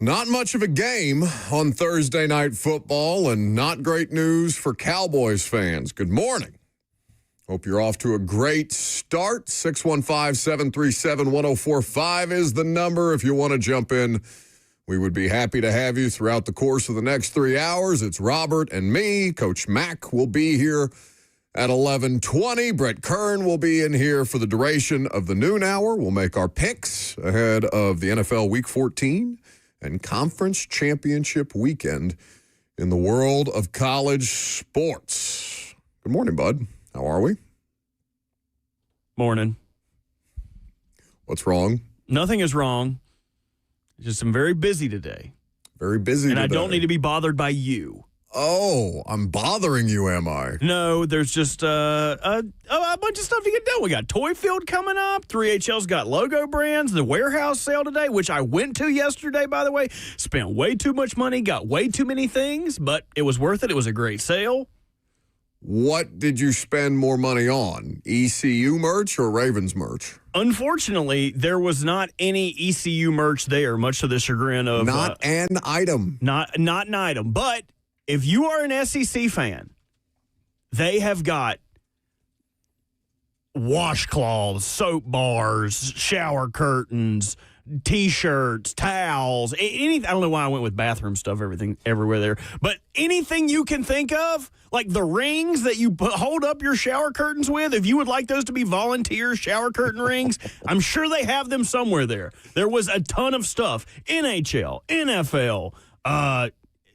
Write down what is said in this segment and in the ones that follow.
Not much of a game on Thursday Night Football, and not great news for Cowboys fans. Good morning. Hope you're off to a great start. 615-737-1045 is the number. If you want to jump in, we would be happy to have you throughout the course of the next 3 hours. It's Robert and me. Coach Mack will be here at 11:20. Brett Kern will be in here for the duration of the noon hour. We'll make our picks ahead of the NFL Week 14 and Conference Championship weekend in the world of college sports. Good morning, bud. How are we? Morning. What's wrong? Nothing is wrong. Just I'm very busy today. Very busy and today. I don't need to be bothered by you. Oh, I'm bothering you, am I? No, there's just a bunch of stuff to get done. We got Toy Field coming up. 3HL's got logo brands. The warehouse sale today, which I went to yesterday, by the way. Spent way too much money, got way too many things, but it was worth it. It was a great sale. What did you spend more money on? ECU merch or Ravens merch? Unfortunately, there was not any ECU merch there, much to the chagrin of... Not an item. Not an item, but... If you are an SEC fan, they have got washcloths, soap bars, shower curtains, T-shirts, towels, anything. I don't know why I went with bathroom stuff, everything, everywhere there. But anything you can think of, like the rings that you hold up your shower curtains with, if you would like those to be volunteer shower curtain rings, I'm sure they have them somewhere there. There was a ton of stuff. NHL, NFL,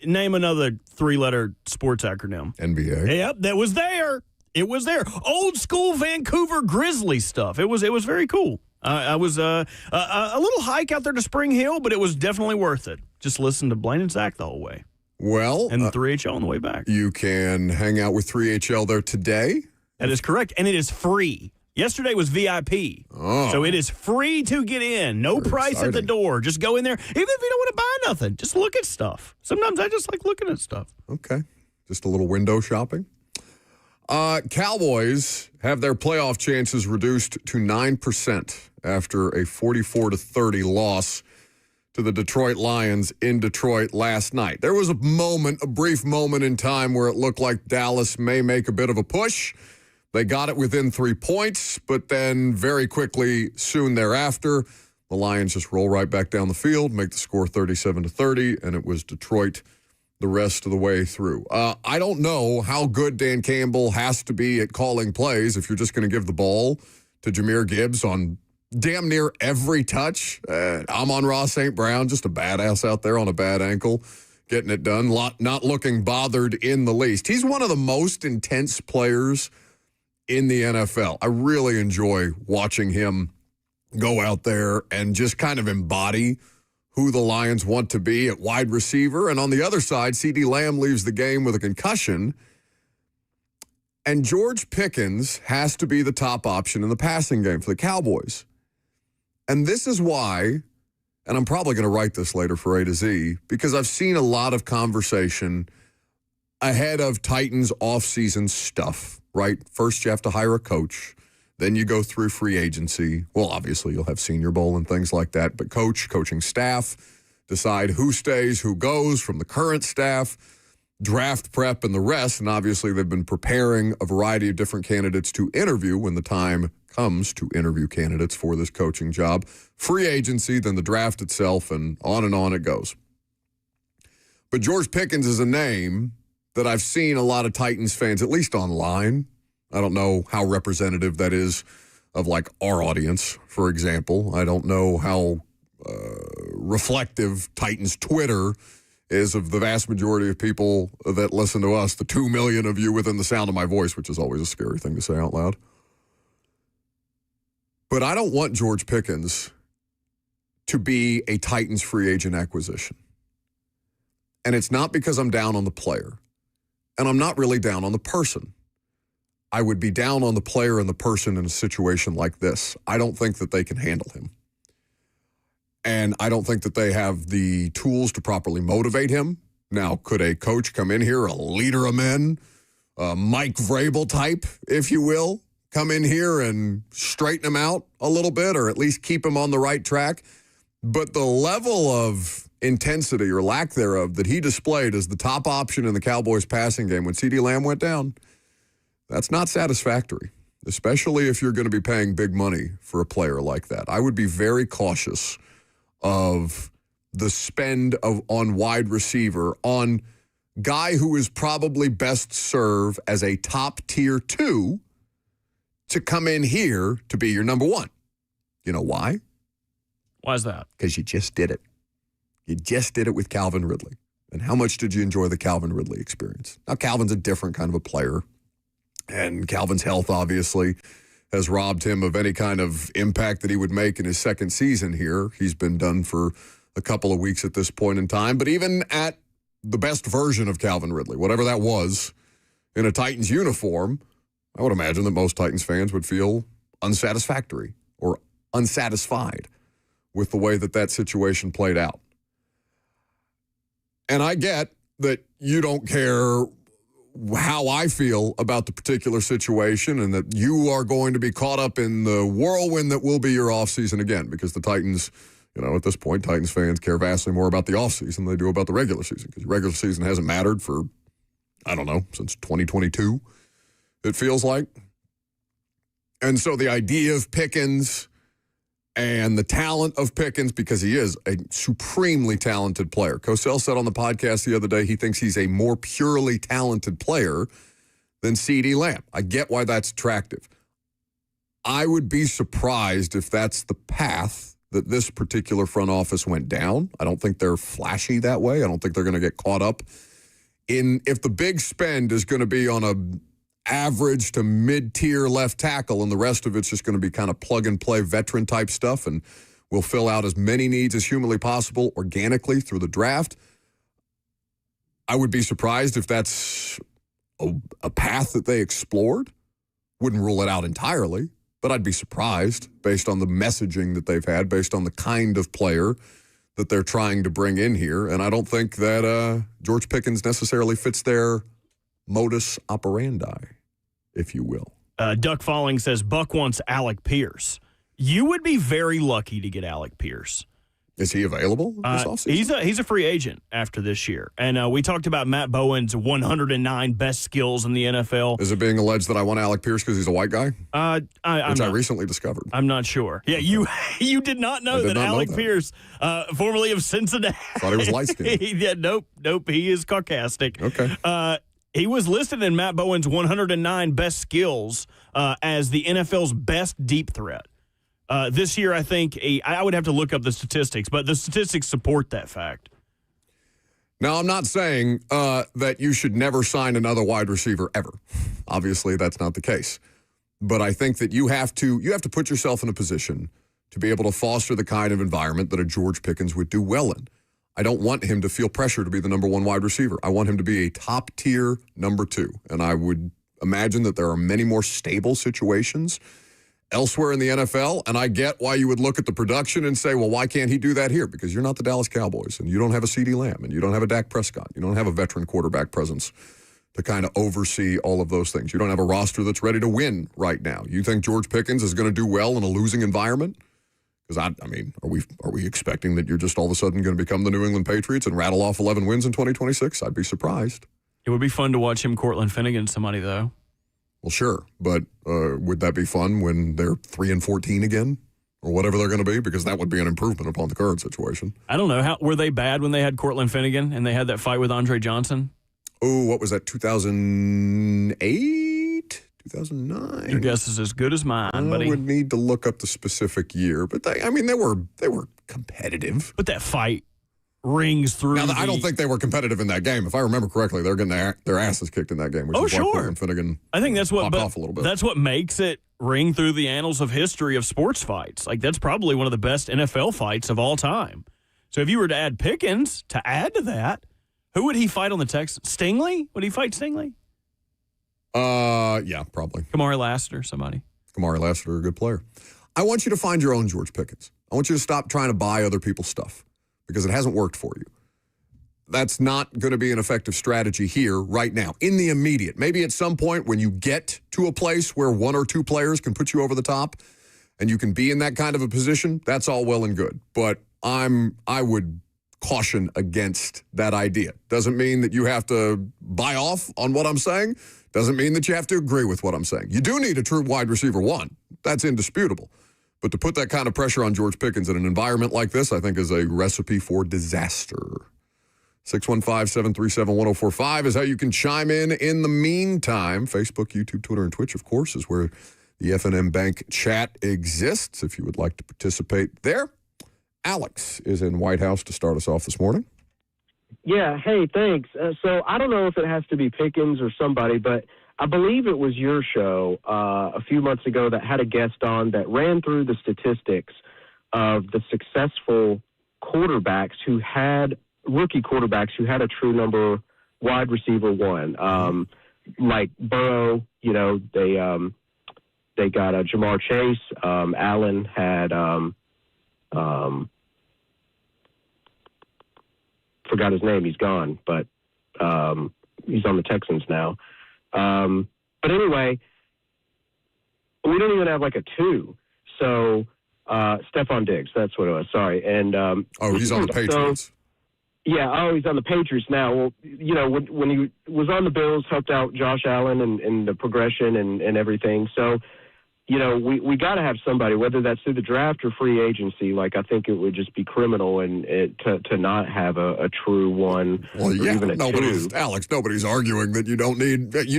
name another three-letter sports acronym. NBA. Yep, that was there. It was there. Old school Vancouver Grizzlies stuff. It was very cool. I was a little hike out there to Spring Hill, but it was definitely worth it. Just listen to Blaine and Zach the whole way. Well, and 3HL on the way back. You can hang out with 3HL there today. That is correct, and it is free. Yesterday was VIP, so it is free to get in. No price at the door. Just go in there. Even if you don't want to buy nothing, just look at stuff. Sometimes I just like looking at stuff. Okay. Just a little window shopping. Cowboys have their playoff chances reduced to 9% after a 44-30 loss to the Detroit Lions in Detroit last night. There was a brief moment in time where it looked like Dallas may make a bit of a push. They got it within 3 points, but then very quickly, soon thereafter, the Lions just roll right back down the field, make the score 37-30, and it was Detroit the rest of the way through. I don't know how good Dan Campbell has to be at calling plays if you're just going to give the ball to Jahmyr Gibbs on damn near every touch. Amon-Ra St. Brown, just a badass out there on a bad ankle, getting it done, not looking bothered in the least. He's one of the most intense players in the NFL. I really enjoy watching him go out there and just kind of embody who the Lions want to be at wide receiver. And on the other side, CeeDee Lamb leaves the game with a concussion. And George Pickens has to be the top option in the passing game for the Cowboys. And this is why, and I'm probably going to write this later for A to Z, because I've seen a lot of conversation ahead of Titans offseason stuff, right? First, you have to hire a coach. Then you go through free agency. Well, obviously, you'll have Senior Bowl and things like that. But coaching staff, decide who stays, who goes from the current staff, draft prep, and the rest. And obviously, they've been preparing a variety of different candidates to interview when the time comes to interview candidates for this coaching job. Free agency, then the draft itself, and on it goes. But George Pickens is a name that I've seen a lot of Titans fans, at least online. I don't know how representative that is of, like, our audience, for example. I don't know how reflective Titans Twitter is of the vast majority of people that listen to us, the 2 million of you within the sound of my voice, which is always a scary thing to say out loud. But I don't want George Pickens to be a Titans free agent acquisition. And it's not because I'm down on the player. And I'm not really down on the person. I would be down on the player and the person in a situation like this. I don't think that they can handle him. And I don't think that they have the tools to properly motivate him. Now, could a coach come in here, a leader of men, a Mike Vrabel type, if you will, come in here and straighten him out a little bit or at least keep him on the right track? But the level of intensity or lack thereof that he displayed as the top option in the Cowboys passing game when CeeDee Lamb went down, that's not satisfactory, especially if you're going to be paying big money for a player like that. I would be very cautious of the spend on wide receiver on guy who is probably best served as a top tier 2 to come in here to be your number 1. You know why? Why is that? Because you just did it. You just did it with Calvin Ridley. And how much did you enjoy the Calvin Ridley experience? Now, Calvin's a different kind of a player, and Calvin's health obviously has robbed him of any kind of impact that he would make in his second season here. He's been done for a couple of weeks at this point in time. But even at the best version of Calvin Ridley, whatever that was, in a Titans uniform, I would imagine that most Titans fans would feel unsatisfactory or unsatisfied with the way that situation played out. And I get that you don't care how I feel about the particular situation and that you are going to be caught up in the whirlwind that will be your offseason again, because the Titans, at this point, Titans fans care vastly more about the offseason than they do about the regular season, because the regular season hasn't mattered for, since 2022, it feels like. And so the idea of Pickens and the talent of Pickens, because he is a supremely talented player. Cosell said on the podcast the other day he thinks he's a more purely talented player than CeeDee Lamb. I get why that's attractive. I would be surprised if that's the path that this particular front office went down. I don't think they're flashy that way. I don't think they're going to get caught up in, if the big spend is going to be on a average to mid-tier left tackle and the rest of it's just going to be kind of plug-and-play veteran-type stuff, and we'll fill out as many needs as humanly possible organically through the draft. I would be surprised if that's a path that they explored. Wouldn't rule it out entirely, but I'd be surprised based on the messaging that they've had, based on the kind of player that they're trying to bring in here, and I don't think that George Pickens necessarily fits their modus operandi, if you will. Duck Falling says Buck wants Alec Pierce. You would be very lucky to get Alec Pierce. Is he available this offseason? He's a free agent after this year. And we talked about Matt Bowen's 109 best skills in the NFL. Is it being alleged that I want Alec Pierce because he's a white guy? I recently discovered. I'm not sure. Yeah, you did not know that Alec Pierce, formerly of Cincinnati. Thought he was light-skinned. Yeah, nope. He is Caucasic. Okay. He was listed in Matt Bowen's 109 best skills as the NFL's best deep threat. This year, I think, I would have to look up the statistics, but the statistics support that fact. Now, I'm not saying that you should never sign another wide receiver ever. Obviously, that's not the case. But I think that you have to put yourself in a position to be able to foster the kind of environment that a George Pickens would do well in. I don't want him to feel pressure to be the number 1 wide receiver. I want him to be a top-tier number 2. And I would imagine that there are many more stable situations elsewhere in the NFL, and I get why you would look at the production and say, well, why can't he do that here? Because you're not the Dallas Cowboys, and you don't have a CeeDee Lamb, and you don't have a Dak Prescott. You don't have a veteran quarterback presence to kind of oversee all of those things. You don't have a roster that's ready to win right now. You think George Pickens is going to do well in a losing environment? Because, are we expecting that you're just all of a sudden going to become the New England Patriots and rattle off 11 wins in 2026? I'd be surprised. It would be fun to watch him Cortland Finnegan somebody, though. Well, sure, but would that be fun when they're 3-14 again, or whatever they're going to be? Because that would be an improvement upon the current situation. I don't know. Were they bad when they had Cortland Finnegan and they had that fight with Andre Johnson? Oh, what was that? 2008, 2009. Your guess is as good as mine, buddy. I would need to look up the specific year, but they were competitive. But that fight rings through. Now, I don't think they were competitive in that game. If I remember correctly, they're getting their asses kicked in that game. Which is why Cortland Finnegan I think that's what popped off a little bit. That's what makes it ring through the annals of history of sports fights. Like, that's probably one of the best NFL fights of all time. So if you were to add Pickens to add to that, who would he fight on the Texans? Stingley? Would he fight Stingley? Yeah, probably. Kamari Lassiter, somebody. Kamari Lassiter, a good player. I want you to find your own George Pickens. I want you to stop trying to buy other people's stuff, because it hasn't worked for you. That's not going to be an effective strategy here right now, in the immediate. Maybe at some point when you get to a place where 1 or 2 players can put you over the top and you can be in that kind of a position, that's all well and good. But I would caution against that idea. Doesn't mean that you have to buy off on what I'm saying. Doesn't mean that you have to agree with what I'm saying. You do need a true wide receiver one. That's indisputable. But to put that kind of pressure on George Pickens in an environment like this, I think is a recipe for disaster. 615-737-1045 is how you can chime in. In the meantime, Facebook, YouTube, Twitter, and Twitch, of course, is where the FNM Bank chat exists if you would like to participate there. Alex is in White House to start us off this morning. Yeah, hey, thanks. So I don't know if it has to be Pickens or somebody, but I believe it was your show a few months ago that had a guest on that ran through the statistics of the successful quarterbacks who had rookie quarterbacks who had a true number wide receiver one. Like Burrow, they got Jamar Chase. Allen had forgot his name. He's gone, but he's on the Texans now. But anyway, we don't even have like a two. So Stephon Diggs, that's what it was. Sorry. And he's on the Patriots. He's on the Patriots now. Well, when he was on the Bills, helped out Josh Allen and the progression and everything. So, we got to have somebody, whether that's through the draft or free agency. Like, I think it would just be criminal to not have a true one. Well, yeah, even a two. Alex, nobody's arguing that you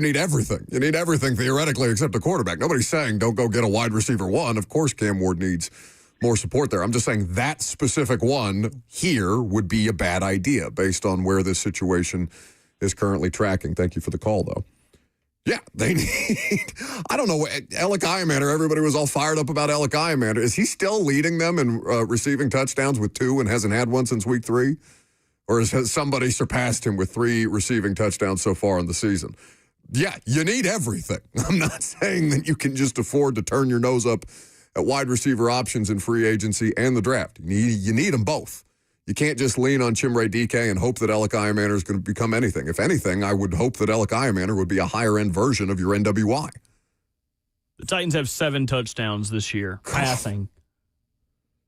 need everything. You need everything theoretically except a quarterback. Nobody's saying don't go get a wide receiver one. Of course, Cam Ward needs more support there. I'm just saying that specific one here would be a bad idea based on where this situation is currently tracking. Thank you for the call, though. Yeah, they need, I don't know, Alec Iamander, everybody was all fired up about Alec Iamander. Is he still leading them in receiving touchdowns with 2 and hasn't had one since week 3? Or has somebody surpassed him with 3 receiving touchdowns so far in the season? Yeah, you need everything. I'm not saying that you can just afford to turn your nose up at wide receiver options in free agency and the draft. You need them both. You can't just lean on Chimere Dike and hope that Alec Iamander is going to become anything. If anything, I would hope that Alec Iamander would be a higher-end version of your NWY. The Titans have 7 touchdowns this year, passing.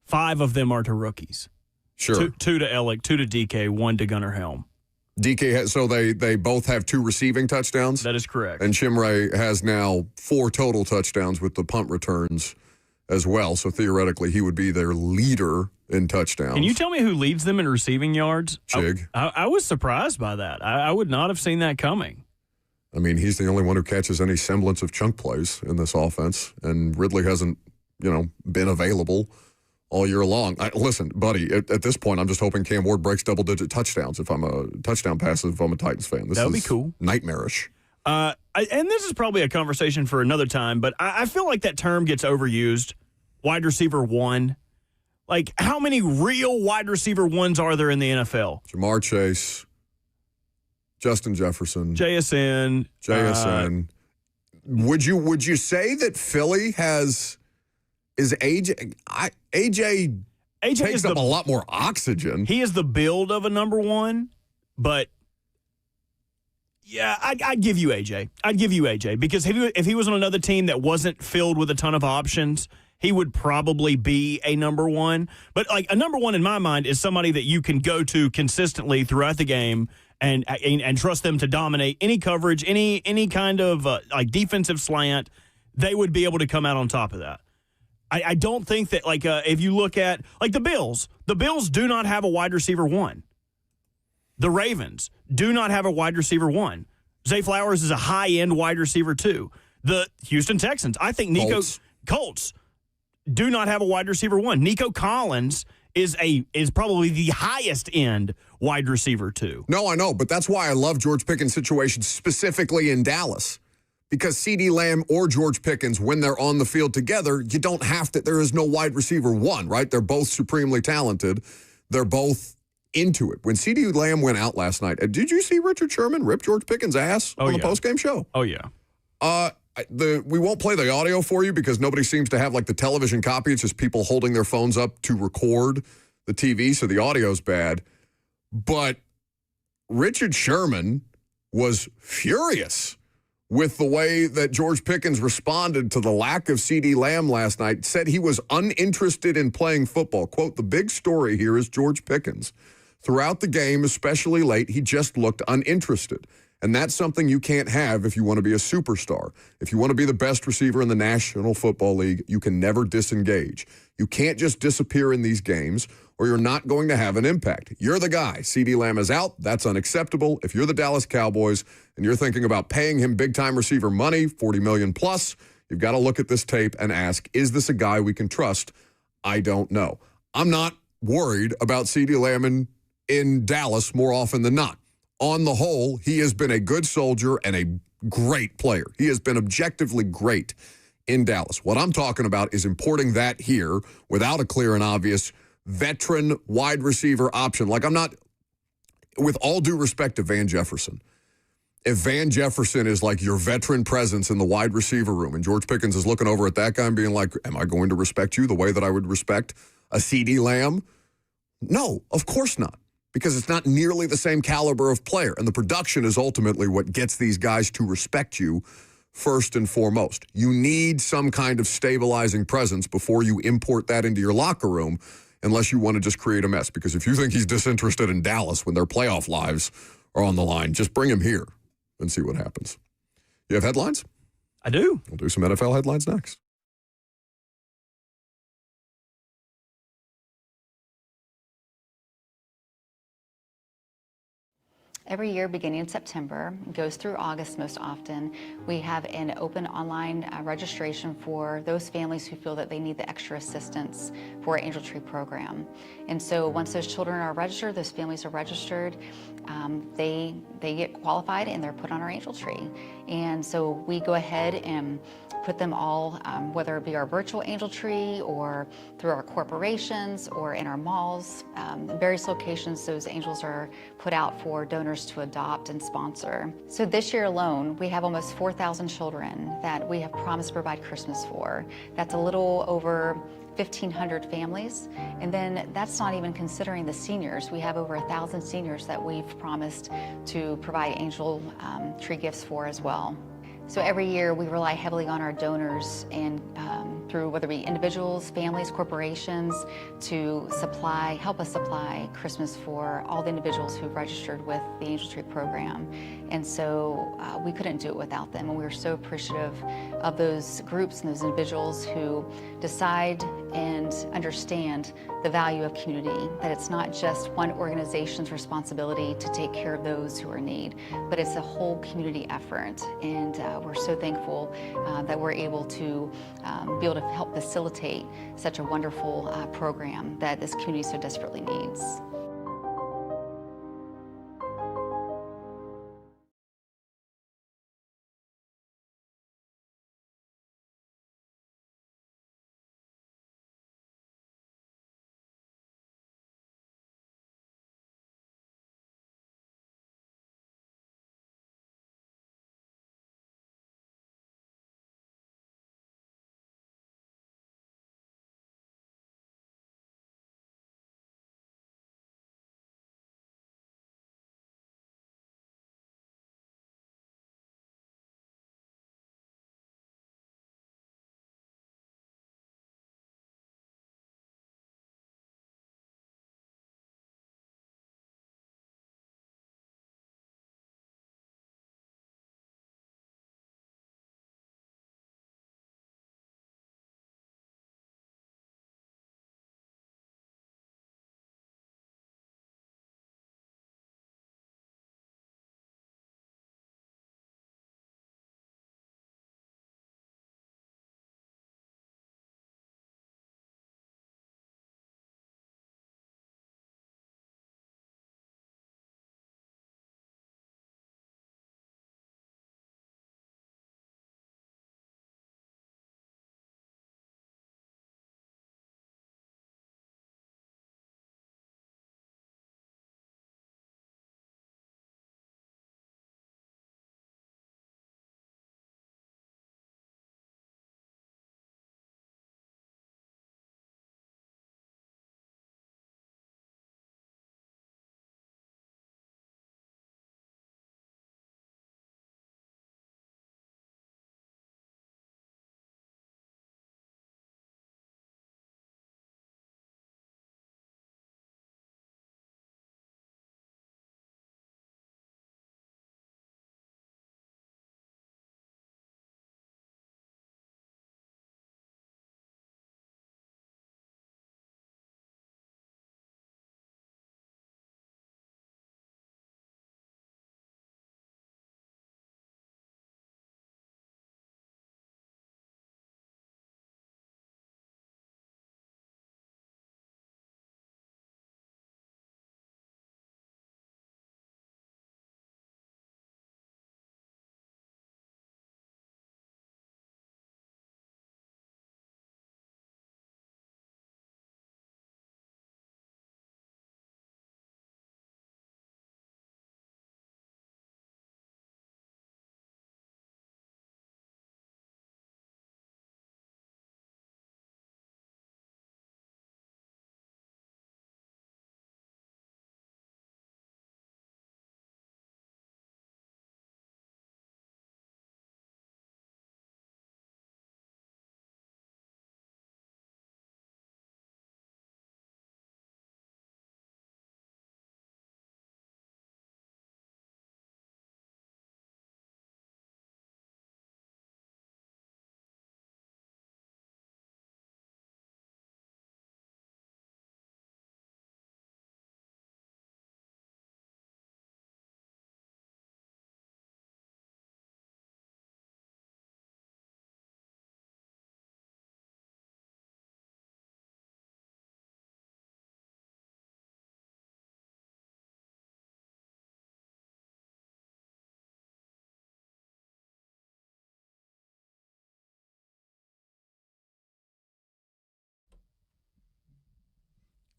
5 of them are to rookies. Sure. 2 to Alec, 2 to DK, 1 to Gunnar Helm. DK, so they both have 2 receiving touchdowns? That is correct. And Chimere has now 4 total touchdowns with the punt returns as well. So theoretically, he would be their leader in touchdowns. Can you tell me who leads them in receiving yards? Chig. I was surprised by that. I would not have seen that coming. I mean, he's the only one who catches any semblance of chunk plays in this offense, and Ridley hasn't, been available all year long. Listen, buddy, at this point, I'm just hoping Cam Ward breaks double-digit touchdowns if I'm a touchdown passes if I'm a Titans fan. That would be cool. Nightmarish. And this is probably a conversation for another time, but I feel like that term gets overused. Wide receiver one. Like, how many real wide receiver ones are there in the NFL? Jamar Chase, Justin Jefferson, JSN. Would you say that Philly is AJ? AJ takes up a lot more oxygen. He is the build of a number one, but yeah, I'd give you AJ. I'd give you AJ because if he was on another team that wasn't filled with a ton of options, he would probably be a number one. But like a number one in my mind is somebody that you can go to consistently throughout the game and trust them to dominate any coverage, any kind of like defensive slant. They would be able to come out on top of that. I don't think that if you look at like the Bills do not have a wide receiver one. The Ravens do not have a wide receiver one. Zay Flowers is a high-end wide receiver two. The Houston Texans, I think Colts do not have a wide receiver one. Nico Collins is probably the highest end wide receiver two. No, I know, but that's why I love George Pickens' situation specifically in Dallas. Because CeeDee Lamb or George Pickens, when they're on the field together, you don't have to, there is no wide receiver one, right? They're both supremely talented. They're both into it. When CeeDee Lamb went out last night, did you see Richard Sherman rip George Pickens' ass on the postgame show? Oh, yeah. We won't play the audio for you because nobody seems to have like the television copy. It's just people holding their phones up to record the TV, so the audio's bad. But Richard Sherman was furious with the way that George Pickens responded to the lack of CeeDee Lamb last night, said he was uninterested in playing football. Quote, the big story here is George Pickens. Throughout the game, especially late, he just looked uninterested. And that's something you can't have if you want to be a superstar. If you want to be the best receiver in the National Football League, you can never disengage. You can't just disappear in these games or you're not going to have an impact. You're the guy. CeeDee Lamb is out. That's unacceptable. If you're the Dallas Cowboys and you're thinking about paying him big-time receiver money, $40 million plus, you've got to look at this tape and ask, is this a guy we can trust? I don't know. I'm not worried about CeeDee Lamb in Dallas more often than not. On the whole, he has been a good soldier and a great player. He has been objectively great in Dallas. What I'm talking about is importing that here without a clear and obvious veteran wide receiver option. Like, I'm not, with all due respect to Van Jefferson, if Van Jefferson is like your veteran presence in the wide receiver room and George Pickens is looking over at that guy and being like, am I going to respect you the way that I would respect a CeeDee Lamb? No, of course not. Because it's not nearly the same caliber of player. And the production is ultimately what gets these guys to respect you first and foremost. You need some kind of stabilizing presence before you import that into your locker room, unless you want to just create a mess. Because if you think he's disinterested in Dallas when their playoff lives are on the line, just bring him here and see what happens. You have headlines? I do. We'll do some NFL headlines next. Every year, beginning in September, goes through August most often, we have an open online registration for those families who feel that they need the extra assistance for our Angel Tree program. And so once those children are registered, those families are registered, they get qualified and they're put on our Angel Tree. And so we go ahead and put them all, whether it be our virtual Angel Tree or through our corporations or in our malls, various locations, those angels are put out for donors to adopt and sponsor. So this year alone, we have almost 4,000 children that we have promised to provide Christmas for. That's a little over 1,500 families. And then that's not even considering the seniors. We have over 1,000 seniors that we've promised to provide angel tree gifts for as well. So every year we rely heavily on our donors and through whether it be individuals, families, corporations to help us supply Christmas for all the individuals who've registered with the Angel Tree program. And so we couldn't do it without them. And we were so appreciative of those groups and those individuals who decide and understand the value of community, that it's not just one organization's responsibility to take care of those who are in need, but it's a whole community effort. And we're so thankful that we're able to help facilitate such a wonderful program that this community so desperately needs.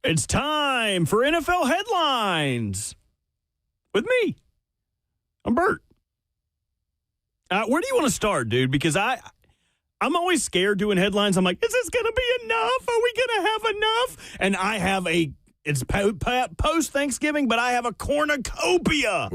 It's time for NFL headlines with me. I'm Bert. Where do you want to start, dude? Because I'm always scared doing headlines. I'm like, is this going to be enough? Are we going to have enough? And I have it's post-Thanksgiving, but I have a cornucopia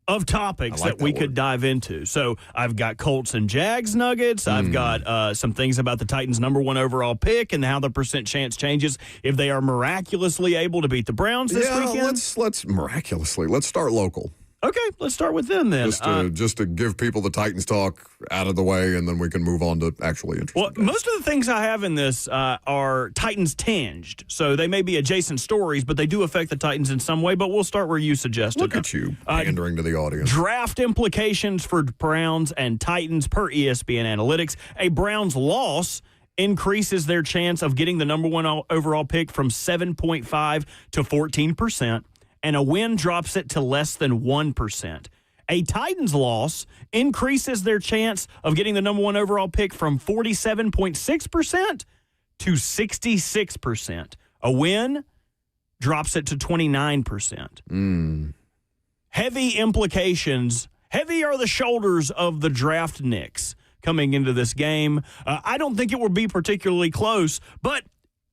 of topics that we could dive into. So I've got Colts and Jags nuggets. I've got some things about the Titans' number 1 overall pick and how the percent chance changes if they are miraculously able to beat the Browns this weekend. Let's miraculously. Let's start local. Okay, let's start with them then. Just to give people the Titans talk out of the way, and then we can move on to actually interesting. Well, most of the things I have in this are Titans tinged, so they may be adjacent stories, but they do affect the Titans in some way. But we'll start where you suggested. Look at you pandering to the audience. Draft implications for Browns and Titans per ESPN Analytics. A Browns loss increases their chance of getting the number 1 overall pick from 7.5 to 14%. And a win drops it to less than 1%. A Titans loss increases their chance of getting the number 1 overall pick from 47.6% to 66%. A win drops it to 29%. Heavy implications. Heavy are the shoulders of the draft nicks coming into this game. I don't think it will be particularly close, but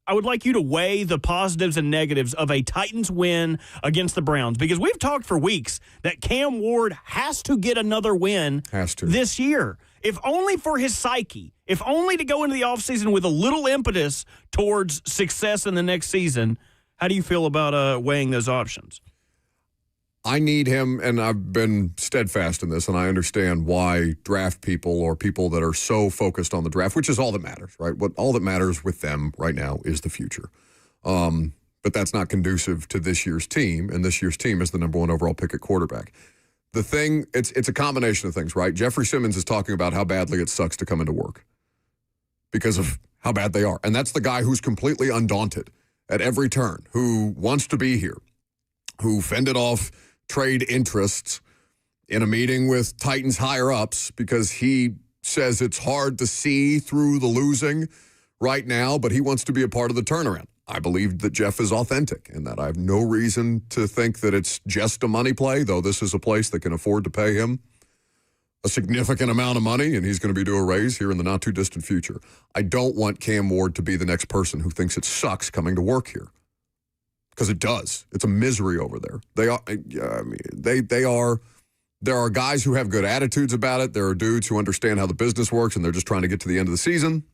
I would like you to weigh the positives and negatives of a Titans win against the Browns, because we've talked for weeks that Cam Ward has to get another win this year, if only for his psyche, if only to go into the offseason with a little impetus towards success in the next season. How do you feel about weighing those options? I need him, and I've been steadfast in this, and I understand why draft people or people that are so focused on the draft, which is all that matters, right? All that matters with them right now is the future. But that's not conducive to this year's team, and this year's team is the number 1 overall pick at quarterback. The thing, it's a combination of things, right? Jeffrey Simmons is talking about how badly it sucks to come into work because of how bad they are. And that's the guy who's completely undaunted at every turn, who wants to be here, who fended off trade interests in a meeting with Titans higher-ups because he says it's hard to see through the losing right now, but he wants to be a part of the turnaround. I believe that Jeff is authentic in that. I have no reason to think that it's just a money play, though this is a place that can afford to pay him a significant amount of money, and he's going to be due a raise here in the not-too-distant future. I don't want Cam Ward to be the next person who thinks it sucks coming to work here. Because it does. It's a misery over there. There are guys who have good attitudes about it. There are dudes who understand how the business works, and they're just trying to get to the end of the season,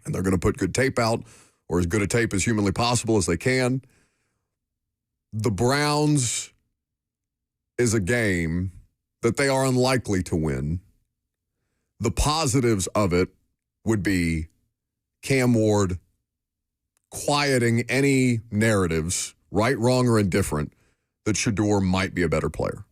and they're going to put good tape out, or as good a tape as humanly possible as they can. The Browns is a game that they are unlikely to win. The positives of it would be Cam Ward quieting any narratives, right, wrong, or indifferent, that Shedeur might be a better player.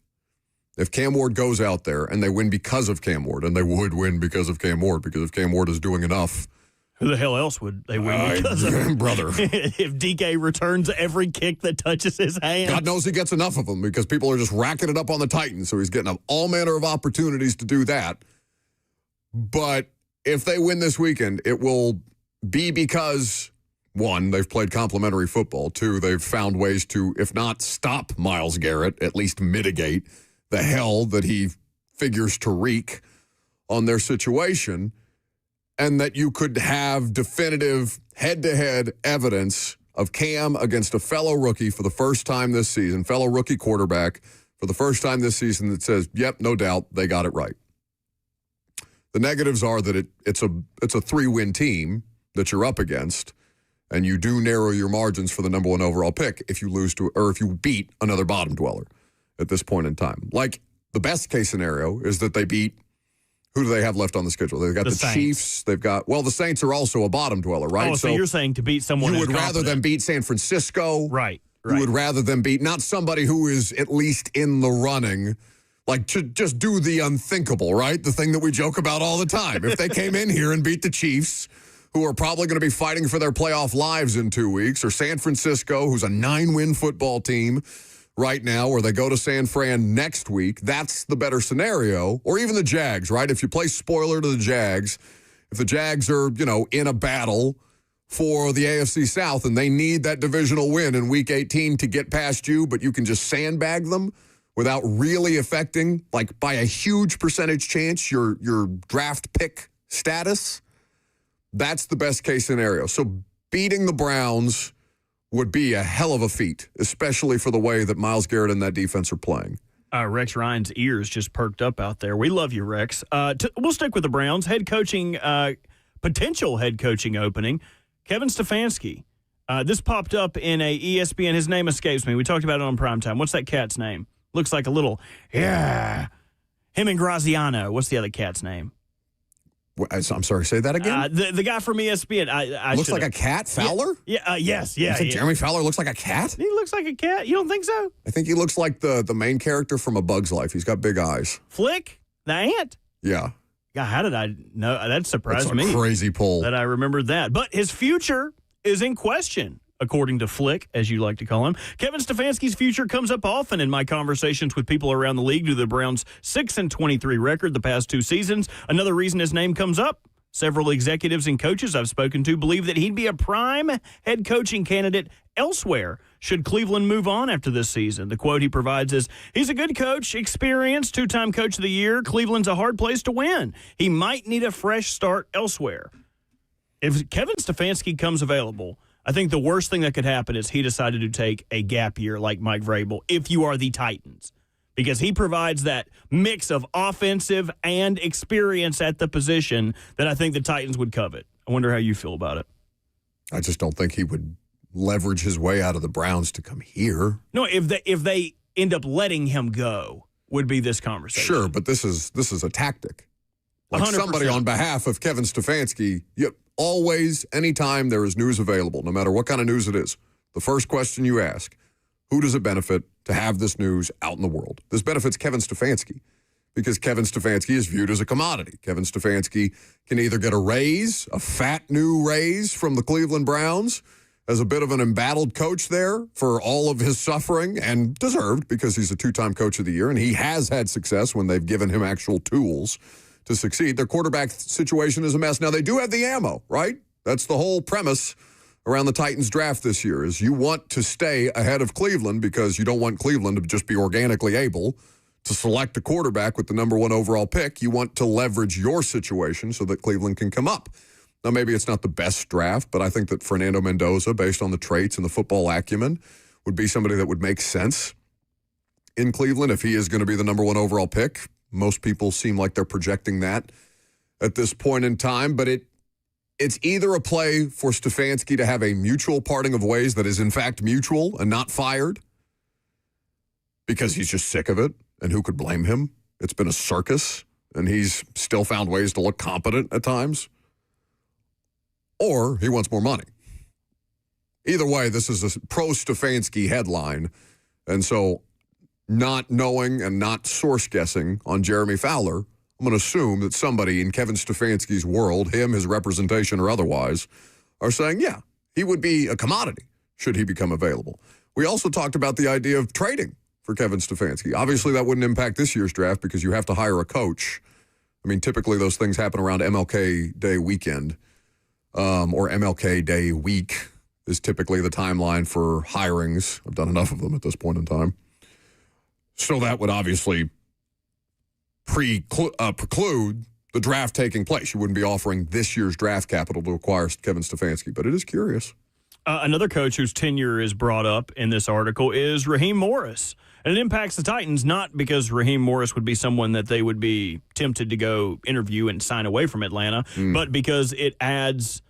If Cam Ward goes out there and they win because of Cam Ward, and they would win because of Cam Ward, because if Cam Ward is doing enough. Who the hell else would they win because of? Brother. If DK returns every kick that touches his hand. God knows he gets enough of them because people are just racking it up on the Titans, so he's getting all manner of opportunities to do that. But if they win this weekend, it will be because, one, they've played complementary football. Two, they've found ways to, if not stop Myles Garrett, at least mitigate the hell that he figures to wreak on their situation, and that you could have definitive head-to-head evidence of Cam against a fellow rookie for the first time this season, fellow rookie quarterback for the first time this season that says, yep, no doubt, they got it right. The negatives are that it's a 3-win team that you're up against, and you do narrow your margins for the number 1 overall pick if you lose to, or if you beat another bottom dweller at this point in time. Like, the best case scenario is that they beat, who do they have left on the schedule? They've got the Chiefs. They've got, the Saints are also a bottom dweller, right? Oh, so you're saying to beat someone you would rather them beat San Francisco. Right. You would rather them beat not somebody who is at least in the running, like to just do the unthinkable, right? The thing that we joke about all the time. If they came in here and beat the Chiefs, who are probably going to be fighting for their playoff lives in 2 weeks, or San Francisco, who's a 9-win football team right now, or they go to San Fran next week, that's the better scenario. Or even the Jags, right? If you play spoiler to the Jags, if the Jags are, in a battle for the AFC South, and they need that divisional win in Week 18 to get past you, but you can just sandbag them without really affecting, like by a huge percentage chance, your draft pick status, that's the best case scenario. So beating the Browns would be a hell of a feat, especially for the way that Myles Garrett and that defense are playing. Rex Ryan's ears just perked up out there. We love you, Rex. We'll stick with the Browns. Potential head coaching opening. Kevin Stefanski. This popped up in a ESPN. His name escapes me. We talked about it on primetime. What's that cat's name? Looks like a little, him and Graziano. What's the other cat's name? I'm sorry, say that again? The guy from ESPN. Looks like a cat? Fowler? Yes. You think Jeremy Fowler looks like a cat? He looks like a cat. You don't think so? I think he looks like the main character from A Bug's Life. He's got big eyes. Flick? The ant? Yeah. God, how did I know? That surprised me. Crazy pull. That I remembered that. But his future is in question, according to Flick, as you like to call him. Kevin Stefanski's future comes up often in my conversations with people around the league due to the Browns' 6-23 record the past 2 seasons. Another reason his name comes up, several executives and coaches I've spoken to believe that he'd be a prime head coaching candidate elsewhere should Cleveland move on after this season. The quote he provides is, he's a good coach, experienced, 2-time coach of the year. Cleveland's a hard place to win. He might need a fresh start elsewhere. If Kevin Stefanski comes available, I think the worst thing that could happen is he decided to take a gap year like Mike Vrabel if you are the Titans, because he provides that mix of offensive and experience at the position that I think the Titans would covet. I wonder how you feel about it. I just don't think he would leverage his way out of the Browns to come here. No, if they end up letting him go, would be this conversation. Sure, but this is a tactic. Like 100%. Somebody on behalf of Kevin Stefanski, always, anytime there is news available, no matter what kind of news it is, the first question you ask, who does it benefit to have this news out in the world? This benefits Kevin Stefanski because Kevin Stefanski is viewed as a commodity. Kevin Stefanski can either get a raise, a fat new raise from the Cleveland Browns as a bit of an embattled coach there for all of his suffering, and deserved because he's a 2-time coach of the year, and he has had success when they've given him actual tools to succeed. Their quarterback situation is a mess. Now, they do have the ammo, right? That's the whole premise around the Titans draft this year, is you want to stay ahead of Cleveland because you don't want Cleveland to just be organically able to select a quarterback with the number 1 overall pick. You want to leverage your situation so that Cleveland can come up. Now, maybe it's not the best draft, but I think that Fernando Mendoza, based on the traits and the football acumen, would be somebody that would make sense in Cleveland if he is going to be the number 1 overall pick. Most people seem like they're projecting that at this point in time, but it's either a play for Stefanski to have a mutual parting of ways that is in fact mutual and not fired because he's just sick of it, and who could blame him? It's been a circus, and he's still found ways to look competent at times. Or he wants more money. Either way, this is a pro-Stefanski headline, and so not knowing and not source guessing on Jeremy Fowler, I'm going to assume that somebody in Kevin Stefanski's world, him, his representation or otherwise, are saying, yeah, he would be a commodity should he become available. We also talked about the idea of trading for Kevin Stefanski. Obviously, that wouldn't impact this year's draft because you have to hire a coach. I mean, typically those things happen around MLK Day weekend, or MLK Day week is typically the timeline for hirings. I've done enough of them at this point in time. So that would obviously preclude the draft taking place. You wouldn't be offering this year's draft capital to acquire Kevin Stefanski, but it is curious. Another coach whose tenure is brought up in this article is Raheem Morris. And it impacts the Titans not because Raheem Morris would be someone that they would be tempted to go interview and sign away from Atlanta, but because it adds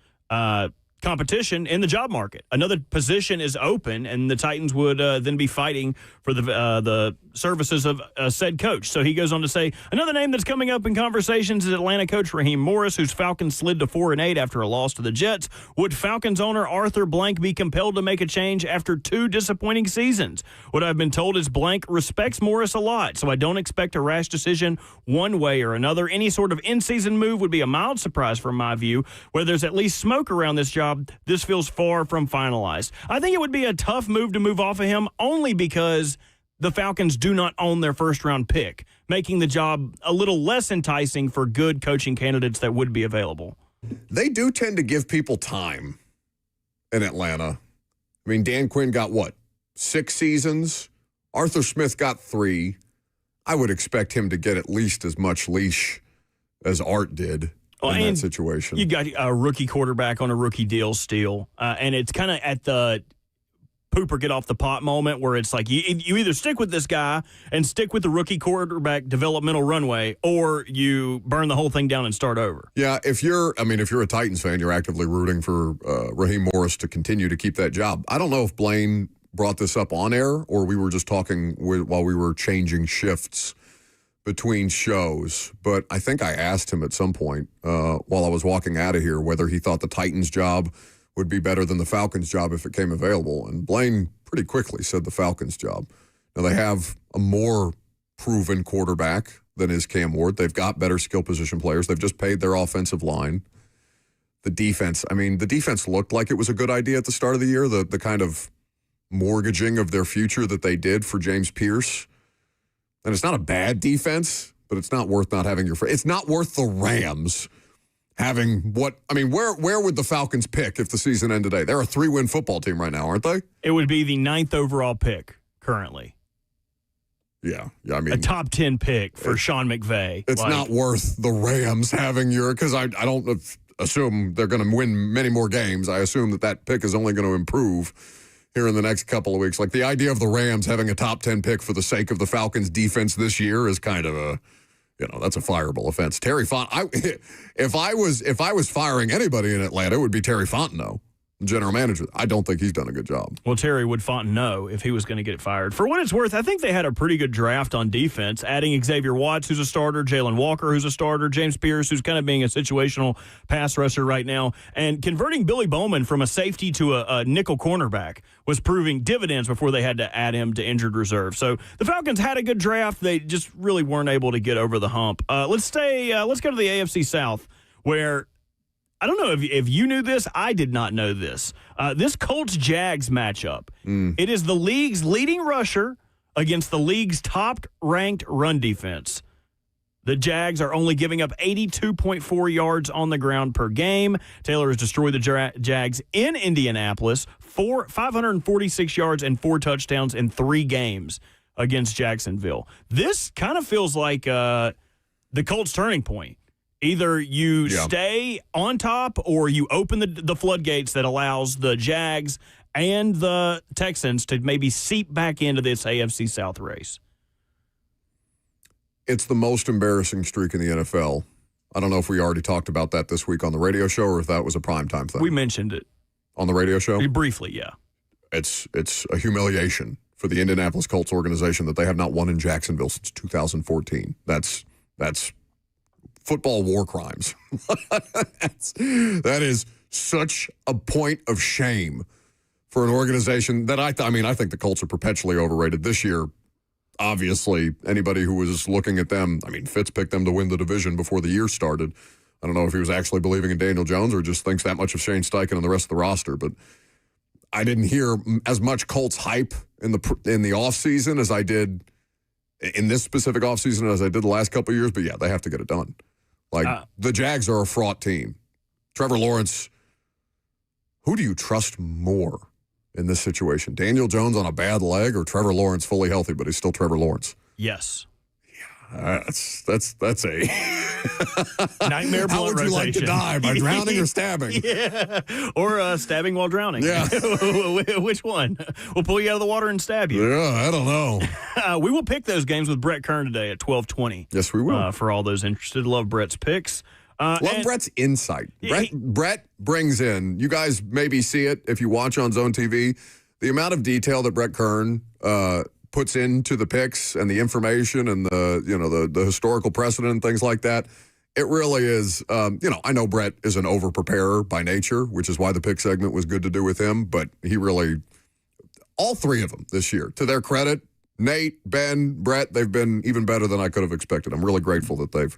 competition in the job market. Another position is open, and the Titans would then be fighting for the services of a said coach. So he goes on to say, another name that's coming up in conversations is Atlanta coach Raheem Morris, whose Falcons slid to 4-8 after a loss to the Jets. Would Falcons owner Arthur Blank be compelled to make a change after 2 disappointing seasons? What I've been told is Blank respects Morris a lot, so I don't expect a rash decision one way or another. Any sort of in-season move would be a mild surprise from my view. Where there's at least smoke around this job, this feels far from finalized. I think it would be a tough move to move off of him only because the Falcons do not own their first-round pick, making the job a little less enticing for good coaching candidates that would be available. They do tend to give people time in Atlanta. I mean, Dan Quinn got what? 6 seasons? Arthur Smith got 3. I would expect him to get at least as much leash as Art did in that situation. You got a rookie quarterback on a rookie deal still, and it's kind of at the poop or get off the pot moment where it's like you either stick with this guy and stick with the rookie quarterback developmental runway, or you burn the whole thing down and start over. Yeah, if you're a Titans fan, you're actively rooting for Raheem Morris to continue to keep that job. I don't know if Blaine brought this up on air or we were just talking while we were changing shifts between shows, but I think I asked him at some point while I was walking out of here whether he thought the Titans job would be better than the Falcons job if it came available. And Blaine pretty quickly said the Falcons job. Now, they have a more proven quarterback than is Cam Ward. They've got better skill position players. They've just paid their offensive line. The defense looked like it was a good idea at the start of the year, the kind of mortgaging of their future that they did for James Pierce. And it's not a bad defense, but it's not worth not having it's not worth the Rams having where would the Falcons pick if the season ended today? They're a 3-win football team right now, aren't they? It would be the 9th overall pick currently. Yeah, I mean, a top 10 pick for Sean McVay. It's not worth the Rams having because I don't assume they're going to win many more games. I assume that pick is only going to improve here in the next couple of weeks. Like the idea of the Rams having a top 10 pick for the sake of the Falcons defense this year is kind of that's a fireable offense. Terry if I was firing anybody in Atlanta, it would be Terry Fontenot, general manager. I don't think he's done a good job. Well, Terry would Fontenot if he was going to get fired. For what it's worth, I think they had a pretty good draft on defense, adding Xavier Watts, who's a starter, Jalen Walker, who's a starter, James Pierce, who's kind of being a situational pass rusher right now, and converting Billy Bowman from a safety to a nickel cornerback was proving dividends before they had to add him to injured reserve. So the Falcons had a good draft. They just really weren't able to get over the hump. Let's go to the AFC South, where I don't know if you knew this. I did not know this. This Colts-Jags matchup, it is the league's leading rusher against the league's top-ranked run defense. The Jags are only giving up 82.4 yards on the ground per game. Taylor has destroyed the Jags in Indianapolis, 546 yards and 4 touchdowns in 3 games against Jacksonville. This kind of feels like the Colts' turning point. Either you stay on top or you open the floodgates that allows the Jags and the Texans to maybe seep back into this AFC South race. It's the most embarrassing streak in the NFL. I don't know if we already talked about that this week on the radio show or if that was a primetime thing. We mentioned it. On the radio show? Briefly, yeah. It's a humiliation for the Indianapolis Colts organization that they have not won in Jacksonville since 2014. That's football war crimes. That is such a point of shame for an organization that I think the Colts are perpetually overrated this year. Obviously, anybody who was looking at them, Fitz picked them to win the division before the year started. I don't know if he was actually believing in Daniel Jones or just thinks that much of Shane Steichen and the rest of the roster, but I didn't hear as much Colts hype in the offseason as I did in this specific offseason as I did the last couple of years, but yeah, they have to get it done. The Jags are a fraught team. Trevor Lawrence, who do you trust more in this situation? Daniel Jones on a bad leg or Trevor Lawrence fully healthy, but he's still Trevor Lawrence? Yes. Yeah, that's a nightmare. How would you like to die? By drowning or stabbing? Yeah, or stabbing while drowning. Yeah. Which one? We'll pull you out of the water and stab you. Yeah, I don't know. We will pick those games with Brett Kern today at 12:20. Yes, we will. For all those interested, love Brett's picks. Love Brett's insight. Brett brings in, you guys maybe see it if you watch on Zone TV, the amount of detail that Brett Kern puts into the picks and the information and the historical precedent and things like that. It really is, I know Brett is an over-preparer by nature, which is why the pick segment was good to do with him, but he really, all 3 of them this year, to their credit, Nate, Ben, Brett, they've been even better than I could have expected. I'm really grateful that they've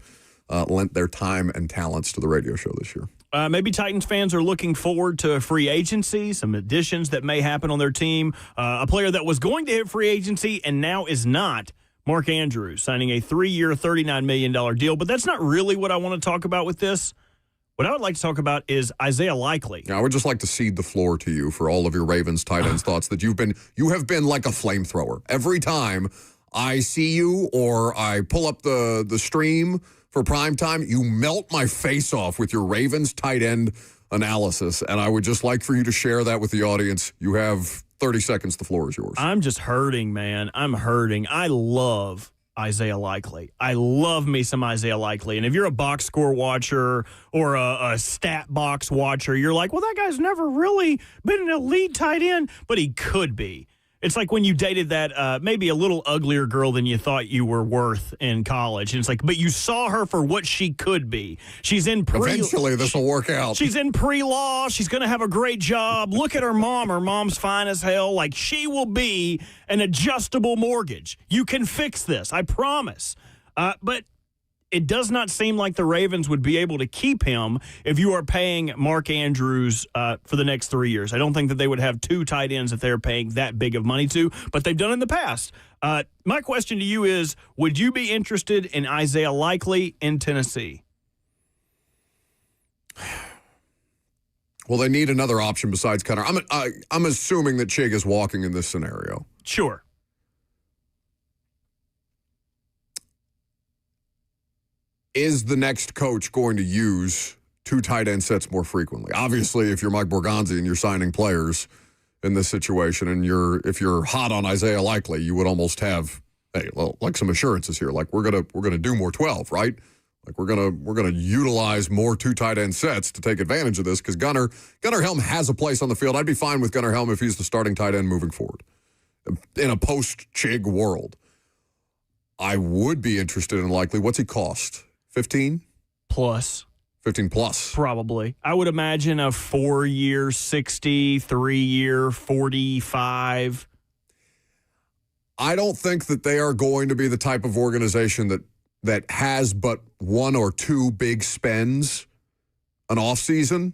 lent their time and talents to the radio show this year. Maybe Titans fans are looking forward to free agency, some additions that may happen on their team. A player that was going to hit free agency and now is not, Mark Andrews, signing a 3-year, $39 million deal. But that's not really what I want to talk about with this. What I would like to talk about is Isaiah Likely. Yeah, I would just like to cede the floor to you for all of your Ravens tight ends thoughts that you have been like a flamethrower. Every time I see you or I pull up the stream for prime time, you melt my face off with your Ravens tight end analysis, and I would just like for you to share that with the audience. You have 30 seconds. The floor is yours. I'm just hurting, man. I'm hurting. I love Isaiah Likely. I love me some Isaiah Likely. And if you're a box score watcher or a stat box watcher, you're like, well, that guy's never really been an elite tight end, but he could be. It's like when you dated that maybe a little uglier girl than you thought you were worth in college. And it's like, but you saw her for what she could be. She's in Eventually, this will work out. She's in pre-law. She's going to have a great job. Look at her mom. Her mom's fine as hell. Like, she will be an adjustable mortgage. You can fix this. I promise. But it does not seem like the Ravens would be able to keep him if you are paying Mark Andrews for the next 3 years. I don't think that they would have two tight ends that they're paying that big of money to, but they've done it in the past. My question to you is, would you be interested in Isaiah Likely in Tennessee? Well, they need another option besides Connor. I'm assuming that Chig is walking in this scenario. Sure. Is the next coach going to use two tight end sets more frequently? Obviously, if you're Mike Borgonzi and you're signing players in this situation, and if you're hot on Isaiah Likely, you would almost have like some assurances here. Like we're gonna do more 12, right? Like we're gonna utilize more two tight end sets to take advantage of this because Gunnar Helm has a place on the field. I'd be fine with Gunnar Helm if he's the starting tight end moving forward in a post-Chig world. I would be interested in Likely. What's he cost? 15 plus. 15 plus. Probably. I would imagine a 4-year 60, 3-year 45. I don't think that they are going to be the type of organization that has but one or two big spends an offseason.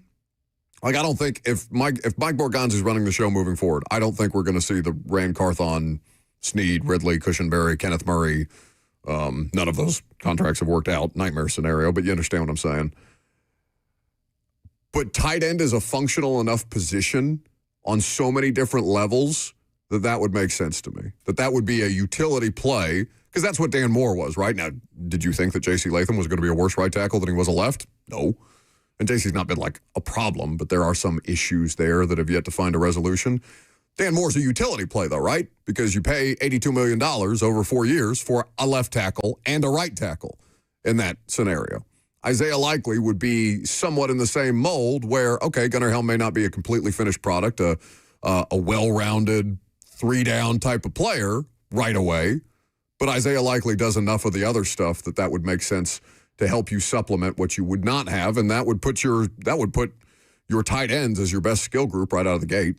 Like, I don't think if Mike Borgonzi is running the show moving forward, I don't think we're going to see the Rand Carthon, Snead, Ridley, Cushenberry, Kenneth Murray. None of those contracts have worked out. Nightmare scenario, but you understand what I'm saying. But tight end is a functional enough position on so many different levels that would make sense to me. That would be a utility play, because that's what Dan Moore was, right? Now, did you think that J.C. Latham was going to be a worse right tackle than he was a left? No. And J.C.'s not been like a problem, but there are some issues there that have yet to find a resolution. Dan Moore's a utility play, though, right? Because you pay $82 million over 4 years for a left tackle and a right tackle in that scenario. Isaiah Likely would be somewhat in the same mold where, okay, Gunnar Helm may not be a completely finished product, a well-rounded, three-down type of player right away, but Isaiah Likely does enough of the other stuff that would make sense to help you supplement what you would not have, and that would put your tight ends as your best skill group right out of the gate.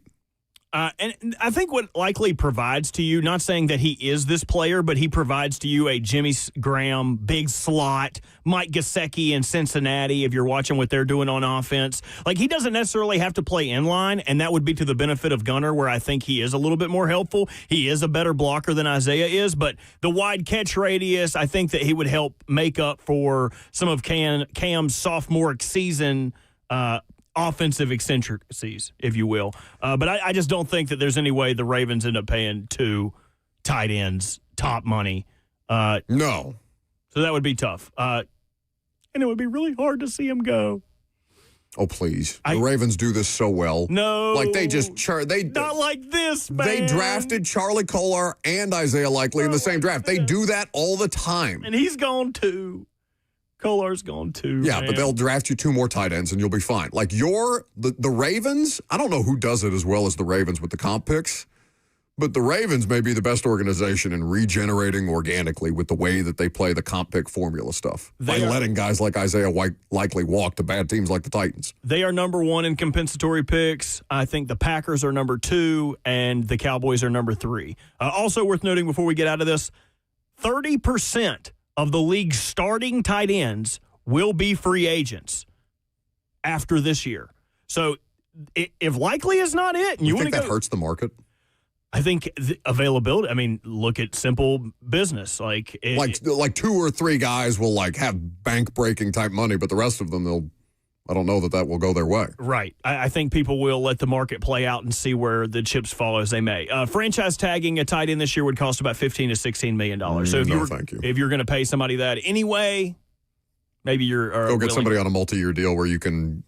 And I think what Likely provides to you, not saying that he is this player, but he provides to you a Jimmy Graham, big slot, Mike Gesicki in Cincinnati, if you're watching what they're doing on offense. Like, he doesn't necessarily have to play inline, and that would be to the benefit of Gunnar, where I think he is a little bit more helpful. He is a better blocker than Isaiah is, but the wide catch radius, I think that he would help make up for some of Cam's sophomore season offensive eccentricities, if you will. But I just don't think that there's any way the Ravens end up paying two tight ends top money. No. So that would be tough. And it would be really hard to see him go. Oh, please. The Ravens do this so well. No. Like, they just not like this, man. They drafted Charlie Kolar and Isaiah Likely in the same draft. They do that all the time. And he's gone too. Kolar's gone too. Yeah, man. but they'll draft you two more tight ends and you'll be fine. Like the Ravens, I don't know who does it as well as the Ravens with the comp picks, but the Ravens may be the best organization in regenerating organically with the way that they play the comp pick formula stuff. By letting guys like Isaiah Likely walk to bad teams like the Titans. They are number one in compensatory picks. I think the Packers are number 2 and the Cowboys are number 3. Also worth noting before we get out of this, 30% of the league's starting tight ends will be free agents after this year. So if Likely is not it, and you think that hurts the market? I think the availability. I mean, look at simple business. Like 2 or 3 guys will have bank breaking type money, but the rest of them I don't know that will go their way. Right. I think people will let the market play out and see where the chips fall as they may. Franchise tagging a tight end this year would cost about $15 to $16 million. So if you're going to pay somebody that anyway, maybe you're go get somebody on a multi-year deal where you can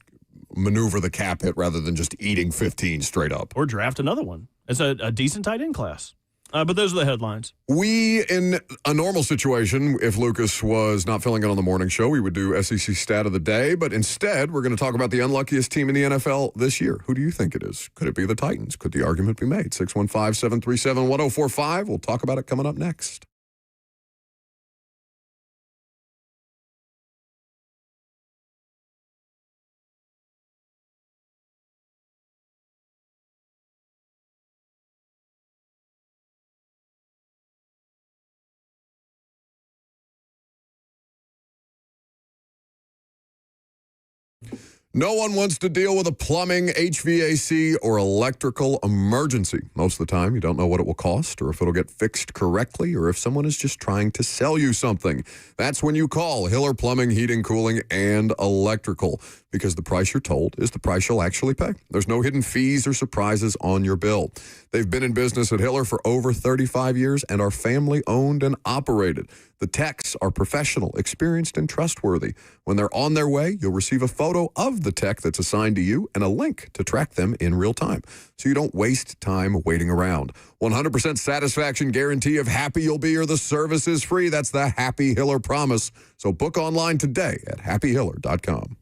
maneuver the cap hit rather than just eating 15 straight up. Or draft another one. It's a decent tight end class. But those are the headlines. We, in a normal situation, if Lucas was not filling in on the morning show, we would do SEC Stat of the Day. But instead, we're going to talk about the unluckiest team in the NFL this year. Who do you think it is? Could it be the Titans? Could the argument be made? 615-737-1045. We'll talk about it coming up next. No one wants to deal with a plumbing, HVAC, or electrical emergency. Most of the time, you don't know what it will cost or if it'll get fixed correctly or if someone is just trying to sell you something. That's when you call Hiller Plumbing, Heating, Cooling, and Electrical, because the price you're told is the price you'll actually pay. There's no hidden fees or surprises on your bill. They've been in business at Hiller for over 35 years and are family-owned and operated. The techs are professional, experienced, and trustworthy. When they're on their way, you'll receive a photo of the tech that's assigned to you and a link to track them in real time, so you don't waste time waiting around. 100% satisfaction guarantee of happy you'll be or the service is free. That's the Happy Hiller promise. So book online today at happyhiller.com.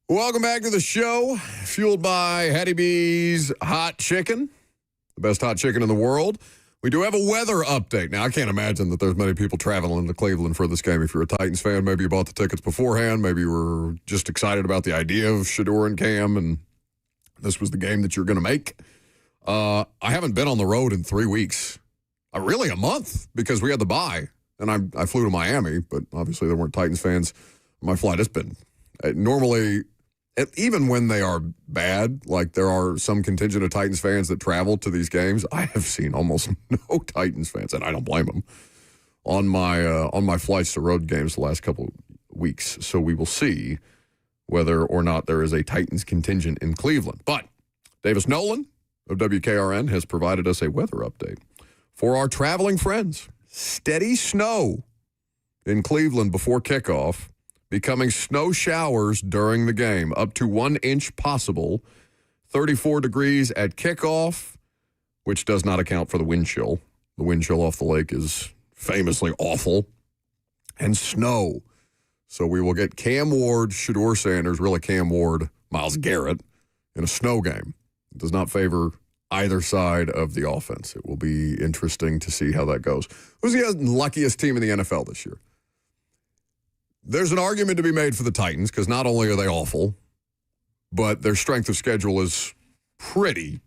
Welcome back to the show, fueled by Hattie B's Hot Chicken, the best hot chicken in the world. We do have a weather update. Now, I can't imagine that there's many people traveling to Cleveland for this game. If you're a Titans fan, maybe you bought the tickets beforehand. Maybe you were just excited about the idea of Shedeur and Cam, and this was the game that you're going to make. I haven't been on the road in 3 weeks. Really a month, because we had the bye. And I flew to Miami, but obviously there weren't Titans fans on my flight. It's been normally, even when they are bad, like there are some contingent of Titans fans that travel to these games, I have seen almost no Titans fans, and I don't blame them, on my flights to road games the last couple of weeks. So we will see whether or not there is a Titans contingent in Cleveland. But Davis Nolan of WKRN has provided us a weather update for our traveling friends. Steady snow in Cleveland before kickoff, becoming snow showers during the game, up to 1 inch possible, 34 degrees at kickoff, which does not account for the wind chill. The wind chill off the lake is famously awful, and snow. So we will get Cam Ward, Shedeur Sanders, really Cam Ward, Myles Garrett in a snow game. It does not favor either side of the offense. It will be interesting to see how that goes. Who's the luckiest team in the NFL this year? There's an argument to be made for the Titans, because not only are they awful, but their strength of schedule is pretty,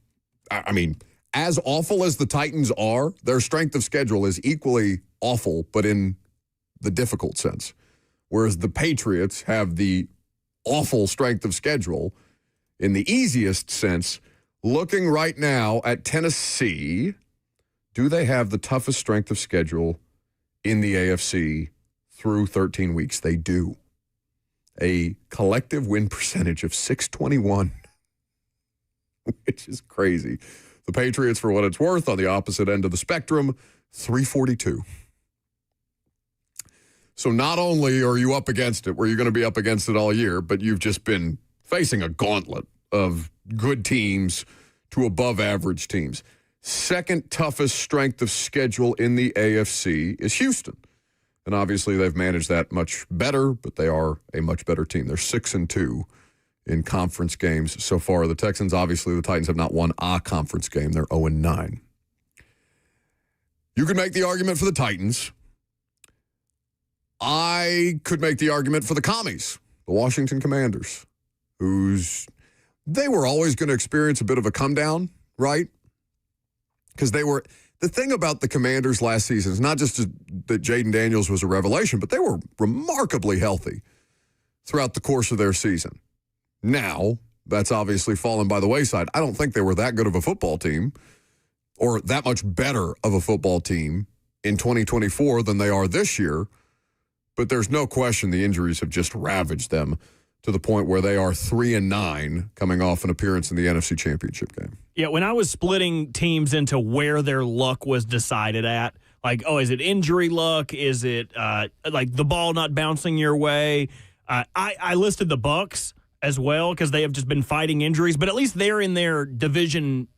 I mean, as awful as the Titans are, their strength of schedule is equally awful, but in the difficult sense. Whereas the Patriots have the awful strength of schedule in the easiest sense. Looking right now at Tennessee, do they have the toughest strength of schedule in the AFC through 13 weeks? They do. A collective win percentage of .621, which is crazy. The Patriots, for what it's worth, on the opposite end of the spectrum, .342. So not only are you up against it, where you're going to be up against it all year, but you've just been facing a gauntlet of good teams to above average teams. Second toughest strength of schedule in the AFC is Houston. And obviously they've managed that much better, but they are a much better team. They're 6-2 in conference games so far. The Texans, obviously the Titans have not won a conference game. They're 0-9. You could make the argument for the Titans. I could make the argument for the Commies, the Washington Commanders, they were always going to experience a bit of a come down, right? Because the thing about the Commanders last season is not just that Jaden Daniels was a revelation, but they were remarkably healthy throughout the course of their season. Now, that's obviously fallen by the wayside. I don't think they were that good of a football team or that much better of a football team in 2024 than they are this year, but there's no question the injuries have just ravaged them to the point where they are 3-9 coming off an appearance in the NFC Championship game. Yeah, when I was splitting teams into where their luck was decided at, like, is it injury luck? Is it like the ball not bouncing your way? I listed the Bucs as well because they have just been fighting injuries, but at least they're in their division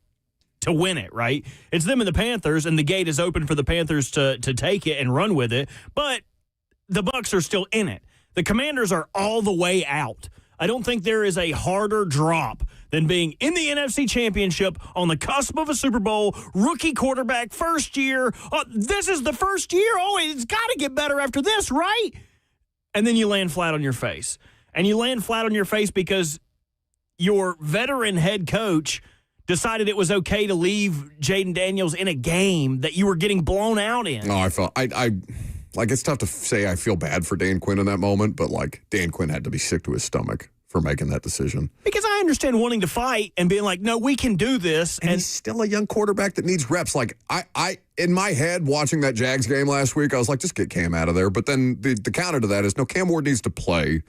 to win it, right? It's them and the Panthers, and the gate is open for the Panthers to take it and run with it, but the Bucs are still in it. The Commanders are all the way out. I don't think there is a harder drop than being in the NFC Championship on the cusp of a Super Bowl, rookie quarterback, first year. This is the first year. It's got to get better after this, right? And then you land flat on your face. And you land flat on your face because your veteran head coach decided it was okay to leave Jaden Daniels in a game that you were getting blown out in. No, Like, it's tough to say I feel bad for Dan Quinn in that moment, but, like, Dan Quinn had to be sick to his stomach for making that decision. Because I understand wanting to fight and being like, no, we can do this. And he's still a young quarterback that needs reps. Like, I in my head, watching that Jags game last week, I was like, just get Cam out of there. But then the counter to that is, no, Cam Ward needs to play,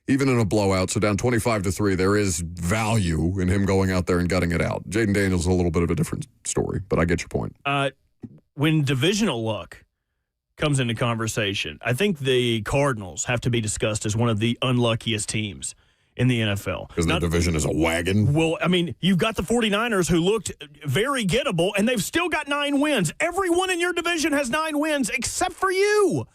even in a blowout. So down 25-3, there is value in him going out there and gutting it out. Jaden Daniels is a little bit of a different story, but I get your point. When divisional luck comes into conversation, I think the Cardinals have to be discussed as one of the unluckiest teams in the NFL. Because their division is a wagon? Well, I mean, you've got the 49ers who looked very gettable, and they've still got 9 wins. Everyone in your division has 9 wins except for you.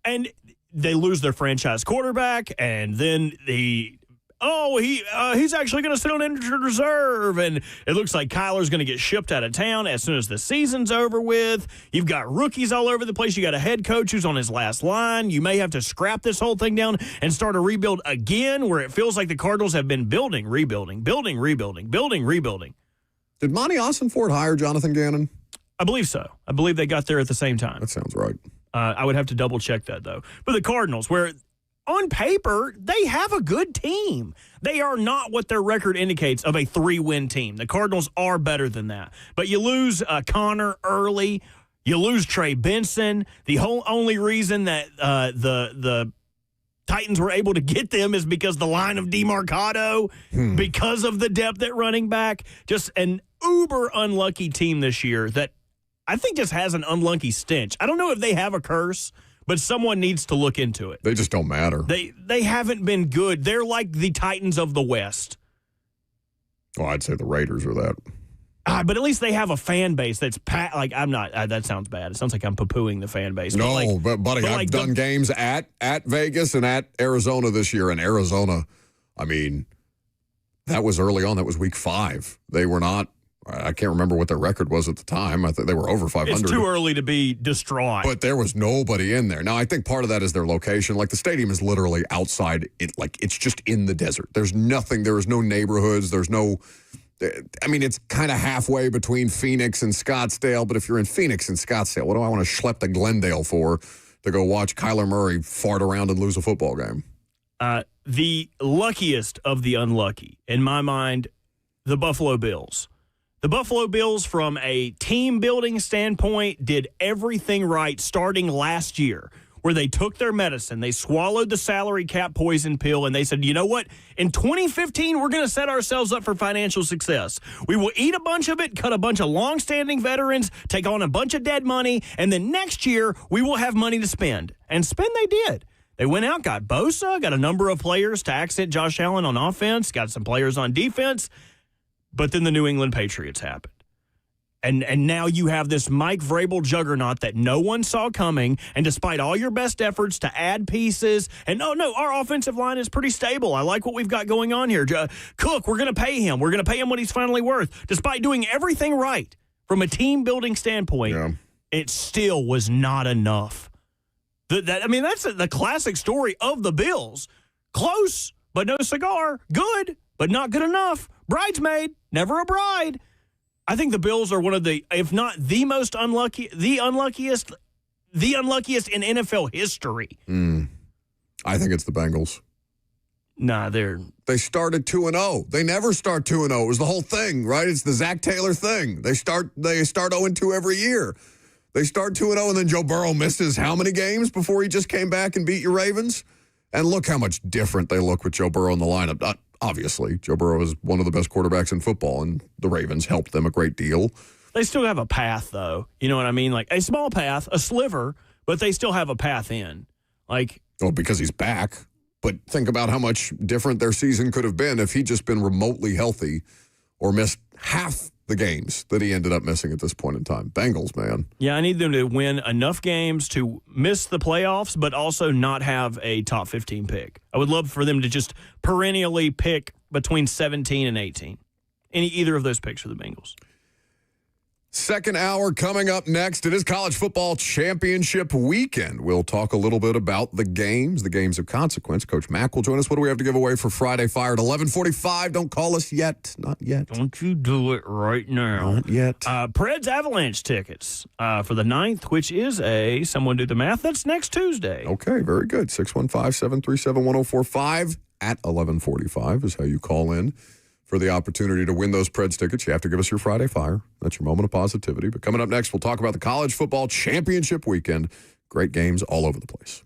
And they lose their franchise quarterback, and then he's actually going to sit on injured reserve, and it looks like Kyler's going to get shipped out of town as soon as the season's over with. You've got rookies all over the place. You got a head coach who's on his last line. You may have to scrap this whole thing down and start a rebuild again, where it feels like the Cardinals have been building, rebuilding. Did Monty Ossenfort hire Jonathan Gannon? I believe so. I believe they got there at the same time. That sounds right. I would have to double check that, though. But the Cardinals, where on paper, they have a good team. They are not what their record indicates of a 3-win team. The Cardinals are better than that. But you lose Connor early. You lose Trey Benson. The only reason that the Titans were able to get them is because the line of DeMarcado, because of the depth at running back. Just an uber unlucky team this year that I think just has an unlucky stench. I don't know if they have a curse, but someone needs to look into it. They just don't matter. They haven't been good. They're like the Titans of the West. Oh, I'd say the Raiders are that. But at least they have a fan base that's I'm not. That sounds bad. It sounds like I'm poo-pooing the fan base. No, but buddy, I've done games at Vegas and at Arizona this year. And Arizona, I mean, that was early on. That was week 5. They were not. I can't remember what their record was at the time. I think they were over 500. It's too early to be distraught. But there was nobody in there. Now, I think part of that is their location. Like, the stadium is literally outside. It's just in the desert. There's nothing. There is no neighborhoods. There's no... I mean, it's kind of halfway between Phoenix and Scottsdale. But if you're in Phoenix and Scottsdale, what do I want to schlep to Glendale for to go watch Kyler Murray fart around and lose a football game? The luckiest of the unlucky, in my mind, the Buffalo Bills. The Buffalo Bills, from a team-building standpoint, did everything right starting last year, where they took their medicine. They swallowed the salary cap poison pill, and they said, you know what? In 2015, we're going to set ourselves up for financial success. We will eat a bunch of it, cut a bunch of long-standing veterans, take on a bunch of dead money, and then next year, we will have money to spend. And spend they did. They went out, got Bosa, got a number of players to accent Josh Allen on offense, got some players on defense. But then the New England Patriots happened. And now you have this Mike Vrabel juggernaut that no one saw coming, and despite all your best efforts to add pieces, and our offensive line is pretty stable. I like what we've got going on here. Cook, we're going to pay him. We're going to pay him what he's finally worth. Despite doing everything right from a team-building standpoint, It still was not enough. That's the classic story of the Bills. Close, but no cigar. Good, but not good enough. Bridesmaid, never a bride. I think the Bills are one of the, if not the most unlucky, the unluckiest in NFL history. I think it's the Bengals. Nah, they started 2-0. They never start 2-0. It was the whole thing, right? It's the Zach Taylor thing. They start 0-2 every year. They start 2-0, and then Joe Burrow misses how many games before he just came back and beat your Ravens? And look how much different they look with Joe Burrow in the lineup. Obviously, Joe Burrow is one of the best quarterbacks in football, and the Ravens helped them a great deal. They still have a path, though. You know what I mean? Like a small path, a sliver, but they still have a path in. Because he's back. But think about how much different their season could have been if he'd just been remotely healthy or missed half the games that he ended up missing at this point in time. Bengals, man. Yeah, I need them to win enough games to miss the playoffs, but also not have a top 15 pick. I would love for them to just perennially pick between 17 and 18. Either of those picks for the Bengals. Second hour coming up next. It is college football championship weekend. We'll talk a little bit about the games of consequence. Coach Mack will join us. What do we have to give away for Friday Fire at 11:45? Don't call us yet. Not yet. Don't you do it right now. Not yet. Preds Avalanche tickets for the 9th, which is someone do the math, that's next Tuesday. Okay, very good. 615-737-1045 at 11:45 is how you call in for the opportunity to win those Preds tickets. You have to give us your Friday Fire. That's your moment of positivity. But coming up next, we'll talk about the college football championship weekend. Great games all over the place.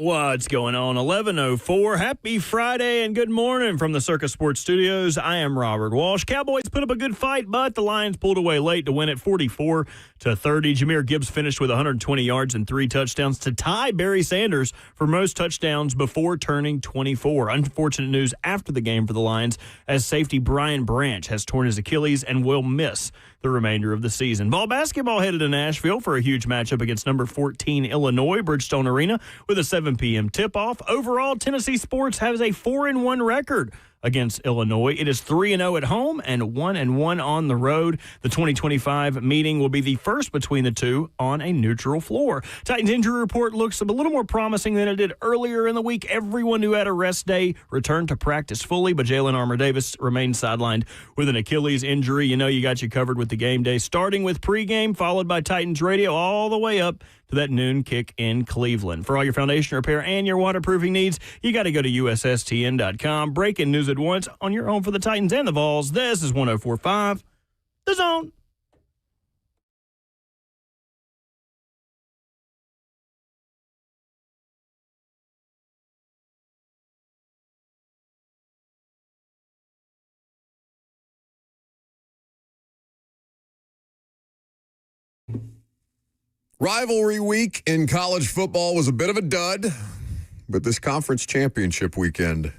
What's going on? 11:04. Happy Friday and good morning from the Circus Sports Studios. I am Robert Walsh. Cowboys put up a good fight, but the Lions pulled away late to win it 44-30. Jahmyr Gibbs finished with 120 yards and 3 touchdowns to tie Barry Sanders for most touchdowns before turning 24. Unfortunate news after the game for the Lions, as safety Brian Branch has torn his Achilles and will miss the remainder of the season. Ball basketball headed to Nashville for a huge matchup against number 14 Illinois, Bridgestone Arena, with a 7 p.m. tip-off. Overall, Tennessee Sports has a 4-1 record against Illinois. It is 3-0 at home and 1-1 on the road. The 2025 meeting will be the first between the two on a neutral floor. Titans injury report looks a little more promising than it did earlier in the week. Everyone who had a rest day returned to practice fully, but Jalen Armour-Davis remains sidelined with an Achilles injury. You know you got you covered with the game day, starting with pregame, followed by Titans radio, all the way up to that noon kick in Cleveland. For all your foundation repair and your waterproofing needs, you got to go to USSTN.com. Breaking news at once on your home for the Titans and the Vols. This is 104.5 The Zone. Rivalry week in college football was a bit of a dud, but this conference championship weekend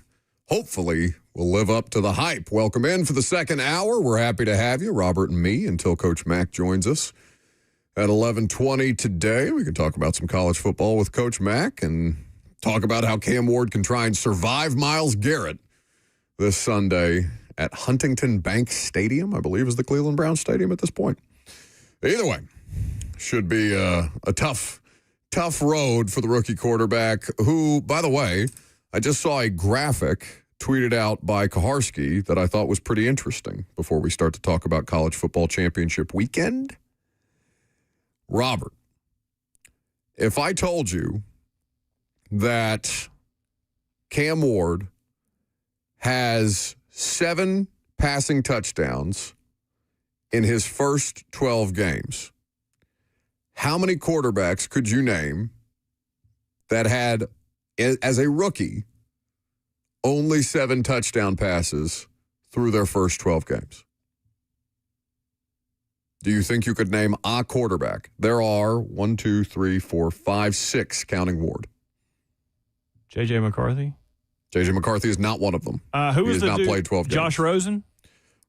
hopefully will live up to the hype. Welcome in for the second hour. We're happy to have you, Robert and me, until Coach Mack joins us at 11:20 today. We can talk about some college football with Coach Mack and talk about how Cam Ward can try and survive Myles Garrett this Sunday at Huntington Bank Stadium, I believe is the Cleveland Browns stadium at this point. Either way, should be a tough road for the rookie quarterback who, by the way, I just saw a graphic tweeted out by Kaharski that I thought was pretty interesting before we start to talk about college football championship weekend. Robert, if I told you that Cam Ward has 7 passing touchdowns in his first 12 games, how many quarterbacks could you name that had, as a rookie, only 7 touchdown passes through their first 12 games? Do you think you could name a quarterback? There are 1, 2, 3, 4, 5, 6, counting Ward. J.J. McCarthy? J.J. McCarthy is not one of them. Who he is has the not dude? played 12 games. Josh Rosen?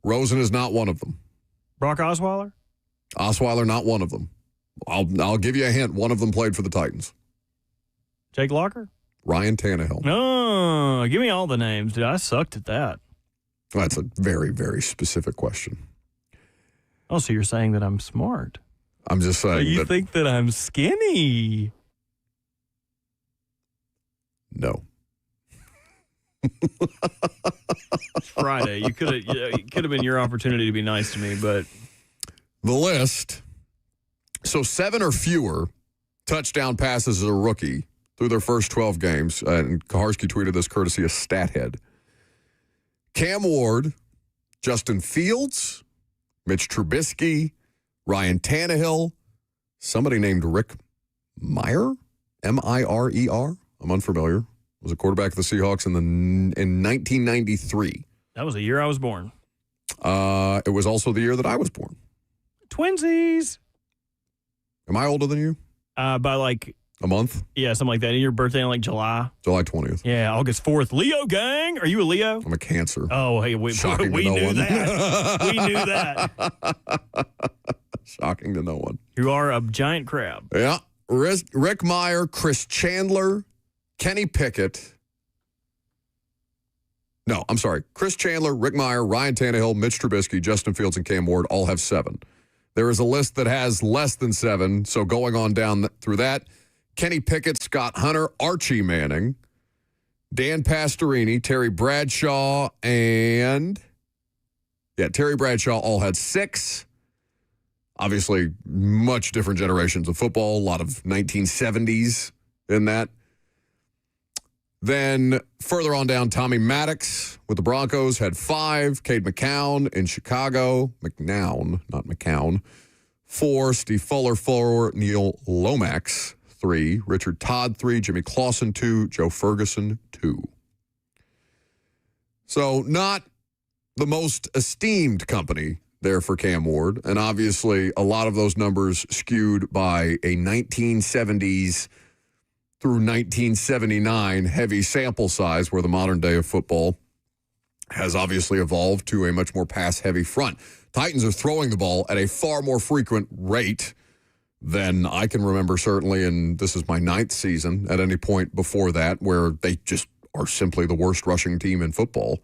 Rosen is not one of them. Brock Osweiler? Osweiler, not one of them. I'll give you a hint. One of them played for the Titans. Jake Locker? Ryan Tannehill. No, give me all the names, dude. I sucked at that. That's a very, very specific question. Oh, so you're saying that I'm smart. I'm just saying You think that I'm skinny. No. It's Friday. It could have been your opportunity to be nice to me, but The list. So 7 or fewer touchdown passes as a rookie through their first 12 games. And Kaharski tweeted this courtesy of StatHead. Cam Ward, Justin Fields, Mitch Trubisky, Ryan Tannehill, somebody named Rick Mirer, M-I-R-E-R. I'm unfamiliar. Was a quarterback of the Seahawks in 1993. that was the year I was born. It was also the year that I was born. Twinsies. Am I older than you? By like, A month? yeah, something like that. And your birthday on like July? July 20th. Yeah, August 4th. Leo gang. Are you a Leo? I'm a Cancer. Oh, hey, we Shocking knew to no one. that. We knew that. Shocking to no one. You are a giant crab. Yeah. Rick Meyer, Chris Chandler, Kenny Pickett. No, I'm sorry. Chris Chandler, Rick Meyer, Ryan Tannehill, Mitch Trubisky, Justin Fields, and Cam Ward all have 7. There is a list that has less than 7, so going on down through that, Kenny Pickett, Scott Hunter, Archie Manning, Dan Pastorini, Terry Bradshaw, and Terry Bradshaw all had 6. Obviously, much different generations of football, a lot of 1970s in that. Then further on down, Tommy Maddox with the Broncos had 5. Cade McCown in Chicago. McNown, not McCown. 4. Steve Fuller, 4. Neil Lomax, 3, Richard Todd 3, Jimmy Clausen 2, Joe Ferguson 2. So not the most esteemed company there for Cam Ward, and obviously a lot of those numbers skewed by a 1970s through 1979 heavy sample size, where the modern day of football has obviously evolved to a much more pass-heavy front. Titans are throwing the ball at a far more frequent rate than I can remember, certainly, and this is my 9th season, at any point before that, where they just are simply the worst rushing team in football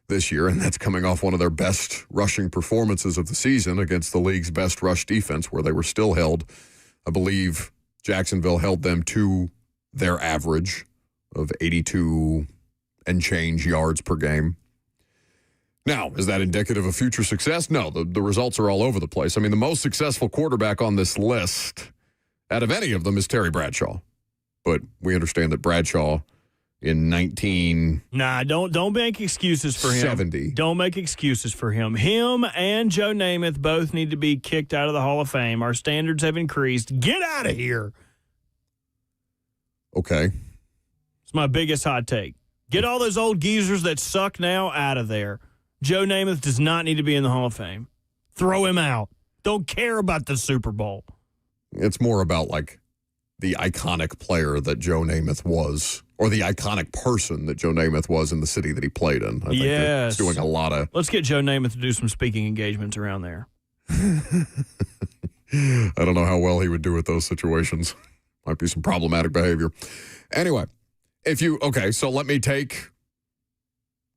this year, and that's coming off one of their best rushing performances of the season against the league's best rush defense, where they were still held. I believe Jacksonville held them to their average of 82 and change yards per game. Now, is that indicative of future success? No, the results are all over the place. I mean, the most successful quarterback on this list out of any of them is Terry Bradshaw. But we understand that Bradshaw in 1970. Nah, don't make excuses for him. Don't make excuses for him. Him and Joe Namath both need to be kicked out of the Hall of Fame. Our standards have increased. Get out of here. Okay. It's my biggest hot take. Get all those old geezers that suck now out of there. Joe Namath does not need to be in the Hall of Fame. Throw him out. Don't care about the Super Bowl. It's more about, like, the iconic player that Joe Namath was, or the iconic person that Joe Namath was in the city that he played in. I think yes. Doing a lot of... Let's get Joe Namath to do some speaking engagements around there. I don't know how well he would do at those situations. Might be some problematic behavior. Anyway, so let me take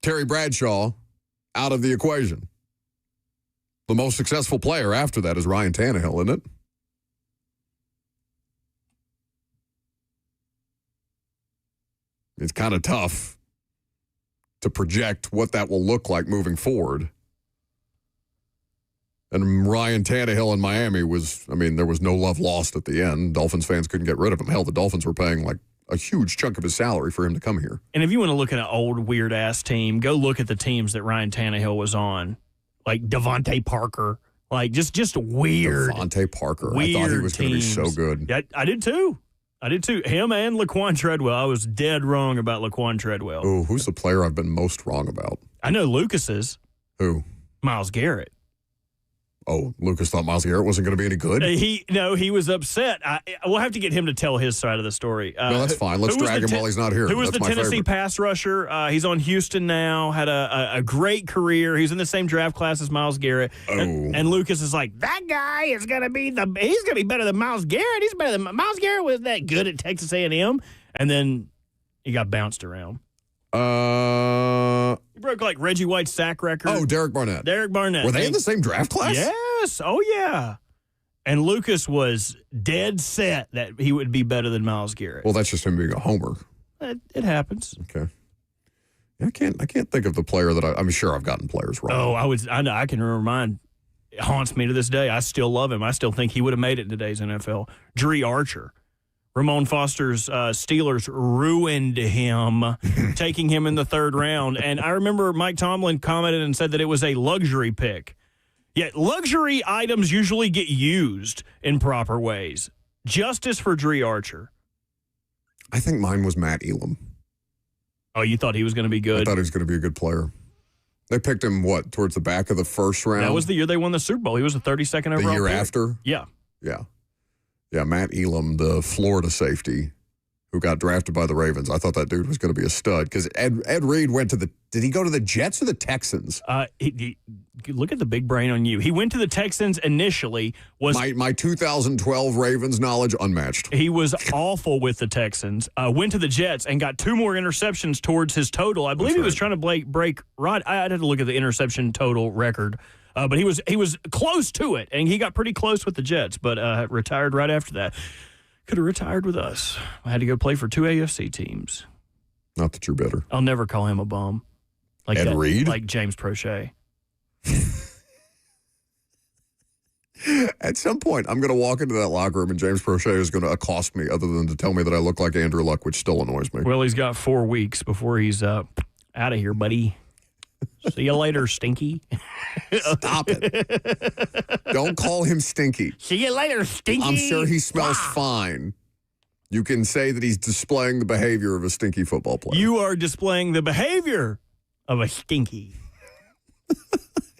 Terry Bradshaw out of the equation. The most successful player after that is Ryan Tannehill, isn't it? It's kind of tough to project what that will look like moving forward. And Ryan Tannehill in Miami there was no love lost at the end. Dolphins fans couldn't get rid of him. Hell, the Dolphins were paying like a huge chunk of his salary for him to come here. And if you want to look at an old, weird-ass team, go look at the teams that Ryan Tannehill was on. Like Devontae Parker. Like, just weird. Devontae Parker. Weird I thought he was going to be so good. Yeah, I did too. Him and Laquan Treadwell. I was dead wrong about Laquan Treadwell. Oh, who's the player I've been most wrong about? I know Lucas's. Who? Myles Garrett. Oh, Lucas thought Myles Garrett wasn't going to be any good? He was upset. We'll have to get him to tell his side of the story. No, that's fine. Let's drag him while he's not here. Who was that's the Tennessee pass rusher? He's on Houston now, had a great career. He's in the same draft class as Myles Garrett. Oh. And Lucas is like, that guy is going to be he's going to be better than Myles Garrett. He's better than Myles Garrett was that good at Texas A&M. And then he got bounced around. He broke like Reggie White's sack record. Oh, Derek Barnett. Were they in the same draft class? Yes. Oh, yeah. And Lucas was dead set that he would be better than Myles Garrett. Well, that's just him being a homer. It happens. Okay. I can't think of the player that I'm sure I've gotten players wrong. Oh, I can remember mine. It haunts me to this day. I still love him. I still think he would have made it in today's NFL. Dree Archer. Ramon Foster's Steelers ruined him, taking him in the 3rd round. And I remember Mike Tomlin commented and said that it was a luxury pick. Yet luxury items usually get used in proper ways. Justice for Dree Archer. I think mine was Matt Elam. Oh, you thought he was going to be good? I thought he was going to be a good player. They picked him, towards the back of the 1st round? That was the year they won the Super Bowl. He was the 32nd overall. The year pick. after? Yeah. Yeah, Matt Elam, the Florida safety who got drafted by the Ravens. I thought that dude was going to be a stud because Ed Reed went to did he go to the Jets or the Texans? Look at the big brain on you. He went to the Texans initially. My 2012 Ravens knowledge unmatched. He was awful with the Texans. Went to the Jets and got 2 more interceptions towards his total. I believe he was trying to break Rod. I'd have to look at the interception total record. But he was close to it, and he got pretty close with the Jets, but retired right after that. Could have retired with us. I had to go play for 2 AFC teams. Not that you're better. I'll never call him a bum. Like Ed Reed? Like James Prochet. At some point, I'm going to walk into that locker room, and James Prochet is going to accost me other than to tell me that I look like Andrew Luck, which still annoys me. Well, he's got 4 weeks before he's out of here, buddy. See you later, Stinky. Stop it. Don't call him Stinky. See you later, Stinky. I'm sure he smells fine. You can say that he's displaying the behavior of a stinky football player. You are displaying the behavior of a stinky.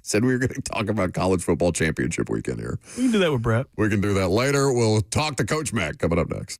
Said we were going to talk about college football championship weekend here. We can do that with Brett. We can do that later. We'll talk to Coach Mack coming up next.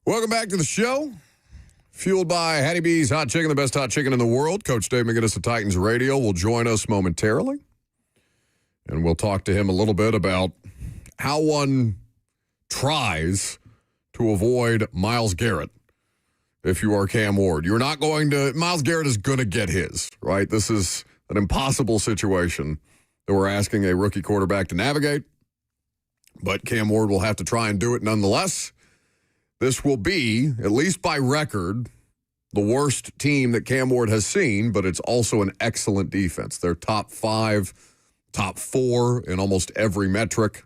Welcome back to the show. Fueled by Hattie B's Hot Chicken, the best hot chicken in the world. Coach Dave McGinnis of Titans Radio will join us momentarily. And we'll talk to him a little bit about how one tries to avoid Myles Garrett if you are Cam Ward. You're not going to – Myles Garrett is going to get his, right? This is an impossible situation that we're asking a rookie quarterback to navigate. But Cam Ward will have to try and do it nonetheless. This will be, at least by record, the worst team that Cam Ward has seen, but it's also an excellent defense. They're top 5, top 4 in almost every metric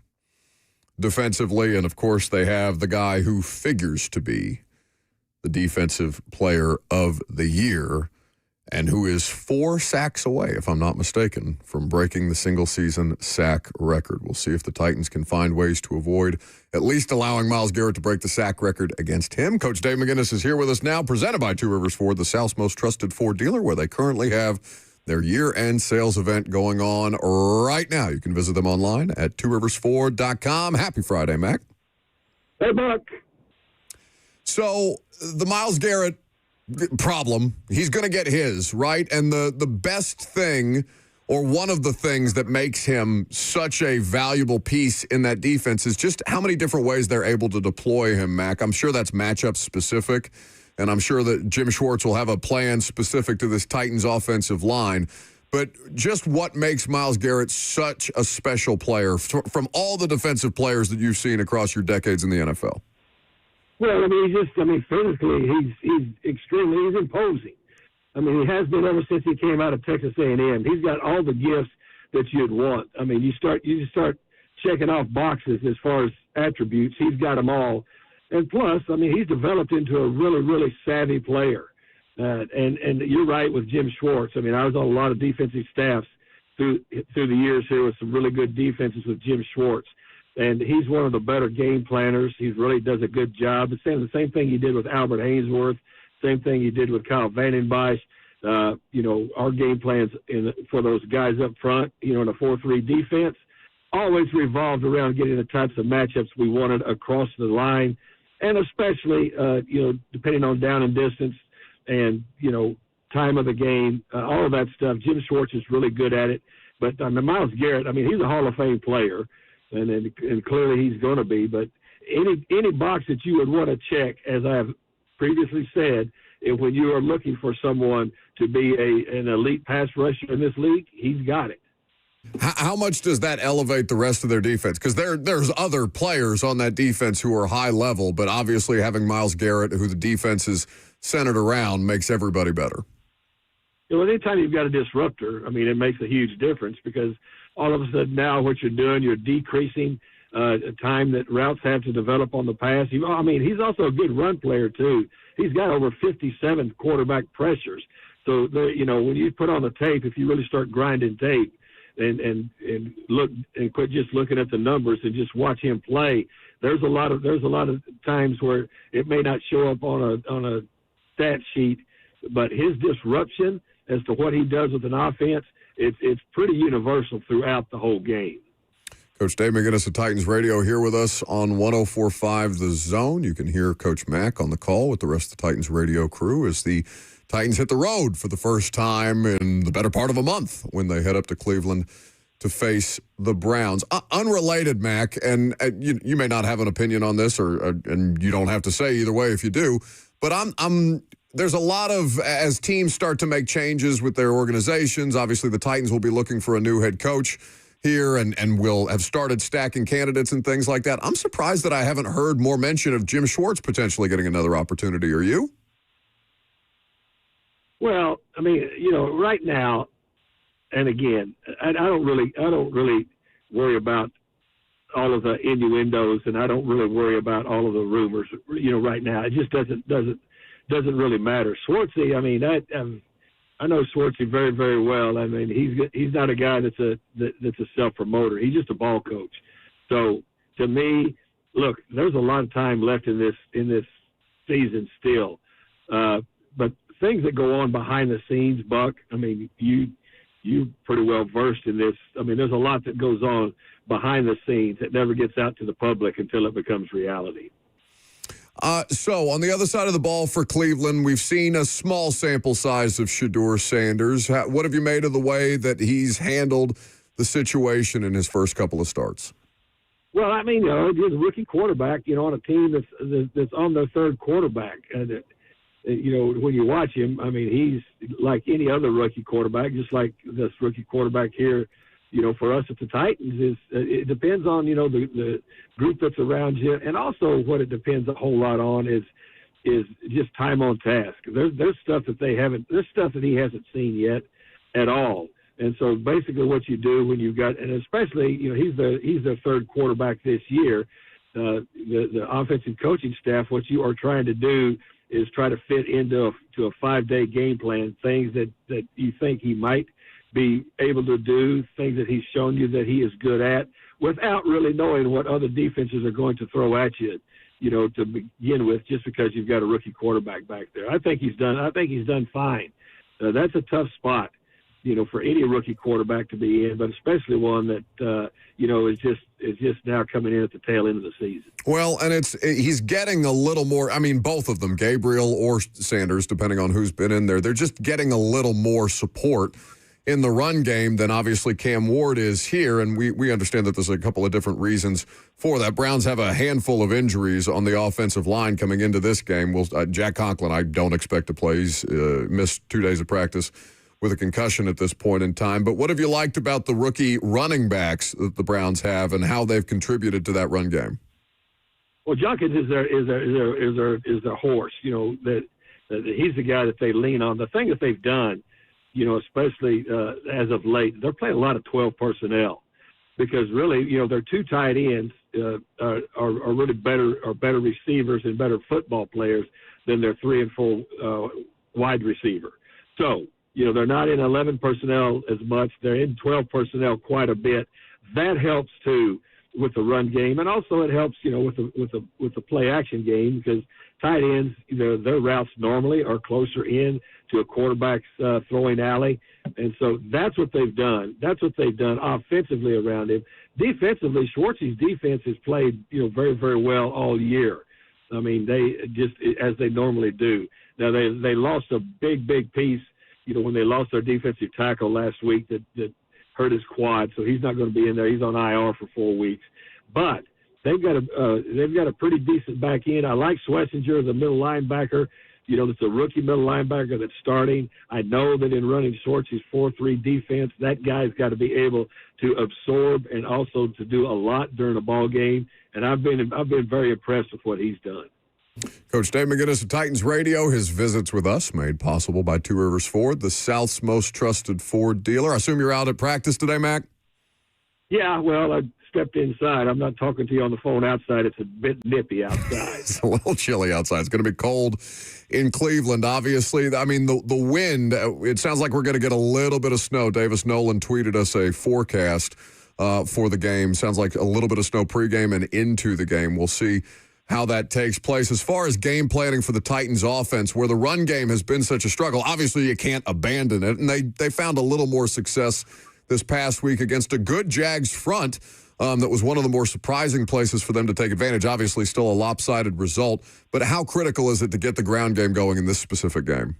defensively. And, of course, they have the guy who figures to be the defensive player of the year and who is 4 sacks away, if I'm not mistaken, from breaking the single-season sack record. We'll see if the Titans can find ways to avoid at least allowing Myles Garrett to break the sack record against him. Coach Dave McGinnis is here with us now, presented by Two Rivers Ford, the South's most trusted Ford dealer, where they currently have their year-end sales event going on right now. You can visit them online at tworiversford.com. Happy Friday, Mac. Hey, Buck. So the Myles Garrett problem, he's going to get his, right? And the best thing, or one of the things that makes him such a valuable piece in that defense is just how many different ways they're able to deploy him, Mac. I'm sure that's matchup specific, and I'm sure that Jim Schwartz will have a plan specific to this Titans offensive line. But just what makes Myles Garrett such a special player from all the defensive players that you've seen across your decades in the NFL? Well, physically, he's imposing. I mean, he has been ever since he came out of Texas A&M. He's got all the gifts that you'd want. I mean, you just start checking off boxes as far as attributes. He's got them all. And plus, I mean, he's developed into a really, really savvy player. And you're right with Jim Schwartz. I mean, I was on a lot of defensive staffs through the years here with some really good defenses with Jim Schwartz. And he's one of the better game planners. He really does a good job. The same thing he did with Albert Haynesworth, same thing he did with Kyle Vandenbosch. Our game plans for those guys up front, in a 4-3 defense, always revolved around getting the types of matchups we wanted across the line, and especially, depending on down and distance and, time of the game, all of that stuff. Jim Schwartz is really good at it. But Myles Garrett, I mean, he's a Hall of Fame player. And clearly he's going to be. But any box that you would want to check, as I have previously said, when you are looking for someone to be an elite pass rusher in this league, he's got it. How much does that elevate the rest of their defense? Because there's other players on that defense who are high level, but obviously having Myles Garrett, who the defense is centered around, makes everybody better. Anytime you've got a disruptor, I mean, it makes a huge difference because all of a sudden now what you're doing, you're decreasing time that routes have to develop on the pass. He's also a good run player too. He's got over 57 quarterback pressures. So, when you put on the tape, if you really start grinding tape and look and quit just looking at the numbers and just watch him play, there's a lot of times where it may not show up on a stat sheet, but his disruption as to what he does with an offense, it's pretty universal throughout the whole game. Coach Dave McGinnis of Titans Radio here with us on 104.5 The Zone. You can hear Coach Mack on the call with the rest of the Titans Radio crew as the Titans hit the road for the first time in the better part of a month when they head up to Cleveland to face the Browns. Unrelated, Mac, and you may not have an opinion on this, and you don't have to say either way if you do, but there's a lot of, as teams start to make changes with their organizations, obviously the Titans will be looking for a new head coach here and will have started stacking candidates and things like that. I'm surprised that I haven't heard more mention of Jim Schwartz potentially getting another opportunity. Are you? Well, right now, and again, I don't really worry about all of the innuendos, and I don't really worry about all of the rumors. Right now, it just doesn't really matter. Schwartzy, I know Schwartzy very, very well. I mean, he's not a guy that's a self-promoter. He's just a ball coach. So to me, look, there's a lot of time left in this season still. But things that go on behind the scenes, Buck, I mean, you pretty well versed in this. I mean, there's a lot that goes on behind the scenes that never gets out to the public until it becomes reality. So on the other side of the ball for Cleveland, we've seen a small sample size of Shedeur Sanders. What have you made of the way that he's handled the situation in his first couple of starts? Well, I mean, he's a rookie quarterback, on a team that's on their third quarterback. And, when you watch him, I mean, he's like any other rookie quarterback, just like this rookie quarterback here, for us at the Titans. It depends on, the group that's around you. And also what it depends a whole lot on is just time on task. There's stuff that there's stuff that he hasn't seen yet at all. And so basically what you do when you've got, and especially, he's their third quarterback this year, the offensive coaching staff, what you are trying to do is try to fit into a 5-day game plan, things that you think he might be able to do, things that he's shown you that he is good at, without really knowing what other defenses are going to throw at you, to begin with, just because you've got a rookie quarterback back there. I think he's done fine. That's a tough spot, for any rookie quarterback to be in, but especially one that, is just now coming in at the tail end of the season. Well, and he's getting a little more, I mean, both of them, Gabriel or Sanders, depending on who's been in there, they're just getting a little more support in the run game than obviously Cam Ward is here, and we understand that there's a couple of different reasons for that. Browns have a handful of injuries on the offensive line coming into this game. Jack Conklin, I don't expect to play. He's missed 2 days of practice with a concussion at this point in time. But what have you liked about the rookie running backs that the Browns have and how they've contributed to that run game? Well, Junkins is their horse. That he's the guy that they lean on. The thing that they've done, especially as of late, they're playing a lot of 12 personnel because really, their two tight ends are really better receivers and better football players than their 3 and 4 wide receiver. So, they're not in 11 personnel as much. They're in 12 personnel quite a bit. That helps too with the run game, and also it helps, with the play action game because tight ends, their routes normally are closer in to a quarterback's throwing alley, and so that's what they've done. That's what they've done offensively around him. Defensively, Schwartz's defense has played, very, very well all year. I mean, they just as they normally do. Now they lost a big piece. When they lost their defensive tackle last week that hurt his quad, so he's not going to be in there. He's on IR for 4 weeks. But they've got a pretty decent back end. I like Schlesinger, the middle linebacker. That's a rookie middle linebacker that's starting. I know that in running shorts, he's 4-3 defense. That guy's got to be able to absorb and also to do a lot during a ball game. And I've been very impressed with what he's done. Coach Dave McGinnis of Titans Radio, his visits with us made possible by Two Rivers Ford, the South's most trusted Ford dealer. I assume you're out at practice today, Mac? Yeah, well, I stepped inside. I'm not talking to you on the phone outside. It's a bit nippy outside. It's a little chilly outside. It's going to be cold in Cleveland, obviously. I mean, the wind, it sounds like we're going to get a little bit of snow. Davis Nolan tweeted us a forecast for the game. Sounds like a little bit of snow pregame and into the game. We'll see how that takes place. As far as game planning for the Titans offense, where the run game has been such a struggle, obviously you can't abandon it, and they found a little more success this past week against a good Jags front that was one of the more surprising places for them to take advantage. Obviously still a lopsided result, but how critical is it to get the ground game going in this specific game?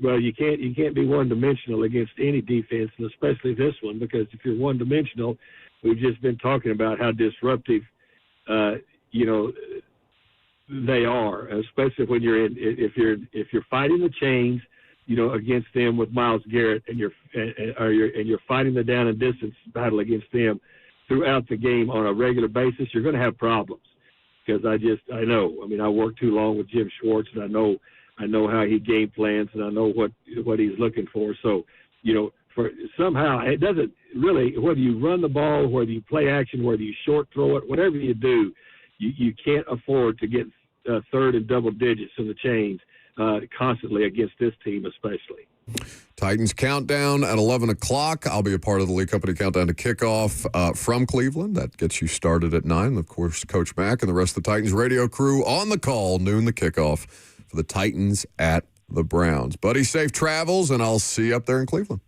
Well, you can't be one-dimensional against any defense, and especially this one, because if you're one-dimensional, we've just been talking about how disruptive they are, especially when if you're fighting the chains, against them with Myles Garrett, and you're fighting the down and distance battle against them throughout the game on a regular basis, you're going to have problems. Because I know. I mean, I worked too long with Jim Schwartz, and I know how he game plans, and I know what he's looking for. So, for somehow it doesn't really, whether you run the ball, whether you play action, whether you short throw it, whatever you do, you can't afford to get third and double digits in the chains constantly against this team especially. Titans countdown at 11 o'clock. I'll be a part of the Lee Company countdown to kickoff from Cleveland. That gets you started at 9. Of course, Coach Mack and the rest of the Titans radio crew on the call, noon the kickoff for the Titans at the Browns. Buddy, safe travels, and I'll see you up there in Cleveland.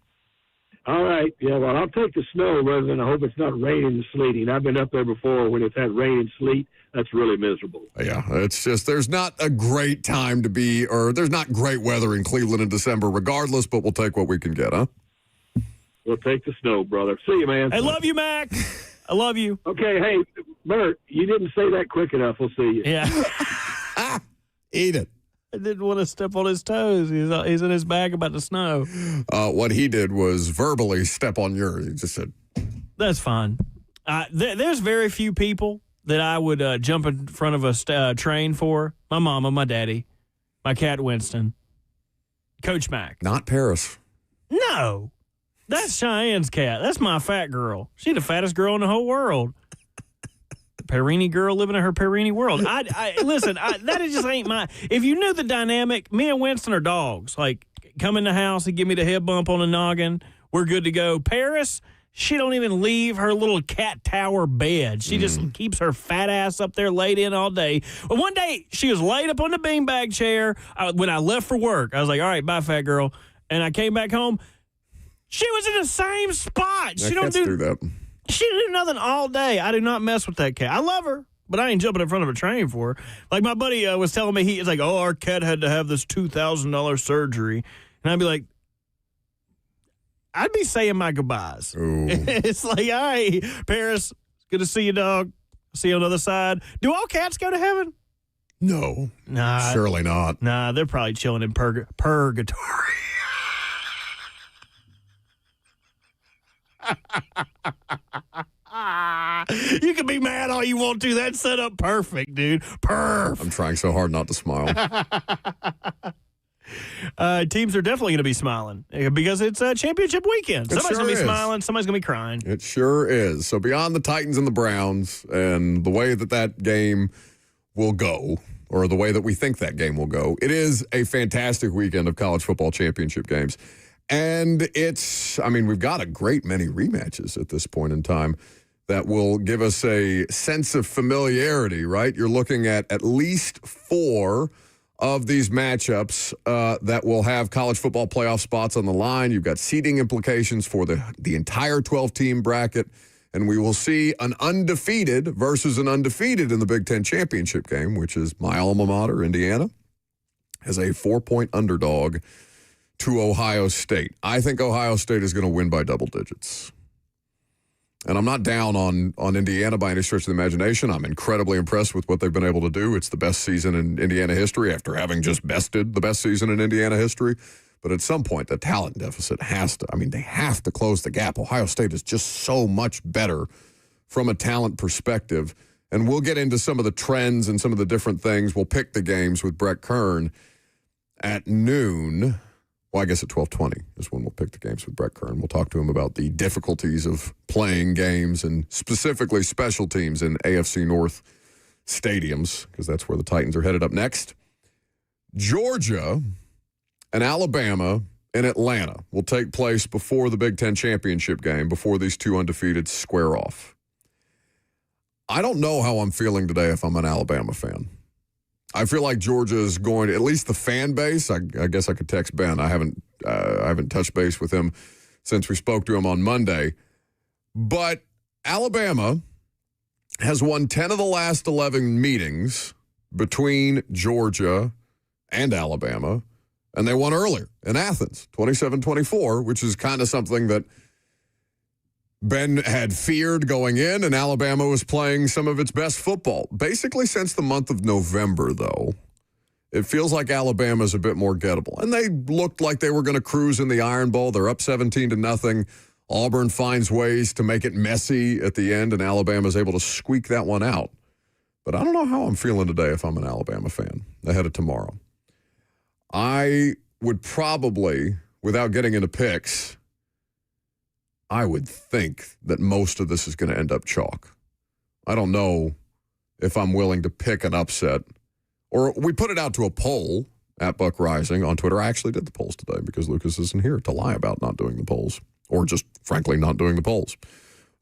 All right. Yeah, well, I'll take the snow rather than I hope it's not raining and sleeting. I've been up there before when it's had rain and sleet. that's really miserable. Yeah, it's just there's not a great time to be, or there's not great weather in Cleveland in December regardless, but we'll take what we can get, huh? We'll take the snow, brother. See you, man. I love you, Mac. I love you. Okay, hey, Bert, you didn't say that quick enough. We'll see you. Yeah. Eat it. I didn't want to step on his toes. He's in his bag about the snow. What he did was verbally step on yours. He just said, That's fine. There's very few people that I would jump in front of a train for. My mama, my daddy, my cat Winston, Coach Mac. not Paris. No. That's Cheyenne's cat. That's my fat girl. She's the fattest girl in the whole world. Perini girl living in her Perini world. Listen, that just ain't my. If you knew the dynamic, me and Winston are dogs. Like, come in the house and give me the head bump on the noggin. We're good to go. Paris, she don't even leave her little cat tower bed. She just keeps her fat ass up there laid in all day. But one day, she was laid up on the beanbag chair. When I left for work, I was like, all right, bye, fat girl. And I came back home. She was in the same spot. She don't do that. She didn't do nothing all day. I do not mess with that cat. I love her, but I ain't jumping in front of a train for her. Like my buddy was telling me, he's like, oh, our cat had to have this $2,000 surgery. And I'd be like, I'd be saying my goodbyes. Ooh. It's like, all right, Paris, good to see you, dog. See you on the other side. Do all cats go to heaven? No. Nah. Surely not. Nah, they're probably chilling in purgatory. You can be mad all you want to. That's set up perfect, dude. I'm trying so hard not to smile. Teams are definitely going to be smiling because it's a championship weekend. Somebody's going to be smiling. Somebody's going to be crying. It sure is. So beyond the Titans and the Browns and the way that game will go, or the way that we think that game will go, it is a fantastic weekend of college football championship games. And we've got a great many rematches at this point in time that will give us a sense of familiarity, right? You're looking at least 4 of these matchups that will have college football playoff spots on the line. You've got seeding implications for the entire 12-team bracket, and we will see an undefeated versus an undefeated in the Big Ten championship game, which is my alma mater, Indiana, as a 4-point underdog to Ohio State. I think Ohio State is going to win by double digits. And I'm not down on Indiana by any stretch of the imagination. I'm incredibly impressed with what they've been able to do. It's the best season in Indiana history after having just bested the best season in Indiana history. But at some point, the talent deficit they have to close the gap. Ohio State is just so much better from a talent perspective. And we'll get into some of the trends and some of the different things. We'll pick the games with Brett Kern at noon. Well, I guess at 12:20 is when we'll pick the games with Brett Kern. We'll talk to him about the difficulties of playing games and specifically special teams in AFC North stadiums, because that's where the Titans are headed up next. Georgia and Alabama and Atlanta will take place before the Big Ten championship game, before these two undefeateds square off. I don't know how I'm feeling today if I'm an Alabama fan. I feel like Georgia is going to, at least the fan base. I guess I could text Ben. I haven't touched base with him since we spoke to him on Monday. But Alabama has won 10 of the last 11 meetings between Georgia and Alabama, and they won earlier in Athens, 27-24, which is kind of something that Ben had feared going in, and Alabama was playing some of its best football. Basically, since the month of November, though, it feels like Alabama's a bit more gettable. And they looked like they were going to cruise in the Iron Bowl. They're up 17-0. Auburn finds ways to make it messy at the end, and Alabama's able to squeak that one out. But I don't know how I'm feeling today if I'm an Alabama fan ahead of tomorrow. I would probably, without getting into picks, I would think that most of this is going to end up chalk. I don't know if I'm willing to pick an upset. Or we put it out to a poll at Buck Rising on Twitter. I actually did the polls today because Lucas isn't here to lie about not doing the polls, or just, frankly, not doing the polls.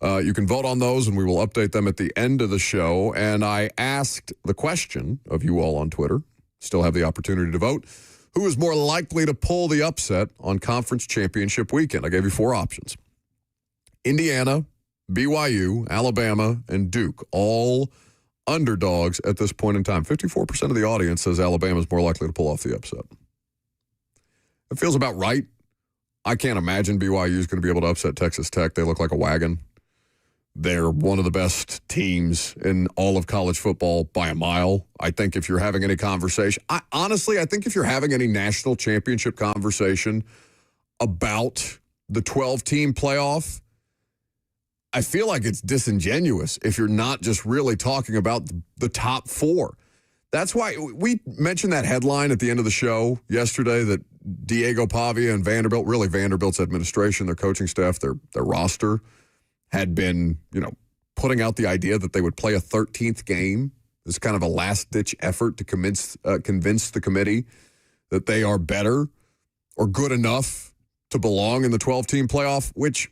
You can vote on those, and we will update them at the end of the show. And I asked the question of you all on Twitter, still have the opportunity to vote, who is more likely to pull the upset on Conference Championship Weekend? I gave you 4 options. Indiana, BYU, Alabama, and Duke, all underdogs at this point in time. 54% of the audience says Alabama is more likely to pull off the upset. It feels about right. I can't imagine BYU is going to be able to upset Texas Tech. They look like a wagon. They're one of the best teams in all of college football by a mile. I think if you're having any conversation, I think if you're having any national championship conversation about the 12-team playoff, I feel like it's disingenuous if you're not just really talking about the top four. That's why we mentioned that headline at the end of the show yesterday that Diego Pavia and Vanderbilt, really Vanderbilt's administration, their coaching staff, their roster, had been, putting out the idea that they would play a 13th game. This kind of a last-ditch effort to convince the committee that they are better or good enough to belong in the 12-team playoff, which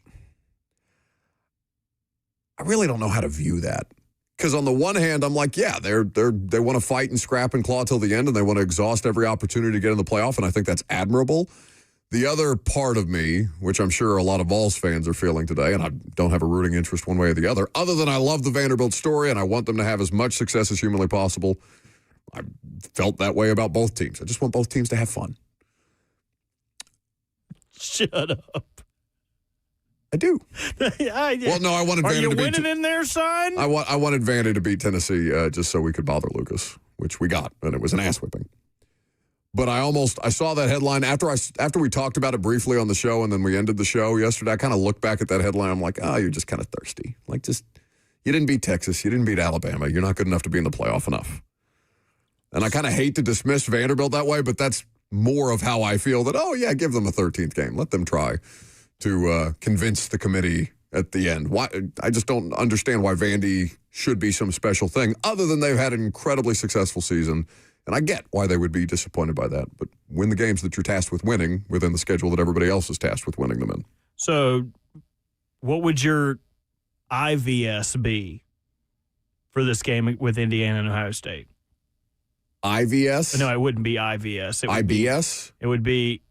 I really don't know how to view that. Because on the one hand, I'm like, yeah, they want to fight and scrap and claw till the end, and they want to exhaust every opportunity to get in the playoff, and I think that's admirable. The other part of me, which I'm sure a lot of Vols fans are feeling today, and I don't have a rooting interest one way or the other than I love the Vanderbilt story, and I want them to have as much success as humanly possible. I felt that way about both teams. I just want both teams to have fun. Shut up. I do. Well, no, I wanted Vandy to beat. Are you winning in there, son? I wanted Vandy to beat Tennessee just so we could bother Lucas, which we got, and it was an ass whipping. But I saw that headline after we talked about it briefly on the show, and then we ended the show yesterday. I kind of looked back at that headline. I'm like, you're just kind of thirsty. Like, just you didn't beat Texas, you didn't beat Alabama. You're not good enough to be in the playoff enough. And I kind of hate to dismiss Vanderbilt that way, but that's more of how I feel that, give them a 13th game. Let them try to convince the committee at the end. Why? I just don't understand why Vandy should be some special thing other than they've had an incredibly successful season. And I get why they would be disappointed by that. But win the games that you're tasked with winning within the schedule that everybody else is tasked with winning them in. So what would your IVS be for this game with Indiana and Ohio State? IVS? No, it wouldn't be IVS. It would IBS? It would be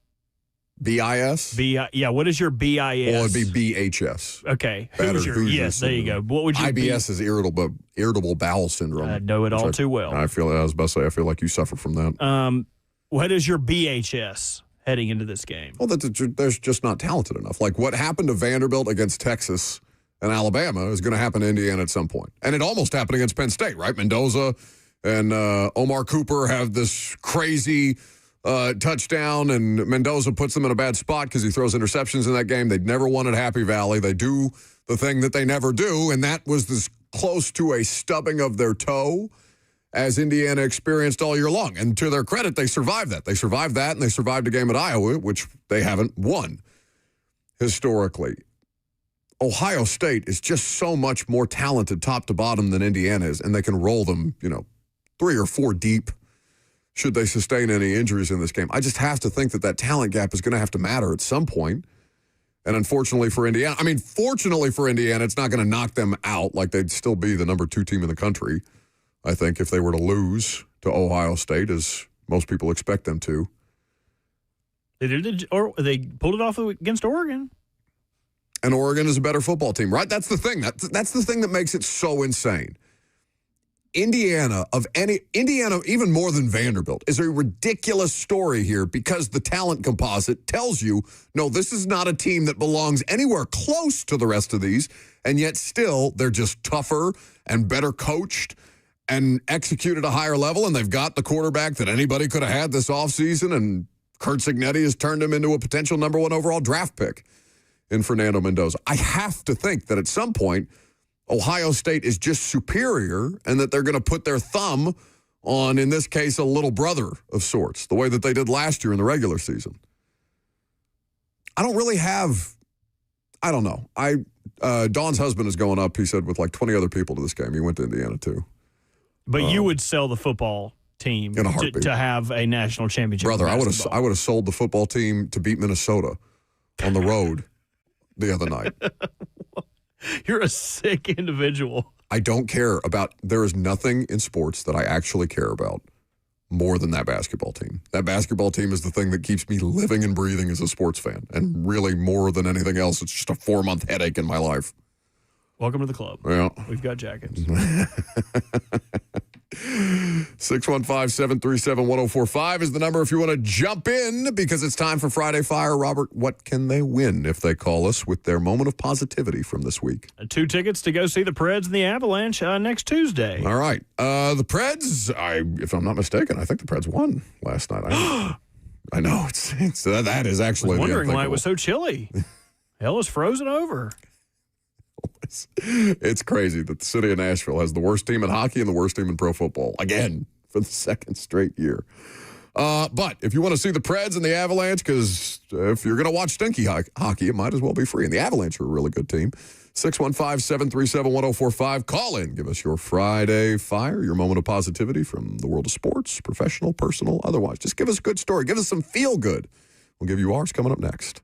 BIS? Yeah, what is your BIS? Well, it'd be BHS. Okay. Yes, there you go. What would your IBS is irritable bowel syndrome. I know it all too well. I was about to say, I feel like you suffer from that. What is your BHS heading into this game? Well, there's just not talented enough. Like what happened to Vanderbilt against Texas and Alabama is going to happen to Indiana at some point. And it almost happened against Penn State, right? Mendoza and Omar Cooper have this crazy touchdown, and Mendoza puts them in a bad spot because he throws interceptions in that game. They'd never won at Happy Valley. They do the thing that they never do, and that was this close to a stubbing of their toe as Indiana experienced all year long. And to their credit, they survived that. They survived that, and they survived a game at Iowa, which they haven't won historically. Ohio State is just so much more talented top to bottom than Indiana is, and they can roll them, 3 or 4 deep should they sustain any injuries in this game. I just have to think that talent gap is going to have to matter at some point. And unfortunately for Indiana, fortunately for Indiana, it's not going to knock them out. Like they'd still be the number 2 team in the country, I think, if they were to lose to Ohio State, as most people expect them to. They pulled it off against Oregon. And Oregon is a better football team, right? That's the thing. That's the thing that makes it so insane. Indiana, even more than Vanderbilt, is a ridiculous story here because the talent composite tells you, no, this is not a team that belongs anywhere close to the rest of these, and yet still they're just tougher and better coached and execute at a higher level, and they've got the quarterback that anybody could have had this offseason, and Kurt Cignetti has turned him into a potential number 1 overall draft pick in Fernando Mendoza. I have to think that at some point, Ohio State is just superior and that they're going to put their thumb on, in this case, a little brother of sorts, the way that they did last year in the regular season. I don't know. Dawn's husband is going up, he said, with like 20 other people to this game. He went to Indiana, too. But you would sell the football team in a heartbeat to have a national championship. Brother, I would have sold the football team to beat Minnesota on the road the other night. You're a sick individual. I don't care about – there is nothing in sports that I actually care about more than that basketball team. That basketball team is the thing that keeps me living and breathing as a sports fan. And really, more than anything else, it's just a 4-month headache in my life. Welcome to the club. Yeah. We've got jackets. 615-737-1045 is the number if you want to jump in because it's time for Friday Fire. Robert, what can they win if they call us with their moment of positivity from this week? 2 tickets to go see the Preds and the Avalanche next Tuesday. All right. The Preds, if I'm not mistaken, I think the Preds won last night. I know. That is actually I was wondering the why it was so chilly. Hell is frozen over. It's crazy that the city of Nashville has the worst team in hockey and the worst team in pro football, again, for the second straight year. But if you want to see the Preds and the Avalanche, because if you're going to watch stinky hockey, it might as well be free. And the Avalanche are a really good team. 615-737-1045. Call in. Give us your Friday Fire, your moment of positivity from the world of sports, professional, personal, otherwise. Just give us a good story. Give us some feel good. We'll give you ours coming up next.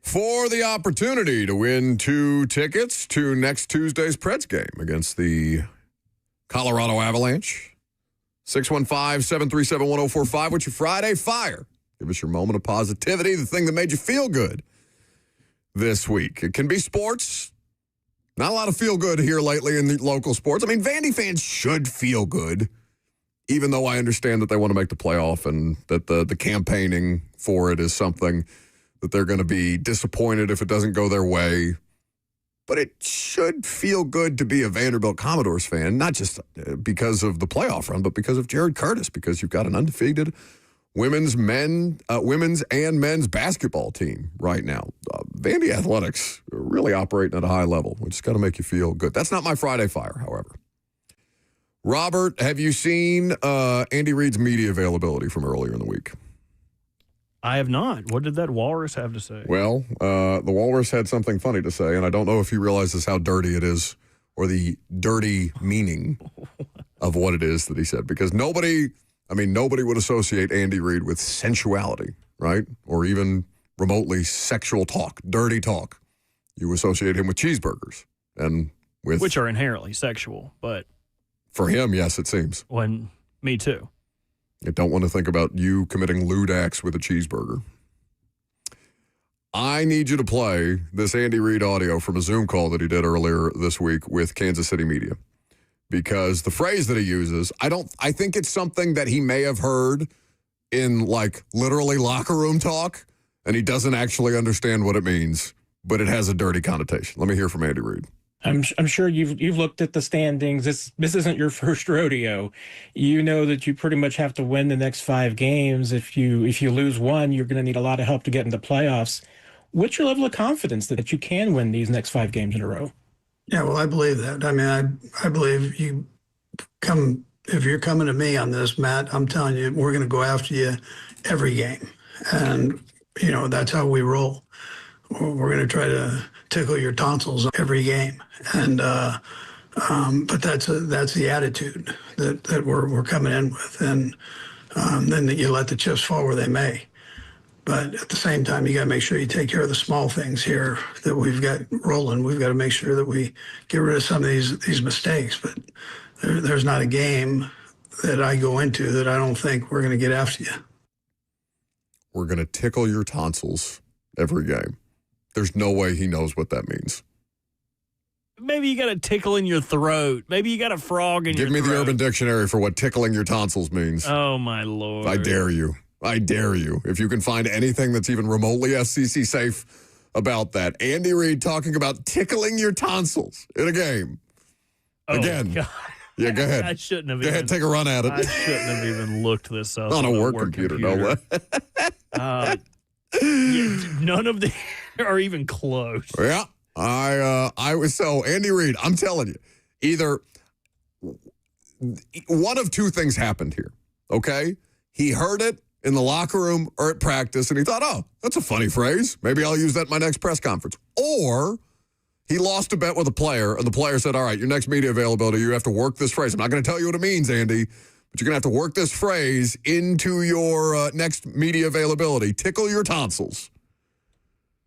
for the opportunity to win 2 tickets to next Tuesday's Preds game against the Colorado Avalanche. 615-737-1045. What's your Friday Fire? Give us your moment of positivity, the thing that made you feel good this week. It can be sports. Not a lot of feel good here lately in the local sports. I mean, Vandy fans should feel good, even though I understand that they want to make the playoff and that the campaigning for it is something that they're going to be disappointed if it doesn't go their way. But it should feel good to be a Vanderbilt Commodores fan, not just because of the playoff run, but because of Jared Curtis, because you've got an undefeated women's and men's basketball team right now. Vandy athletics are really operating at a high level, which is going to make you feel good. That's not my Friday Fire, however. Robert, have you seen Andy Reid's media availability from earlier in the week? I have not. What did that walrus have to say? Well, the walrus had something funny to say, and I don't know if he realizes how dirty it is or the dirty meaning of what it is that he said, because nobody would associate Andy Reid with sensuality, right? Or even remotely sexual talk, dirty talk. You associate him with cheeseburgers and with... Which are inherently sexual, but... For him, yes, it seems. When me too. I don't want to think about you committing lewd acts with a cheeseburger. I need you to play this Andy Reid audio from a Zoom call that he did earlier this week with Kansas City media. Because the phrase that he uses, I think it's something that he may have heard in like literally locker room talk, and he doesn't actually understand what it means, but it has a dirty connotation. Let me hear from Andy Reid. I'm sure you've looked at the standings. This isn't your first rodeo. You know that you pretty much have to win the next 5 games. If you lose one, you're going to need a lot of help to get into playoffs. What's your level of confidence that you can win these next 5 games in a row? Yeah, well, I believe that. I mean, I believe if you're coming to me on this, Matt, I'm telling you, we're going to go after you every game. And, that's how we roll. We're going to try to tickle your tonsils every game. And, but that's the attitude that we're coming in with. And then you let the chips fall where they may. But at the same time, you got to make sure you take care of the small things here that we've got rolling. We've got to make sure that we get rid of some of these mistakes. But there's not a game that I go into that I don't think we're going to get after you. We're going to tickle your tonsils every game. There's no way he knows what that means. Maybe you got a tickle in your throat. Maybe you got a frog in your throat. Give me the Urban Dictionary for what tickling your tonsils means. Oh, my Lord. I dare you. I dare you. If you can find anything that's even remotely SEC safe about that. Andy Reid talking about tickling your tonsils in a game. Oh, Again. God. Yeah, go ahead. I shouldn't have Go ahead, take a run at it. I shouldn't have even looked this up. On a work computer, no way. None of them are even close. Yeah. So Andy Reid, I'm telling you, either one of two things happened here, okay? He heard it in the locker room or at practice, and he thought, oh, that's a funny phrase. Maybe I'll use that in my next press conference. Or he lost a bet with a player, and the player said, all right, your next media availability, you have to work this phrase. I'm not going to tell you what it means, Andy, but you're going to have to work this phrase into your next media availability. Tickle your tonsils.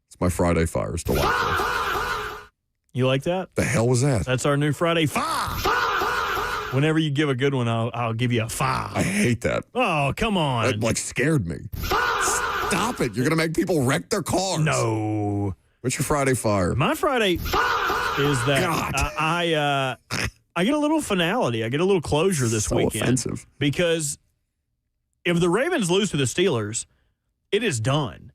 It's my Friday Fire. It's delightful. You like that? The hell was that? That's our new Friday Fire. Whenever you give a good one, I'll give you a 5. I hate that. Oh, come on. That scared me. Stop it. You're going to make people wreck their cars. No. What's your Friday Fire? My Friday is that I get a little finality. I get a little closure this weekend. Offensive. Because if the Ravens lose to the Steelers, it is done.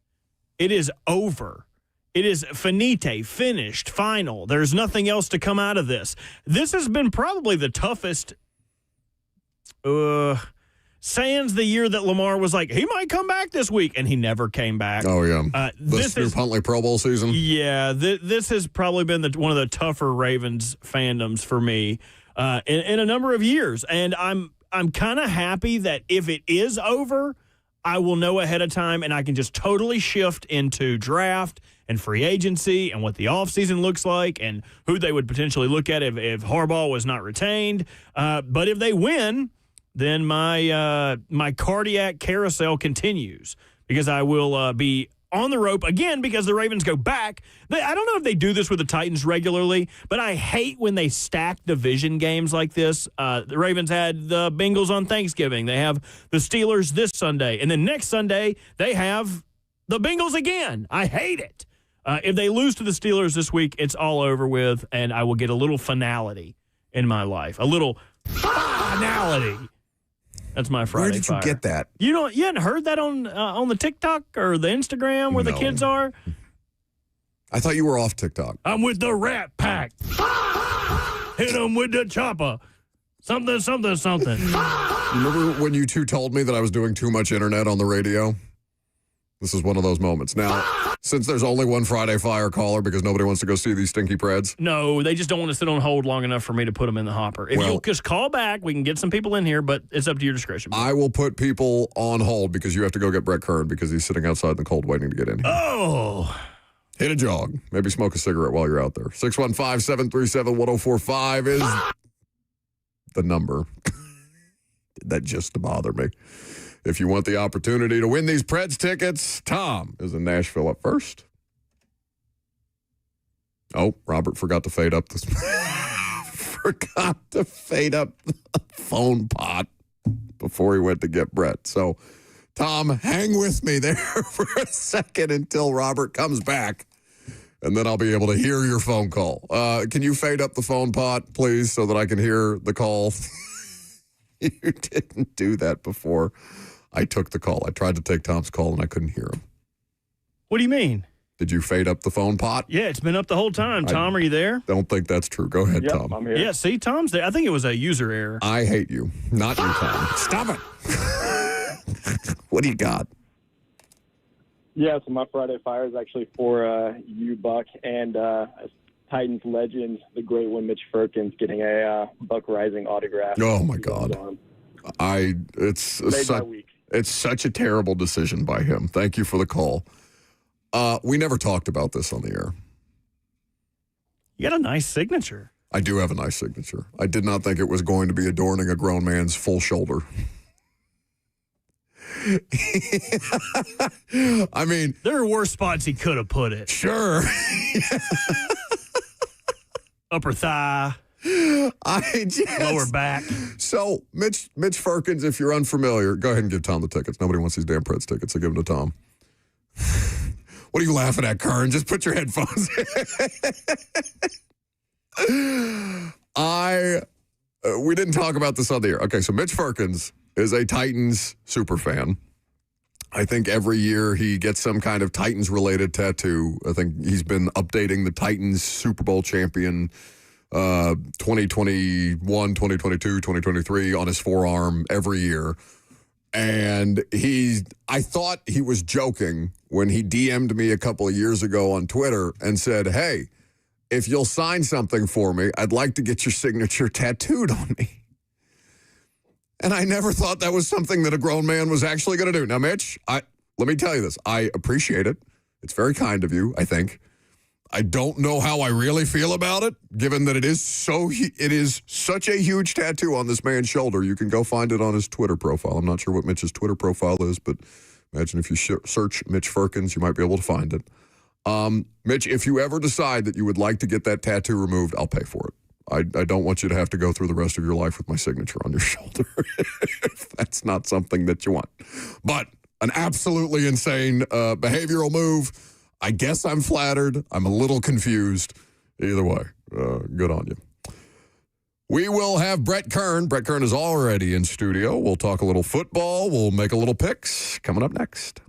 It is over. It is finite, finished, final. There's nothing else to come out of this. This has been probably the toughest, sans the year that Lamar was like, he might come back this week, and he never came back. Oh, yeah. This new Huntley Pro Bowl season? Yeah, this has probably been one of the tougher Ravens fandoms for me in a number of years. And I'm kind of happy that if it is over, I will know ahead of time, and I can just totally shift into draft and free agency and what the offseason looks like and who they would potentially look at if Harbaugh was not retained. But if they win, then my cardiac carousel continues because I will be on the rope again because the Ravens go back. I don't know if they do this with the Titans regularly, but I hate when they stack division games like this. The Ravens had the Bengals on Thanksgiving. They have the Steelers this Sunday. And then next Sunday, they have the Bengals again. I hate it. If they lose to the Steelers this week, it's all over with, and I will get a little finality in my life. A little finality. That's my Friday Where did you fire. get that? You hadn't heard that on the TikTok or the Instagram where the kids are? I thought you were off TikTok. I'm with the Rat Pack. Hit them with the chopper. Something, something, something. Remember when you two told me that I was doing too much internet on the radio? This is one of those moments. Now, since there's only one Friday Fire caller because nobody wants to go see these stinky Preds. No, they just don't want to sit on hold long enough for me to put them in the hopper. If you'll just call back, we can get some people in here, but it's up to your discretion. I will put people on hold because you have to go get Brett Kern because he's sitting outside in the cold waiting to get in here. Oh. Hit a jog. Maybe smoke a cigarette while you're out there. 615-737-1045 is the number. That just to bother me. If you want the opportunity to win these Preds tickets, Tom is in Nashville up first. Oh, Robert forgot to fade up the phone pot before he went to get Brett. So, Tom, hang with me there for a second until Robert comes back, and then I'll be able to hear your phone call. Can you fade up the phone pot, please, so that I can hear the call? You didn't do that before I took the call. I tried to take Tom's call, and I couldn't hear him. What do you mean? Did you fade up the phone pot? Yeah, it's been up the whole time. Tom, are you there? Don't think that's true. Go ahead, Yep, Tom. I'm here. Yeah, see, Tom's there. I think it was a user error. I hate you. Not you, Tom. Stop it. What do you got? Yeah, so my Friday Fire is actually for you, Buck, and Titans legend, the great one, Mitch Firkins, getting a Buck Rising autograph. Oh, my God. It's Made my week. It's such a terrible decision by him. Thank you for the call. We never talked about this on the air. You got a nice signature. I do have a nice signature. I did not think it was going to be adorning a grown man's full shoulder. I mean, there are worse spots he could have put it. Sure. Upper thigh. Lower back. So, Mitch Firkins, if you're unfamiliar, go ahead and give Tom the tickets. Nobody wants these damn Preds tickets, so give them to Tom. What are you laughing at, Kern? Just put your headphones in. We didn't talk about this on the air. Okay, so Mitch Firkins is a Titans super fan. I think every year he gets some kind of Titans-related tattoo. I think he's been updating the Titans Super Bowl champion 2021, 2022, 2023 on his forearm every year. And I thought he was joking when he DM'd me a couple of years ago on Twitter and said, hey, if you'll sign something for me, I'd like to get your signature tattooed on me. And I never thought that was something that a grown man was actually going to do. Now, Mitch, let me tell you this. I appreciate it. It's very kind of you, I think. I don't know how I really feel about it, given that it is such a huge tattoo on this man's shoulder. You can go find it on his Twitter profile. I'm not sure what Mitch's Twitter profile is, but imagine if you search Mitch Firkins, you might be able to find it. Mitch, if you ever decide that you would like to get that tattoo removed, I'll pay for it. I don't want you to have to go through the rest of your life with my signature on your shoulder. If that's not something that you want. But an absolutely insane behavioral move. I guess I'm flattered. I'm a little confused. Either way, good on you. We will have Brett Kern. Brett Kern is already in studio. We'll talk a little football. We'll make a little picks. Coming up next.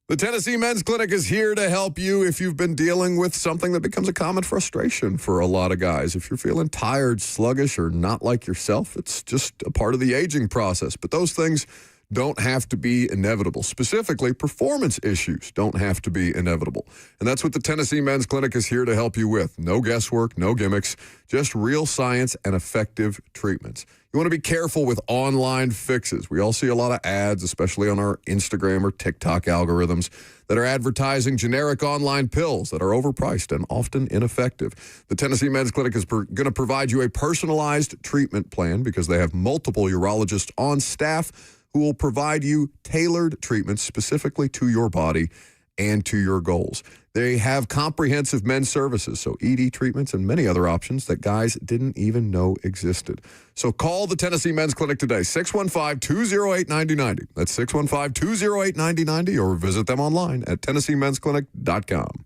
The Tennessee Men's Clinic is here to help you if you've been dealing with something that becomes a common frustration for a lot of guys. If you're feeling tired, sluggish, or not like yourself, it's just a part of the aging process. But those things don't have to be inevitable. Specifically, performance issues don't have to be inevitable. And that's what the Tennessee Men's Clinic is here to help you with. No guesswork, no gimmicks, just real science and effective treatments. You want to be careful with online fixes. We all see a lot of ads, especially on our Instagram or TikTok algorithms, that are advertising generic online pills that are overpriced and often ineffective. The Tennessee Men's Clinic is going to provide you a personalized treatment plan because they have multiple urologists on staff who will provide you tailored treatments specifically to your body and to your goals. They have comprehensive men's services, so ED treatments and many other options that guys didn't even know existed. So call the Tennessee Men's Clinic today, 615-208-9090. That's 615-208-9090, or visit them online at TennesseeMen'sClinic.com.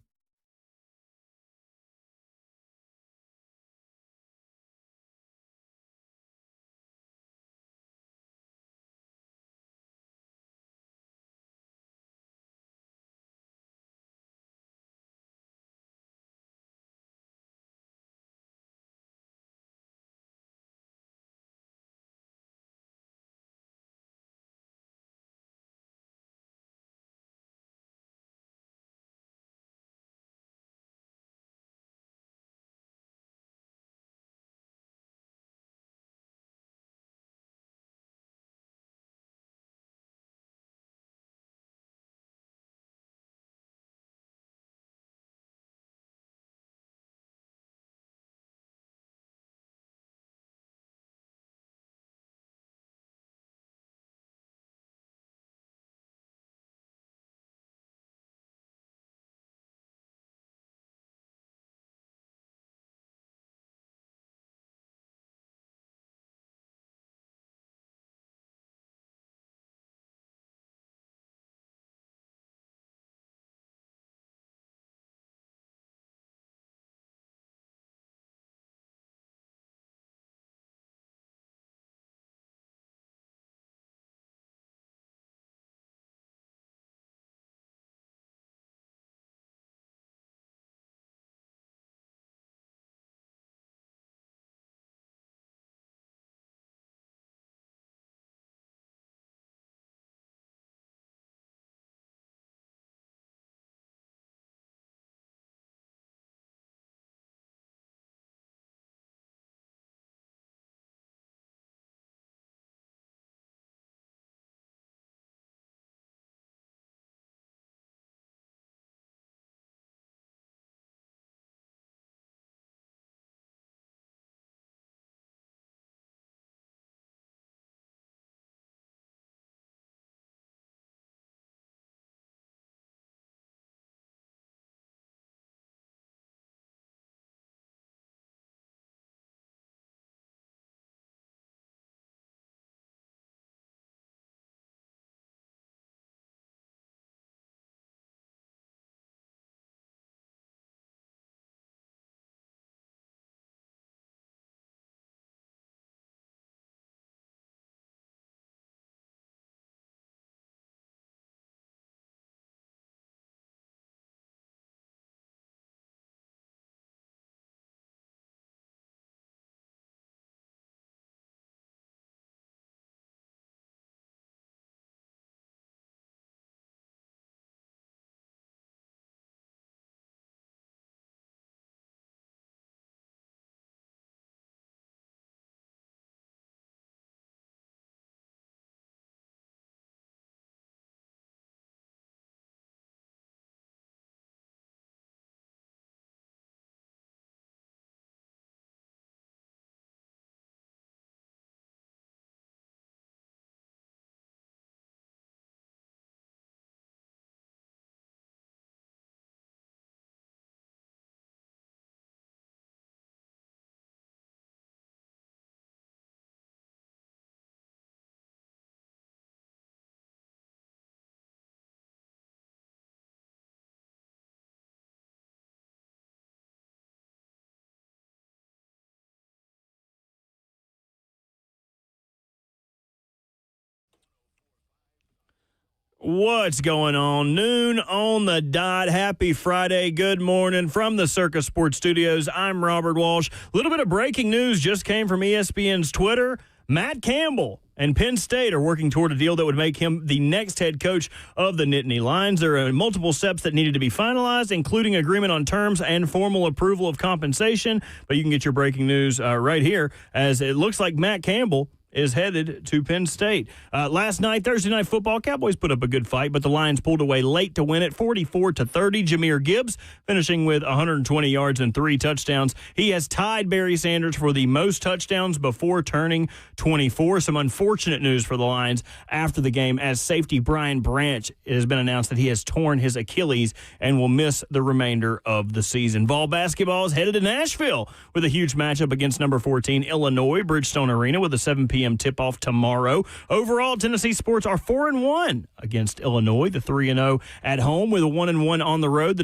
What's going on? Noon on the dot. Happy Friday. Good morning from the Circus Sports Studios. I'm Robert Walsh. A little bit of breaking news just came from ESPN's Twitter. Matt Campbell and Penn State are working toward a deal that would make him the next head coach of the Nittany Lions. There are multiple steps that needed to be finalized, including agreement on terms and formal approval of compensation. But you can get your breaking news right here, as it looks like Matt Campbell is headed to Penn State. Last night, Thursday Night Football, Cowboys put up a good fight, but the Lions pulled away late to win it 44-30. Jahmyr Gibbs finishing with 120 yards and 3 touchdowns. He has tied Barry Sanders for the most touchdowns before turning 24. Some unfortunate news for the Lions after the game, as safety Brian Branch, it has been announced that he has torn his Achilles and will miss the remainder of the season. Vol basketball is headed to Nashville with a huge matchup against number 14 Illinois, Bridgestone Arena, with a 7 p.m. tip-off tomorrow. Overall, Tennessee sports are 4-1 against Illinois, the 3-0 at home with a 1-1 on the road. The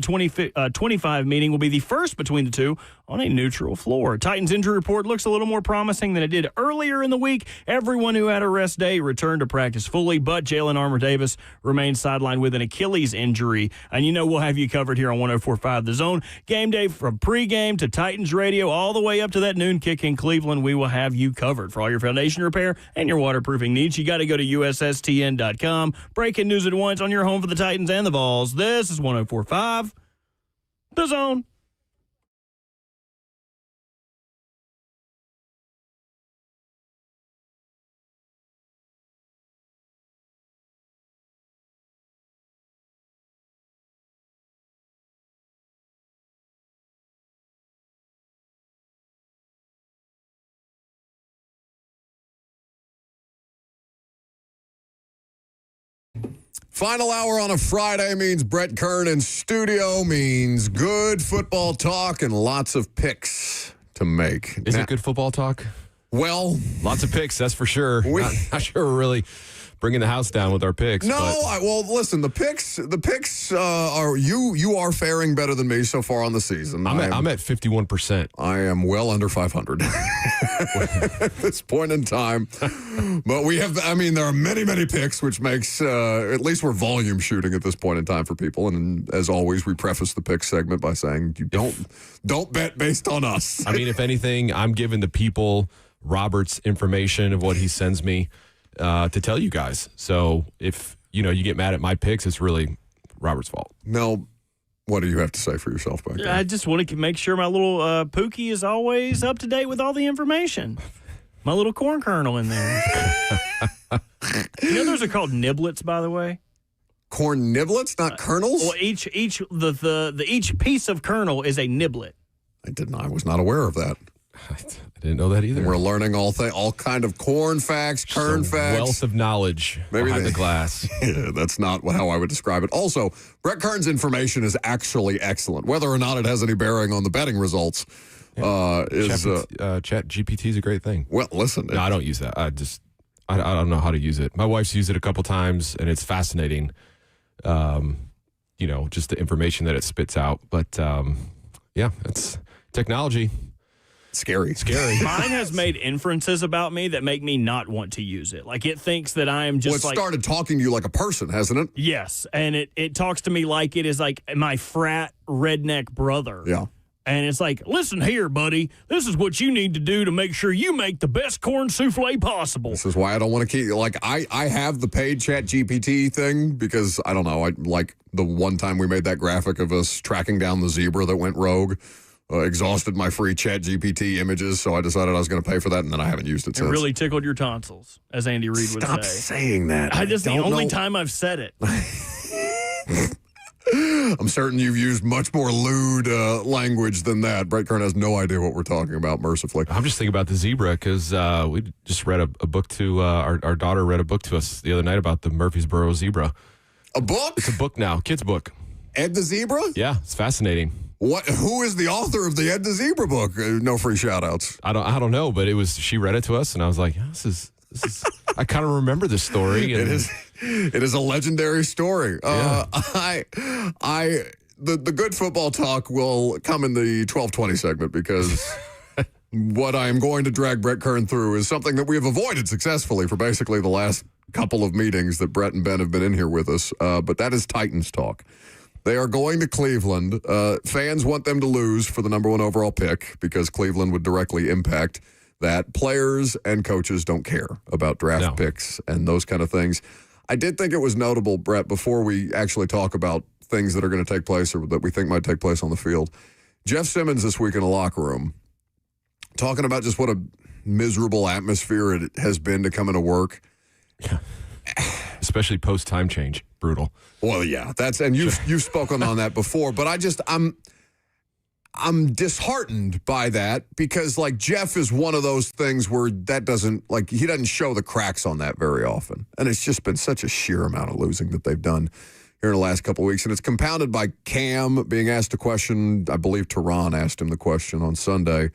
25 meeting will be the first between the two on a neutral floor. Titans injury report looks a little more promising than it did earlier in the week. Everyone who had a rest day returned to practice fully, but Jalen Armour-Davis remains sidelined with an Achilles injury. And you know we'll have you covered here on 104.5 The Zone. Game day from pregame to Titans radio all the way up to that noon kick in Cleveland. We will have you covered for all your foundation repair and your waterproofing needs. You got to go to USSTN.com. Breaking news at once on your home for the Titans and the Vols. This is 104.5 The Zone. Final hour on a Friday means Brett Kern in studio, means good football talk and lots of picks to make. Is it good football talk? Well, lots of picks, that's for sure. Not sure we're really bringing the house down with our picks. No, well, listen, the picks are you are faring better than me so far on the season. I'm at 51%. I am well under 500 at this point in time. But there are many picks, which makes, at least we're volume shooting at this point in time for people. And as always, we preface the pick segment by saying you don't bet based on us. I mean, if anything, I'm giving the people Robert's information of what he sends me to tell you guys. So if you get mad at my picks, it's really Robert's fault. Mel, what do you have to say for yourself back there? I just want to make sure my little Pookie is always up to date with all the information. My little corn kernel in there. Those are called niblets, by the way. Corn niblets, not kernels? Well, each piece of kernel is a niblet. I was not aware of that. I didn't know that either. We're learning all kind of corn facts, kern facts. Wealth of knowledge behind the glass. Yeah, that's not how I would describe it. Also, Brett Kern's information is actually excellent. Whether or not it has any bearing on the betting results Chat GPT is a great thing. Well, listen. No, I don't use that. I don't know how to use it. My wife's used it a couple times, and it's fascinating, just the information that it spits out. But, it's technology. Scary. Mine has made inferences about me that make me not want to use it. Like, it thinks that I am just started talking to you like a person, hasn't it? Yes, and it talks to me like it is like my frat redneck brother. Yeah. And it's like, listen here, buddy, this is what you need to do to make sure you make the best corn souffle possible. This is why I don't want to keep, I have the paid Chat GPT thing because, I don't know, like the one time we made that graphic of us tracking down the zebra that went rogue. Exhausted my free Chat GPT images, so I decided I was going to pay for that, and then I haven't used it since. It really tickled your tonsils, as Andy Reid would say. Stop saying that. The only time I've said it. I'm certain you've used much more lewd language than that. Brett Kern has no idea what we're talking about, mercifully. I'm just thinking about the zebra because we just read a book to, our daughter read a book to us the other night about the Murfreesboro zebra. A book? It's a book now, kid's book. Ed the Zebra? Yeah, it's fascinating. Who is the author of the Ed the Zebra book? No free shout-outs. I don't know, but she read it to us, and I was like, this is I kind of remember this story. And it is a legendary story. Yeah. The good football talk will come in the 12:20 segment because what I am going to drag Brett Kern through is something that we have avoided successfully for basically the last couple of meetings that Brett and Ben have been in here with us. But that is Titans talk. They are going to Cleveland. Fans want them to lose for the number 1 overall pick because Cleveland would directly impact that players and coaches don't care about draft picks and those kind of things. I did think it was notable, Brett, before we actually talk about things that are going to take place or that we think might take place on the field. Jeff Simmons this week in the locker room talking about just what a miserable atmosphere it has been to come into work. Yeah. Especially post-time change. Brutal. Well, yeah, and you've spoken on that before, but I'm disheartened by that because, like, Jeff is one of those things where that doesn't, like, he doesn't show the cracks on that very often. And it's just been such a sheer amount of losing that they've done here in the last couple of weeks. And it's compounded by Cam being asked a question. I believe Tehran asked him the question on Sunday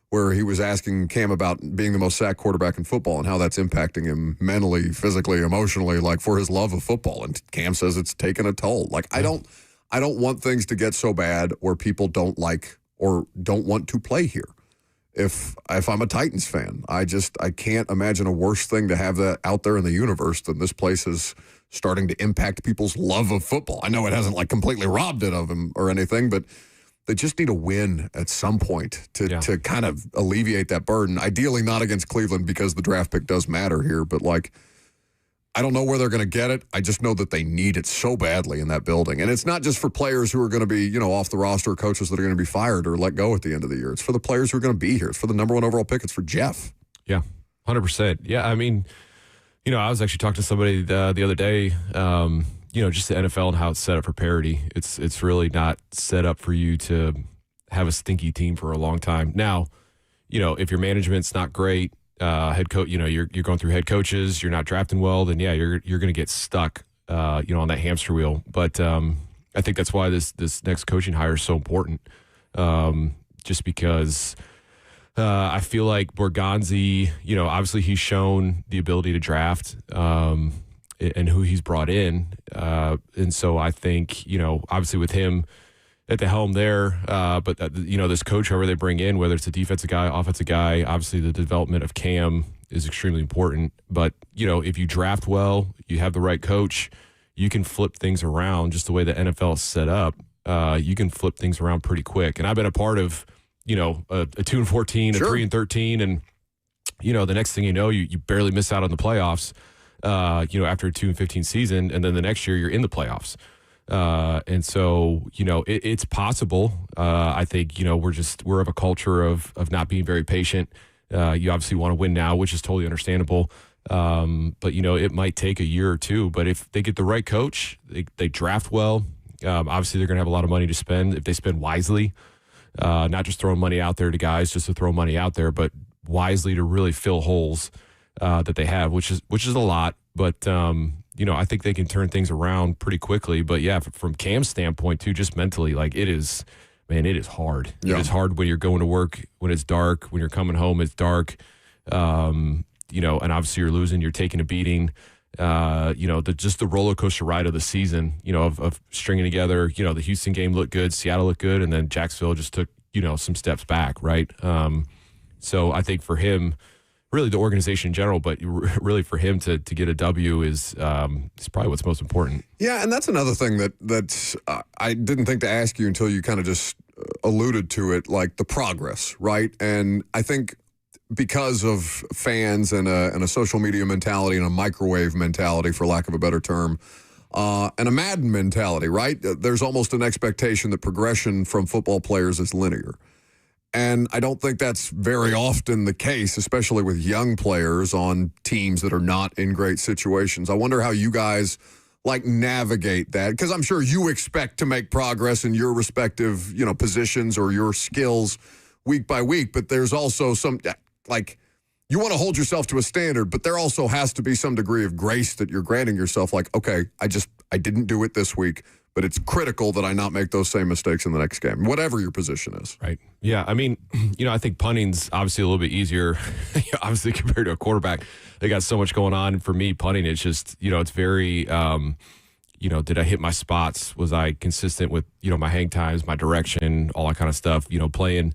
where he was asking Cam about being the most sacked quarterback in football and how that's impacting him mentally, physically, emotionally, like for his love of football. And Cam says it's taken a toll. Like, I don't want things to get so bad where people don't like or don't want to play here. If I'm a Titans fan, I can't imagine a worse thing to have that out there in the universe than this place is starting to impact people's love of football. I know it hasn't like completely robbed it of him or anything, but they just need a win at some point to kind of alleviate that burden. Ideally not against Cleveland because the draft pick does matter here, but like, I don't know where they're going to get it. I just know that they need it so badly in that building. And it's not just for players who are going to be, off the roster, coaches that are going to be fired or let go at the end of the year. It's for the players who are going to be here. It's for the number 1 overall pick. It's for Jeff. Yeah, 100%. Yeah, I mean, I was actually talking to somebody the other day, just the NFL and how it's set up for parity. It's really not set up for you to have a stinky team for a long time. Now, if your management's not great, head coach, you're going through head coaches, you're not drafting well, then you're going to get stuck, on that hamster wheel. But I think that's why this next coaching hire is so important. Just because I feel like Borgonzi, obviously he's shown the ability to draft and who he's brought in, and so I think obviously with him at the helm there, but this coach, whoever they bring in, whether it's a defensive guy, offensive guy, obviously the development of Cam is extremely important. But if you draft well, you have the right coach, you can flip things around. Just the way the NFL is set up, you can flip things around pretty quick. And I've been a part of a 2-14, Sure. a 3-13, and the next thing you barely miss out on the playoffs. After a 2-15 season, and then the next year you're in the playoffs. And so, it's possible. I think, we're of a culture of not being very patient. You obviously want to win now, which is totally understandable. But, it might take a year or two. But if they get the right coach, they draft well, obviously they're going to have a lot of money to spend if they spend wisely, not just throwing money out there to guys just to throw money out there, but wisely to really fill holes that they have, which is a lot. But, I think they can turn things around pretty quickly. But, yeah, from Cam's standpoint, too, just mentally, like it is hard. Yeah. It is hard when you're going to work, when it's dark, when you're coming home, it's dark. And obviously you're losing, you're taking a beating. Just the roller coaster ride of the season, of stringing together, the Houston game looked good, Seattle looked good, and then Jacksonville just took, some steps back, right? So I think for him, really the organization in general, but really for him to get a W is probably what's most important. Yeah, and that's another thing that I didn't think to ask you until you kind of just alluded to it, like the progress, right? And I think because of fans and a social media mentality and a microwave mentality, for lack of a better term, and a Madden mentality, right? There's almost an expectation that progression from football players is linear. And I don't think that's very often the case, especially with young players on teams that are not in great situations. I wonder how you guys navigate that, because I'm sure you expect to make progress in your respective, positions or your skills week by week. But there's also some you want to hold yourself to a standard, but there also has to be some degree of grace that you're granting yourself. Like, okay, I didn't do it this week, but it's critical that I not make those same mistakes in the next game, whatever your position is. Right. Yeah. I mean, I think punting's obviously a little bit easier, obviously compared to a quarterback. They got so much going on. And for me, punting, it's just, it's very, did I hit my spots? Was I consistent with, my hang times, my direction, all that kind of stuff, playing,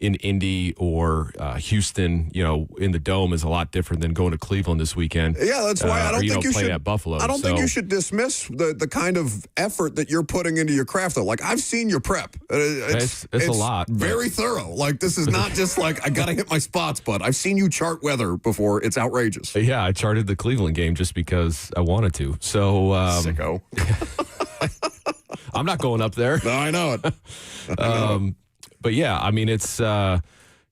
in Indy or Houston, in the Dome is a lot different than going to Cleveland this weekend. Yeah, that's why I don't think you should. At Buffalo. I don't think you should dismiss the kind of effort that you're putting into your craft. Though, like I've seen your prep. It's a lot. Very thorough. Like this is not just like I got to hit my spots, but I've seen you chart weather before. It's outrageous. Yeah, I charted the Cleveland game just because I wanted to. So sicko. I'm not going up there. No, I know it. But yeah, I mean, it's, I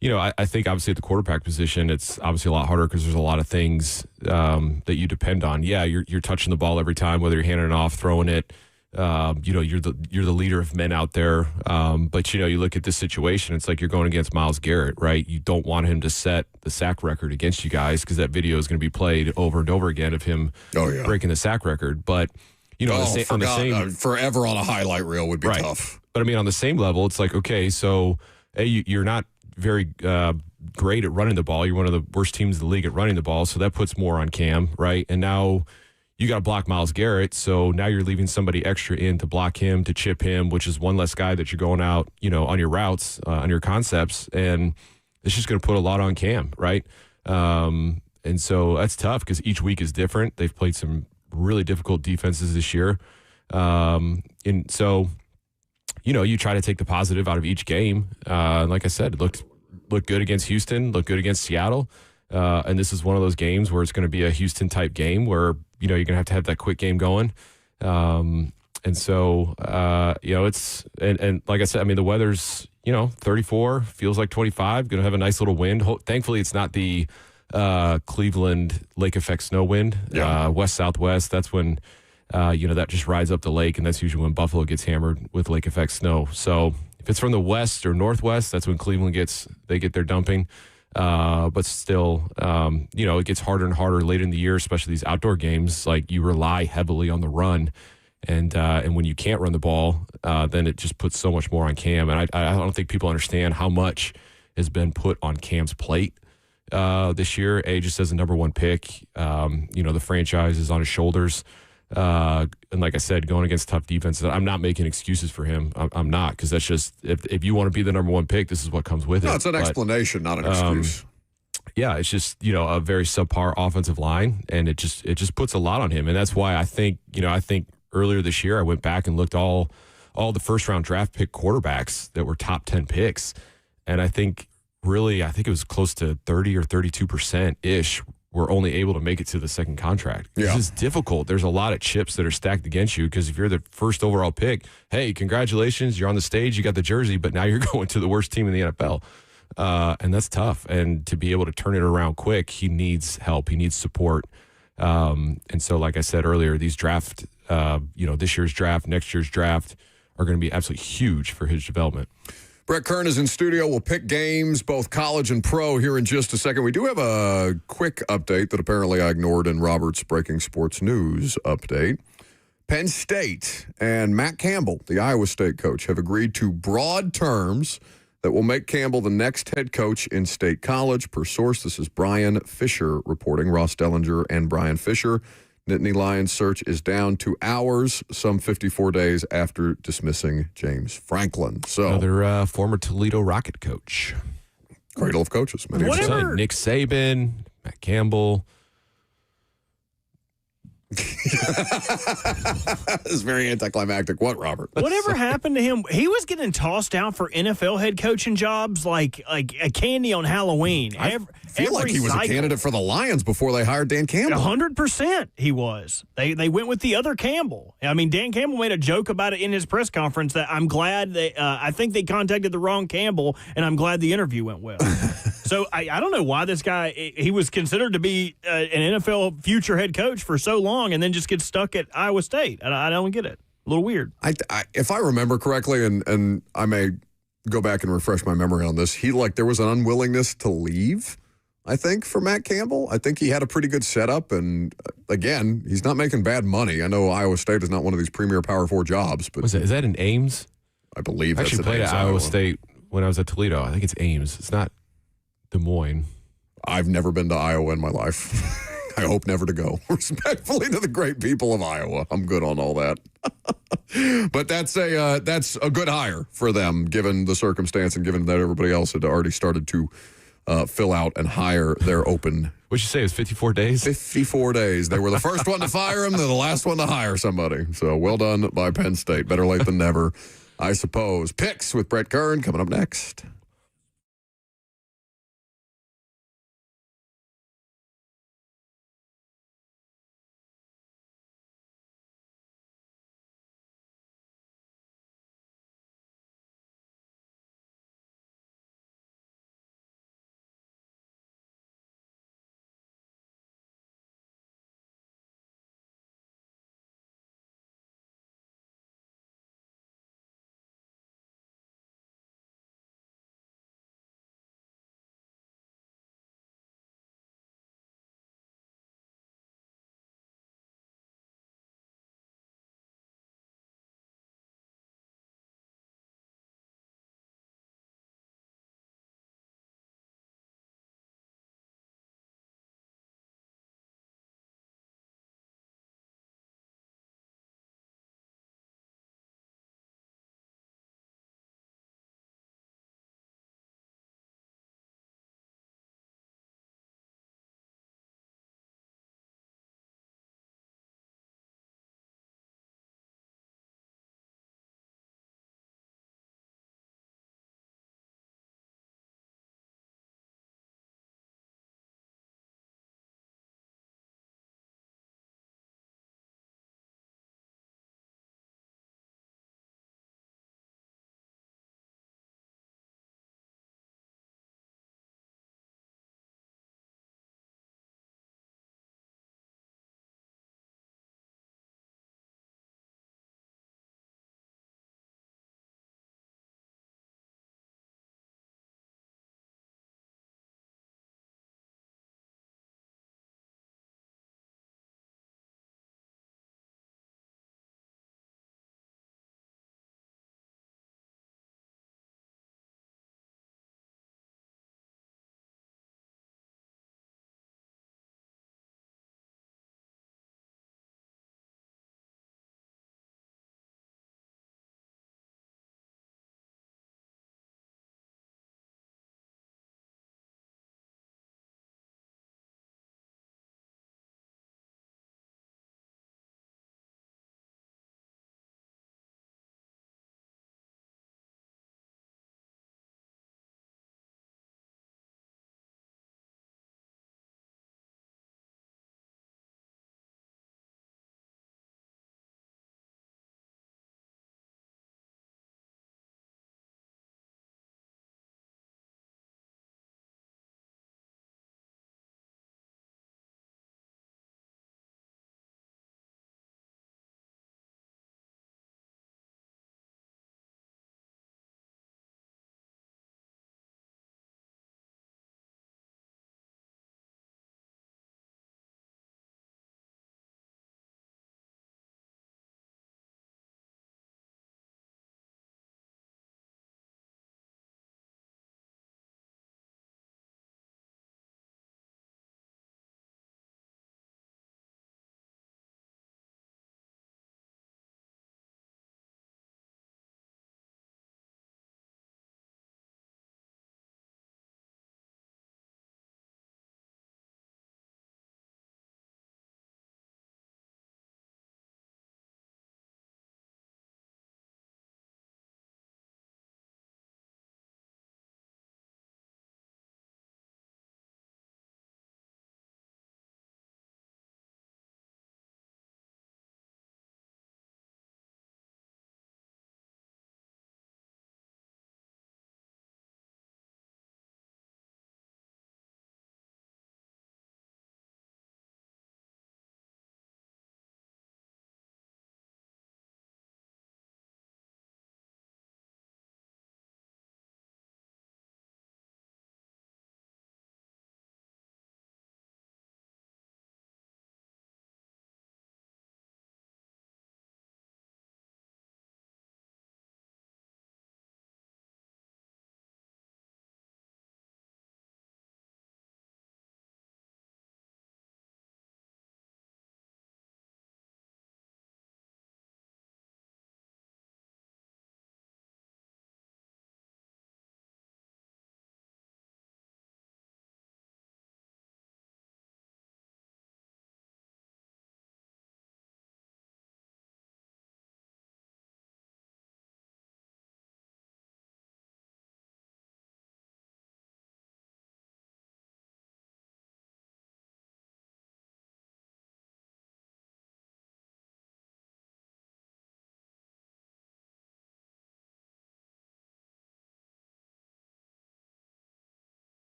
think obviously at the quarterback position, it's obviously a lot harder because there's a lot of things that you depend on. Yeah, you're touching the ball every time, whether you're handing it off, throwing it. You're the leader of men out there. But you look at this situation, it's like you're going against Myles Garrett, right? You don't want him to set the sack record against you guys because that video is going to be played over and over again of him breaking the sack record. But on the same forever on a highlight reel would be tough. But I mean, on the same level, it's like, okay, so you're not very great at running the ball. You're one of the worst teams in the league at running the ball, so that puts more on Cam, right? And now you got to block Myles Garrett, so now you're leaving somebody extra in to block him, to chip him, which is one less guy that you're going out, on your routes, on your concepts, and it's just going to put a lot on Cam, right? And so that's tough because each week is different. They've played some really difficult defenses this year, and so you try to take the positive out of each game. Like I said, it looked good against Houston, looked good against Seattle. And this is one of those games where it's going to be a Houston type game where, you're going to have that quick game going. And so, it's, and like I said, I mean, the weather's, 34, feels like 25, going to have a nice little wind. Thankfully, it's not the Cleveland lake effect snow wind, west-southwest. That's when, that just rides up the lake, and that's usually when Buffalo gets hammered with lake effect snow. So if it's from the west or northwest, that's when Cleveland they get their dumping. But still, it gets harder and harder later in the year, especially these outdoor games. Like you rely heavily on the run, and when you can't run the ball, then it just puts so much more on Cam. And I don't think people understand how much has been put on Cam's plate this year. Just as a number one pick, the franchise is on his shoulders. And like I said, going against tough defenses, I'm not making excuses for him. I'm not, because that's just if you want to be the number one pick, this is what comes with it. No, it's an explanation, not an excuse. Yeah, it's just a very subpar offensive line, and it just puts a lot on him, and that's why I think earlier this year I went back and looked all the first round draft pick quarterbacks that were top 10 picks, and I think it was close to 30 or 32% ish. Were only able to make it to the second contract. This is difficult. There's a lot of chips that are stacked against you because if you're the first overall pick, hey, congratulations, you're on the stage, you got the jersey, but now you're going to the worst team in the NFL. And that's tough. And to be able to turn it around quick, he needs help. He needs support. And so, like I said earlier, these draft, this year's draft, next year's draft are going to be absolutely huge for his development. Brett Kern is in studio. We'll pick games, both college and pro, here in just a second. We do have a quick update that apparently I ignored in Robert's Breaking Sports News update. Penn State and Matt Campbell, the Iowa State coach, have agreed to broad terms that will make Campbell the next head coach in State College. Per source, this is Brian Fisher reporting. Ross Dellinger and Brian Fisher. Nittany Lions search is down to hours, some 54 days after dismissing James Franklin. So another former Toledo Rocket coach. Cradle of coaches. Nick Saban, Matt Campbell. It's very anticlimactic. What, Robert? Whatever happened to him? He was getting tossed out for NFL head coaching jobs like a candy on Halloween. I feel like he was a candidate for the Lions before they hired Dan Campbell. 100% he was. They went with the other Campbell. I mean, Dan Campbell made a joke about it in his press conference that I'm glad I think they contacted the wrong Campbell, and I'm glad the interview went well. So I don't know why this guy, he was considered to be an NFL future head coach for so long and then just gets stuck at Iowa State. I don't get it. A little weird. If I remember correctly, and I may go back and refresh my memory on this, there was an unwillingness to leave, I think, for Matt Campbell. I think he had a pretty good setup, and again, he's not making bad money. I know Iowa State is not one of these premier Power 4 jobs. But is that in Ames? I believe that's actually played at Iowa State when I was at Toledo. I think it's Ames. It's not Des Moines. I've never been to Iowa in my life. I hope never to go. Respectfully to the great people of Iowa. I'm good on all that. But that's a good hire for them, given the circumstance and given that everybody else had already started to fill out and hire their open. What'd you say? It was 54 days? 54 days. They were the first one to fire him. They're the last one to hire somebody. So well done by Penn State. Better late than never, I suppose. Picks with Brett Kern coming up next.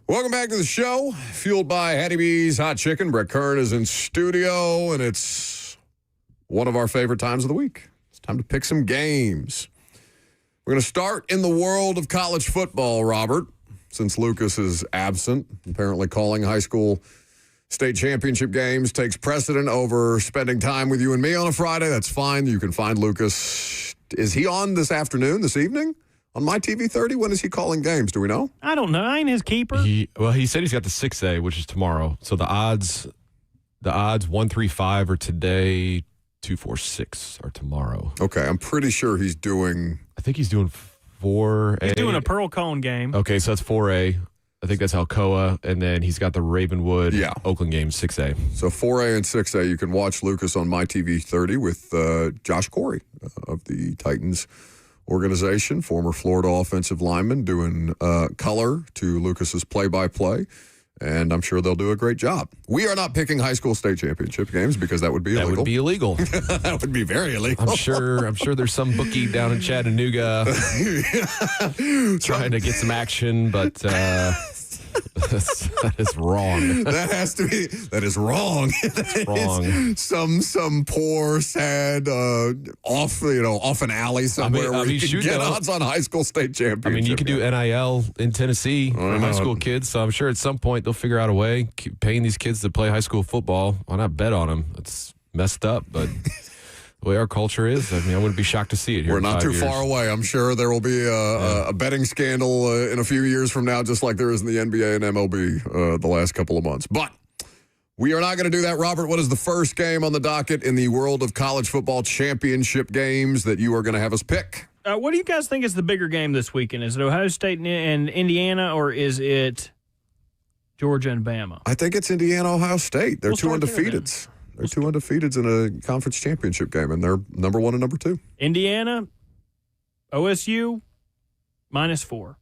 Welcome back to the show. Fueled by Hattie B's Hot Chicken. Brett Kern is in studio, and it's one of our favorite times of the week. It's time to pick some games. We're going to start in the world of college football, Robert, since Lucas is absent. Apparently calling high school state championship games takes precedent over spending time with you and me on a Friday. That's fine. You can find Lucas. Is he on this afternoon, this evening? On My TV 30, when is he calling games? Do we know? I don't know. I ain't his keeper. He said he's got the 6A, which is tomorrow. So the odds 135 are today, 246 are tomorrow. Okay, I'm pretty sure he's doing. I think he's doing 4A. He's doing a Pearl Cone game. Okay, so that's 4A. I think that's Alcoa, and then he's got the Ravenwood Oakland game, 6A. So 4A and 6A, you can watch Lucas on My TV 30 with Josh Corey of the Titans organization, former Florida offensive lineman, doing color to Lucas's play-by-play, and I'm sure they'll do a great job. We are not picking high school state championship games because that would be illegal. That would be illegal. That would be very illegal. I'm sure there's some bookie down in Chattanooga trying to get some action, but that is wrong. That is wrong. That's wrong. Some poor, sad, off an alley somewhere where you can get odds on high school state championship. I mean, you could do NIL in Tennessee for high school kids, so I'm sure at some point they'll figure out a way. Keep paying these kids to play high school football. Why not bet on them? It's messed up, but the way our culture is, I mean, I wouldn't be shocked to see it here. We're not too far away. I'm sure there will be a betting scandal in a few years from now, just like there is in the NBA and MLB the last couple of months. But we are not going to do that. Robert, what is the first game on the docket in the world of college football championship games that you are going to have us pick? What do you guys think is the bigger game this weekend? Is it Ohio State and Indiana, or is it Georgia and Bama? I think it's Indiana, Ohio State. They're two undefeateds. They're two undefeateds in a conference championship game, and they're number 1 and number 2. Indiana, OSU, -4.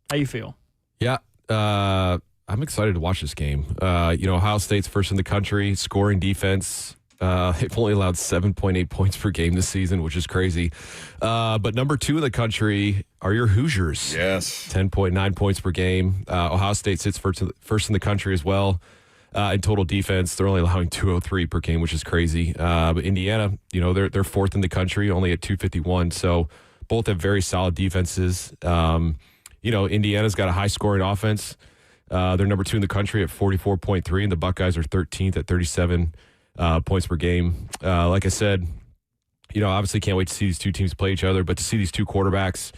How you feel? Yeah, I'm excited to watch this game. Ohio State's first in the country, scoring defense. They've only allowed 7.8 points per game this season, which is crazy. But number 2 in the country are your Hoosiers. Yes. 10.9 points per game. Ohio State sits first in the country as well. In total defense, they're only allowing 203 per game, which is crazy. But Indiana, they're 4th in the country, only at 251. So both have very solid defenses. Indiana's got a high-scoring offense. They're number 2 in the country at 44.3, and the Buckeyes are 13th at 37 points per game. Like I said, obviously can't wait to see these two teams play each other, but to see these two quarterbacks,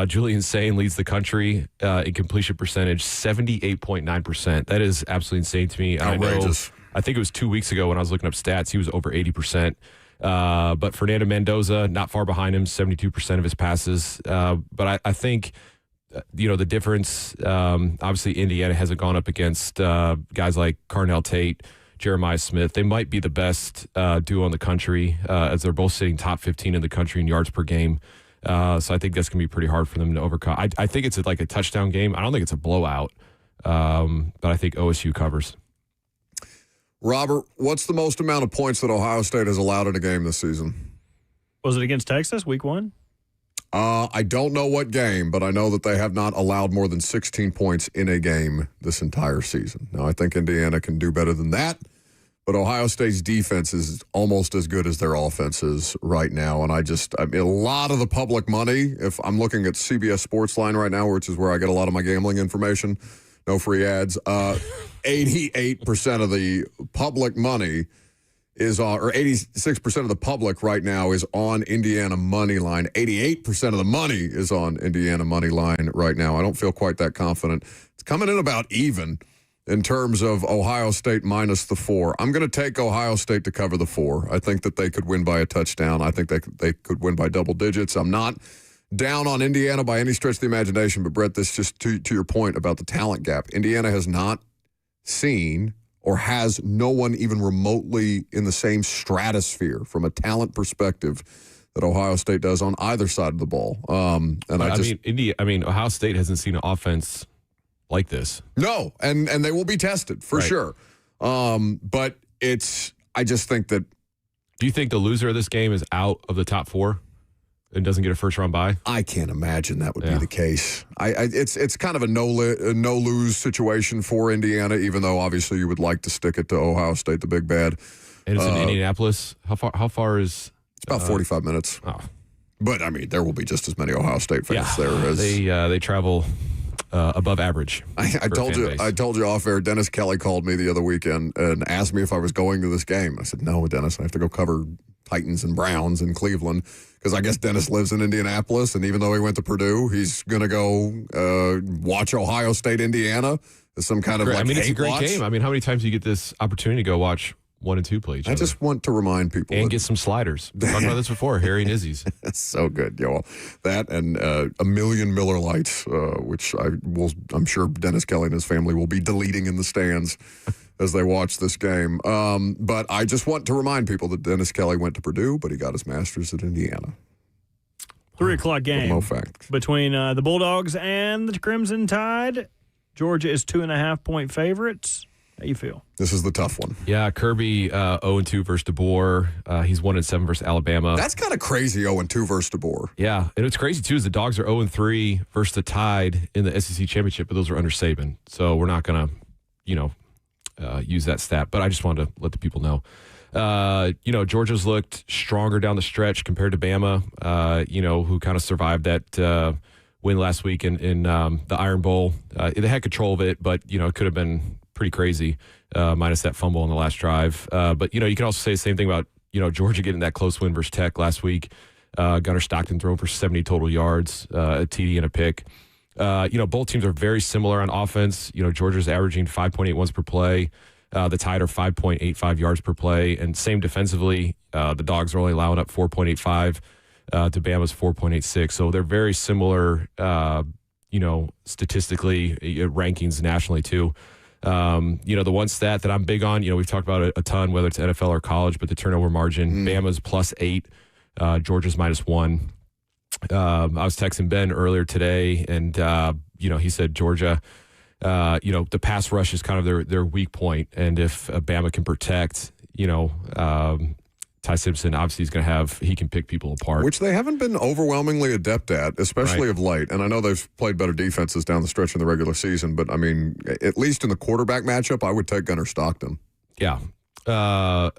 Julian Sain leads the country in completion percentage, 78.9%. That is absolutely insane to me. Outrageous. I think it was 2 weeks ago when I was looking up stats, he was over 80%. But Fernando Mendoza, not far behind him, 72% of his passes. But I think, the difference, obviously Indiana hasn't gone up against guys like Carnell Tate, Jeremiah Smith. They might be the best duo in the country, as they're both sitting top 15 in the country in yards per game. So I think that's going to be pretty hard for them to overcome. I think it's like a touchdown game. I don't think it's a blowout, but I think OSU covers. Robert, what's the most amount of points that Ohio State has allowed in a game this season? Was it against Texas, week 1? I don't know what game, but I know that they have not allowed more than 16 points in a game this entire season. Now, I think Indiana can do better than that. But Ohio State's defense is almost as good as their offense is right now. And a lot of the public money, if I'm looking at CBS Sportsline right now, which is where I get a lot of my gambling information, no free ads, 88% of the public money is on, or 86% of the public right now is on Indiana money line. 88% of the money is on Indiana money line right now. I don't feel quite that confident. It's coming in about even in terms of Ohio State -4. I'm going to take Ohio State to cover the 4. I think that they could win by a touchdown. I think they could win by double digits. I'm not down on Indiana by any stretch of the imagination, but Brett, this just to your point about the talent gap. Indiana has not seen or has no one even remotely in the same stratosphere from a talent perspective that Ohio State does on either side of the ball. Ohio State hasn't seen an offense like this. No, and they will be tested for sure. But I just think that. Do you think the loser of this game is out of the top 4? and doesn't get a first-round bye? I can't imagine that would be the case. It's kind of a no-lose situation for Indiana, even though obviously you would like to stick it to Ohio State, the big bad. And it's in Indianapolis. How far is? It's about 45 minutes. Oh. But I mean, there will be just as many Ohio State fans there as they travel above average. I told you off air. Dennis Kelly called me the other weekend and asked me if I was going to this game. I said, no, Dennis, I have to go cover Titans and Browns in Cleveland, because I guess Dennis lives in Indianapolis, and even though he went to Purdue, he's going to go watch Ohio State, Indiana as some kind of like it's a great watch. game. I mean, how many times do you get this opportunity to go watch 1 and 2 play each other? I just want to remind people. And get some sliders. We talked about this before, Harry and Izzy's. So good, yo. That and a million Miller Lights, which I'm sure Dennis Kelly and his family will be deleting in the stands as they watch this game. But I just want to remind people that Dennis Kelly went to Purdue, but he got his master's at Indiana. 3 o'clock game No fact. between the Bulldogs and the Crimson Tide. Georgia is 2.5-point favorites. How you feel? This is the tough one. Yeah, Kirby 0-2 versus DeBoer. He's 1-7 versus Alabama. That's kind of crazy, 0-2 versus DeBoer. Yeah, and what's crazy, too, is the Dogs are 0-3 versus the Tide in the SEC Championship, but those are under Saban. So we're not going to, use that stat. But I just wanted to let the people know. Georgia's looked stronger down the stretch compared to Bama, who kind of survived that win last week in the Iron Bowl. They had control of it, but, it could have been pretty crazy, minus that fumble on the last drive. But, you can also say the same thing about, Georgia getting that close win versus Tech last week. Gunnar Stockton throwing for 70 total yards, a TD and a pick. Both teams are very similar on offense. Georgia's averaging 5.8 ones per play. The Tide are 5.85 yards per play. And same defensively, the Dogs are only allowing up 4.85 to Bama's 4.86. So they're very similar, statistically, rankings nationally too. The one stat that I'm big on, we've talked about it a ton, whether it's NFL or college, but the turnover margin, Bama's +8, Georgia's -1. I was texting Ben earlier today, and, he said Georgia, the pass rush is kind of their weak point. And if Bama can protect, Ty Simpson obviously he can pick people apart. Which they haven't been overwhelmingly adept at, especially of late. And I know they've played better defenses down the stretch in the regular season, but I mean, at least in the quarterback matchup, I would take Gunnar Stockton. Yeah. I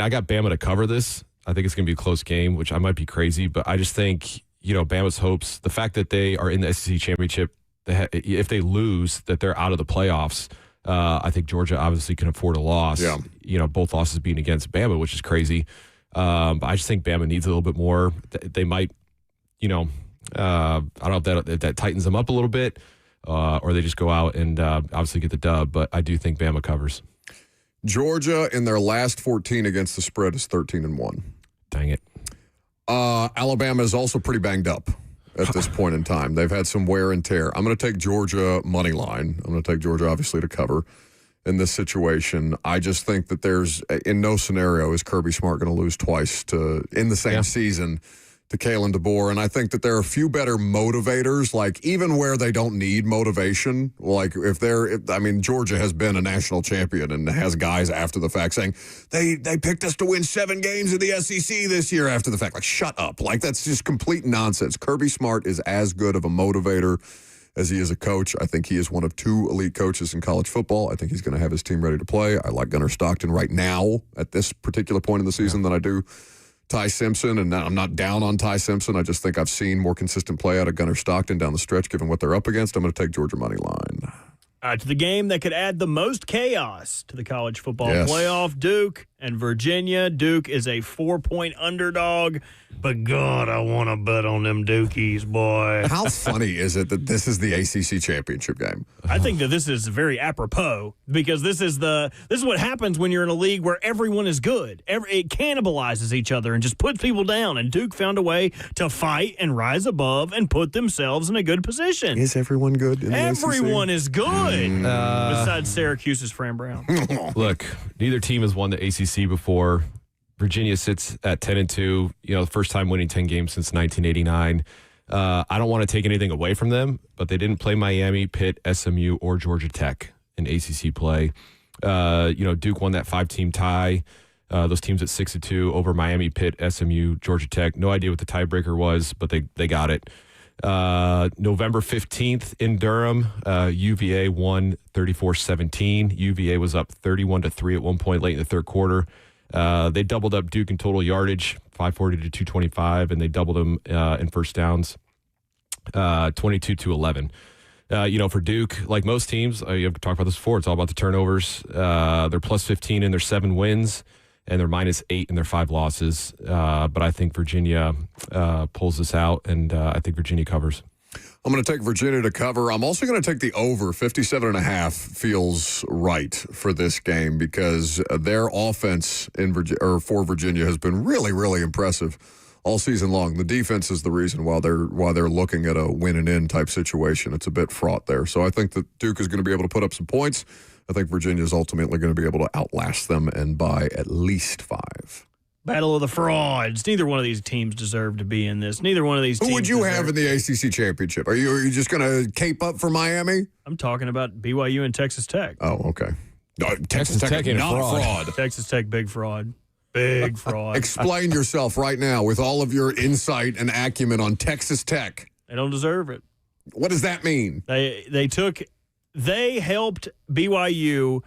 got Bama to cover this. I think it's going to be a close game, which I might be crazy, but I just think, Bama's hopes, the fact that they are in the SEC championship, if they lose, that they're out of the playoffs. I think Georgia obviously can afford a loss. Yeah. Both losses being against Bama, which is crazy. But I just think Bama needs a little bit more. They might, I don't know if that tightens them up a little bit, or they just go out and obviously get the dub. But I do think Bama covers. Georgia in their last 14 against the spread is 13-1. Dang it. Alabama is also pretty banged up at this point in time. They've had some wear and tear. I'm going to take Georgia money line. I'm going to take Georgia, obviously, to cover in this situation. I just think that there's, in no scenario is Kirby Smart going to lose twice in the same season to Kalen DeBoer. And I think that there are a few better motivators, like even where they don't need motivation. Like Georgia has been a national champion and has guys after the fact saying, they picked us to win 7 games in the SEC this year after the fact. Like, shut up. Like, that's just complete nonsense. Kirby Smart is as good of a motivator as he is a coach. I think he is one of 2 elite coaches in college football. I think he's going to have his team ready to play. I like Gunnar Stockton right now at this particular point in the season than I do Ty Simpson, and I'm not down on Ty Simpson. I just think I've seen more consistent play out of Gunnar Stockton down the stretch, given what they're up against. I'm going to take Georgia money line. To the game that could add the most chaos to the college football playoff, Duke and Virginia. Duke is a 4-point underdog, but God, I want to bet on them Dukies, boy. How funny is it that this is the ACC championship game? I think that this is very apropos because this is what happens when you're in a league where everyone is good. It cannibalizes each other and just puts people down. And Duke found a way to fight and rise above and put themselves in a good position. Is everyone good in the Everyone ACC? is good. Besides Syracuse's Fran Brown. Look, neither team has won the ACC before. Virginia sits at 10-2, the first time winning 10 games since 1989. I don't want to take anything away from them, but they didn't play Miami, Pitt, SMU, or Georgia Tech in ACC play. Duke won that 5-team tie Those teams at 6-2 over Miami, Pitt, SMU, Georgia Tech. No idea what the tiebreaker was, but they got it. November 15th in Durham, UVA won 34-17. UVA was up 31-3 at one point late in the third quarter. They doubled up Duke in total yardage, 540 to 225, and they doubled them in first downs, 22-11. For Duke, like most teams, you have to talk about this before. It's all about the turnovers. They're plus 15 in their 7 wins, and they're minus 8 in their 5 losses. But I think Virginia pulls this out, and I think Virginia covers. I'm going to take Virginia to cover. I'm also going to take the over. 57.5 feels right for this game because their offense for Virginia has been really, really impressive all season long. The defense is the reason why they're looking at a win and in type situation. It's a bit fraught there. So I think that Duke is going to be able to put up some points. I think Virginia is ultimately going to be able to outlast them and by at least 5. Battle of the frauds. Neither one of these teams deserve to be in this. Neither one of these teams. Who would you have in the ACC championship? Are you just going to cape up for Miami? I'm talking about BYU and Texas Tech. Oh, okay. No, Texas Tech ain't not a fraud. Texas Tech, big fraud. Big fraud. Explain yourself right now with all of your insight and acumen on Texas Tech. They don't deserve it. What does that mean? They helped BYU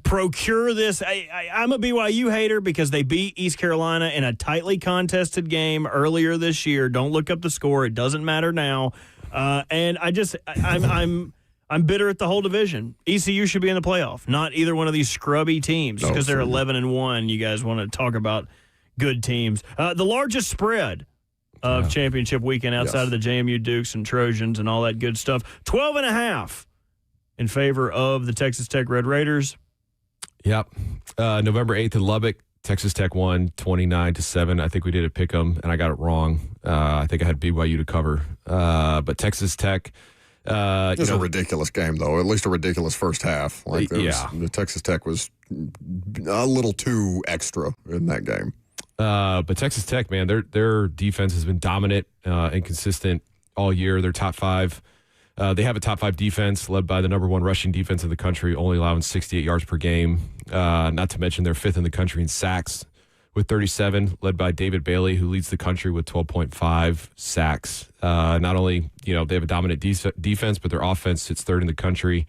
procure this. I'm a BYU hater because they beat East Carolina in a tightly contested game earlier this year. Don't look up the score; it doesn't matter now. And I'm bitter at the whole division. ECU should be in the playoff, not either one of these scrubby teams because they're 11-1. You guys want to talk about good teams? The largest spread of championship weekend outside of the JMU Dukes and Trojans and all that good stuff. 12.5 in favor of the Texas Tech Red Raiders. Yep. November 8th in Lubbock, Texas Tech won 29-7. I think we did a pick 'em, and I got it wrong. I think I had BYU to cover. But Texas Tech. It's a ridiculous game, though. At least a ridiculous first half. The Texas Tech was a little too extra in that game. But Texas Tech, man, their defense has been dominant and consistent all year. They're top 5. They have a top 5 defense led by the number 1 rushing defense in the country, only allowing 68 yards per game. Not to mention they're 5th in the country in sacks with 37, led by David Bailey, who leads the country with 12.5 sacks. Not only, they have a dominant defense, but their offense sits 3rd in the country,